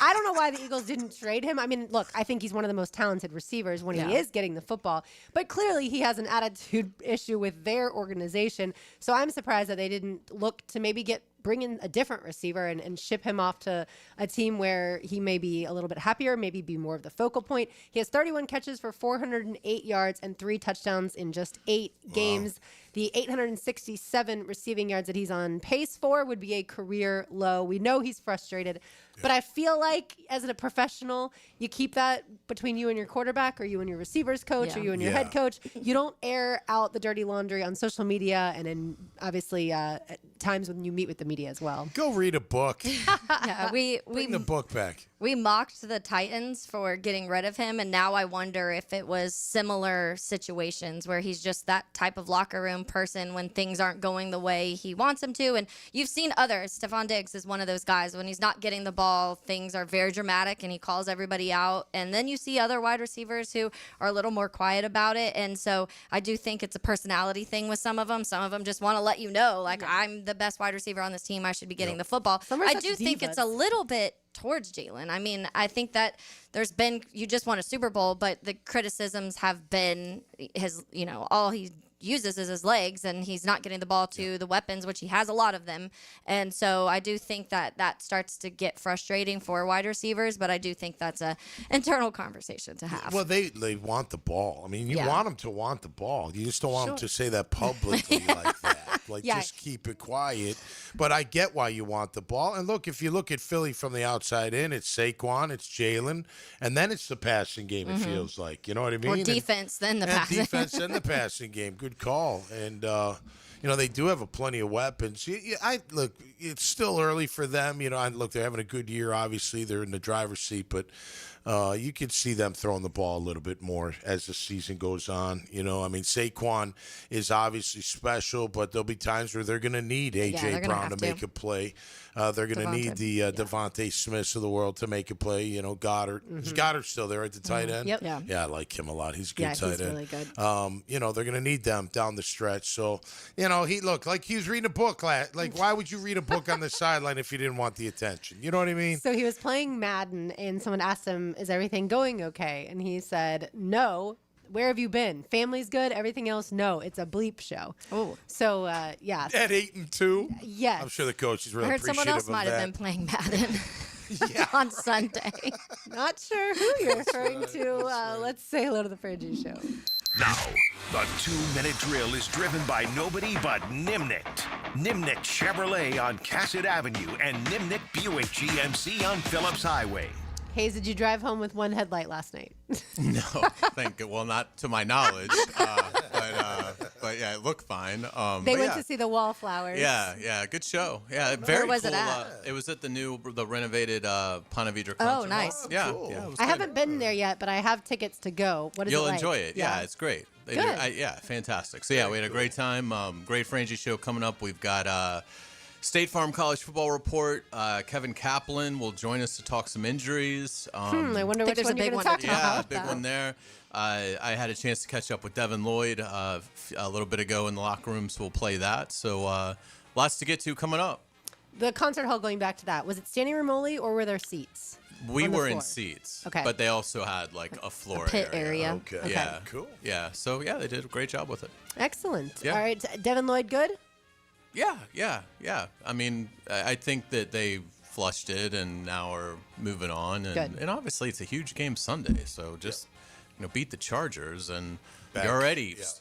I don't know why the Eagles didn't trade him. I mean, look, I think he's one of the most talented receivers when he is getting the football. But clearly he has an attitude issue with their organization. So I'm surprised that they didn't look to maybe bring in a different receiver and ship him off to a team where he may be a little bit happier, maybe be more of the focal point. He has 31 catches for 408 yards and 3 touchdowns in just 8 games. The 867 receiving yards that he's on pace for would be a career low. We know he's frustrated, but I feel like as a professional, you keep that between you and your quarterback or you and your receivers coach or you and your head coach. You don't air out the dirty laundry on social media and in obviously at times when you meet with the media as well. Go read a book. Bring the book back. We mocked the Titans for getting rid of him, and now I wonder if it was similar situations where he's just that type of locker room person when things aren't going the way he wants them to. And you've seen others. Stephon Diggs is one of those guys. When he's not getting the ball, things are very dramatic, and he calls everybody out. And then you see other wide receivers who are a little more quiet about it. And so I do think it's a personality thing with some of them. Some of them just want to let you know, like, I'm the best wide receiver on this team. I should be getting the football. I do think it's a little bit towards Jalen. I mean, I think that there's been, you just won a Super Bowl, but the criticisms have been his, all he uses is his legs, and he's not getting the ball to the weapons, which he has a lot of them. And so I do think that starts to get frustrating for wide receivers, but I do think that's a internal conversation to have. Well, they want the ball. I mean, you want them to want the ball. You just don't want them to say that publicly like that. Like, just keep it quiet. But I get why you want the ball. And look, if you look at Philly from the outside in, it's Saquon, it's Jalen, and then it's the passing game, it feels like. You know what I mean? Or defense, then the passing. Defense, then the passing game. Good call. And, they do have plenty of weapons. Look, it's still early for them. Look, they're having a good year. Obviously, they're in the driver's seat, but you could see them throwing the ball a little bit more as the season goes on. Saquon is obviously special, but there'll be times where they're going to need A.J. Brown to make a play. They're going to need the Devontae Smiths of the world to make a play. Goddard. Is Goddard still there at the tight end? Yep. Yeah, I like him a lot. He's a good tight he's end. really good. They're going to need them down the stretch. So, he looked like he was reading a book. Like, why would you read a book on the sideline if you didn't want the attention? You know what I mean? So he was playing Madden, and someone asked him, "Is everything going okay?" And he said, "No. Where have you been? Family's good. Everything else, no. It's a bleep show." Oh, so yeah. At 8-2. Yes. I'm sure the coach is really I heard appreciative someone else of might that. have been playing Madden on Sunday. Not sure who you're referring to. Let's say hello to the Frangie Show. Now, the 2-minute drill is driven by nobody but Nimnicht. Nimnicht Chevrolet on Cassett Avenue and Nimnicht Buick GMC on Phillips Highway. Hayes, did you drive home with one headlight last night? No, well, not to my knowledge, but yeah, it looked fine. They went to see the wallflowers. Yeah, good show. Yeah, very was cool. it at? It was at the renovated Ponte Vedra concert Oh, nice. hall. Yeah, Cool. yeah. It was I good. haven't been there yet, but I have tickets to go. What is You'll it like? enjoy it. Yeah, it's great. They do- Good. fantastic. So yeah, we had a great time. Great Frangie show coming up. We've got State Farm College Football Report. Kevin Kaplan will join us to talk some injuries. I wonder which one you're going to talk about. Yeah, big one there. I had a chance to catch up with Devin Lloyd a little bit ago in the locker room, so we'll play that. So lots to get to coming up. The concert hall, going back to that, was it standing room only or were there seats? We on the were in floor? seats, Okay. but they also had like a floor pit area. Okay. Yeah, Cool. Yeah, so yeah, they did a great job with it. Excellent. Yeah. All right, Devin Lloyd, good? Yeah. I mean, I think that they flushed it and now are moving on, Good. and obviously it's a huge game Sunday, so just beat the Chargers and. Back,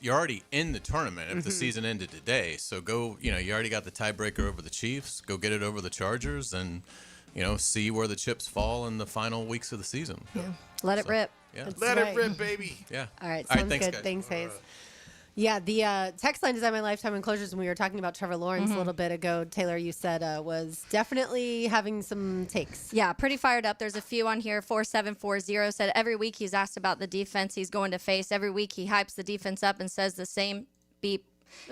You're already in the tournament if the season ended today. So go, you already got the tiebreaker over the Chiefs. Go get it over the Chargers and, see where the chips fall in the final weeks of the season. Yeah. Let it rip. Yeah. That's Let right. it rip, baby. Yeah. All right, All right, sounds thanks, good. guys. Thanks, Hayes. Yeah, the text line Design My Lifetime Enclosures, when we were talking about Trevor Lawrence a little bit ago, Taylor, you said was definitely having some takes. Yeah, pretty fired up. There's a few on here. 4740 said every week he's asked about the defense he's going to face. Every week he hypes the defense up and says the same beep.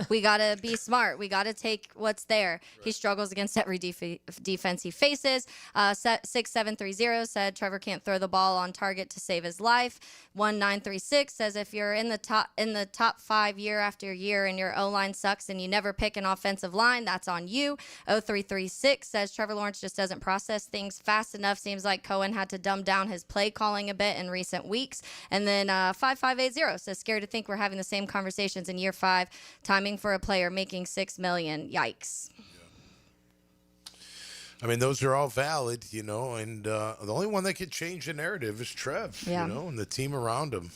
We got to be smart. We got to take what's there. He struggles against every defense he faces. 6730 said Trevor can't throw the ball on target to save his life. 1936 says if you're in the top 5 year after year and your O-line sucks and you never pick an offensive line, that's on you. 0336 says Trevor Lawrence just doesn't process things fast enough. Seems like Coen had to dumb down his play calling a bit in recent weeks. And then 5580 says scared to think we're having the same conversations in year 5. Timing for a player making $6 million. Yikes. I mean, those are all valid, and the only one that could change the narrative is Trev, and the team around him,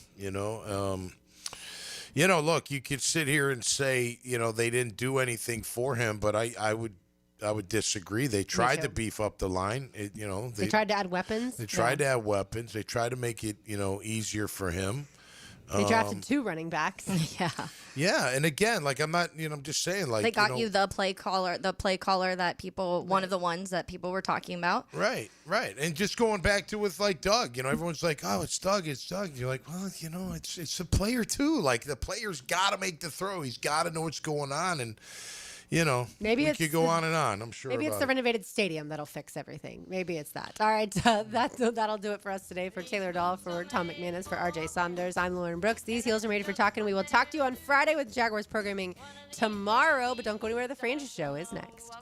look, you could sit here and say, they didn't do anything for him, but I would disagree. They tried to beef up the line. They tried to add weapons. They tried to add weapons. They tried to make it, easier for him. They drafted 2 running backs. Yeah, and again, I'm not, I'm just saying, they got you the play caller that people, one of the ones that people were talking about. Right. And just going back to with Doug, everyone's like, oh, it's Doug. You're like, well, it's a player too. Like the player's got to make the throw. He's got to know what's going on. And, maybe we could go on and on, I'm sure. Maybe it's the renovated stadium that'll fix everything. Maybe it's that. All right, that'll do it for us today. For Taylor Dahl, for Tom McManus, for RJ Saunders, I'm Lauren Brooks. These heels are ready for talking. We will talk to you on Friday with Jaguars programming tomorrow, but don't go anywhere. The Frangie Show is next.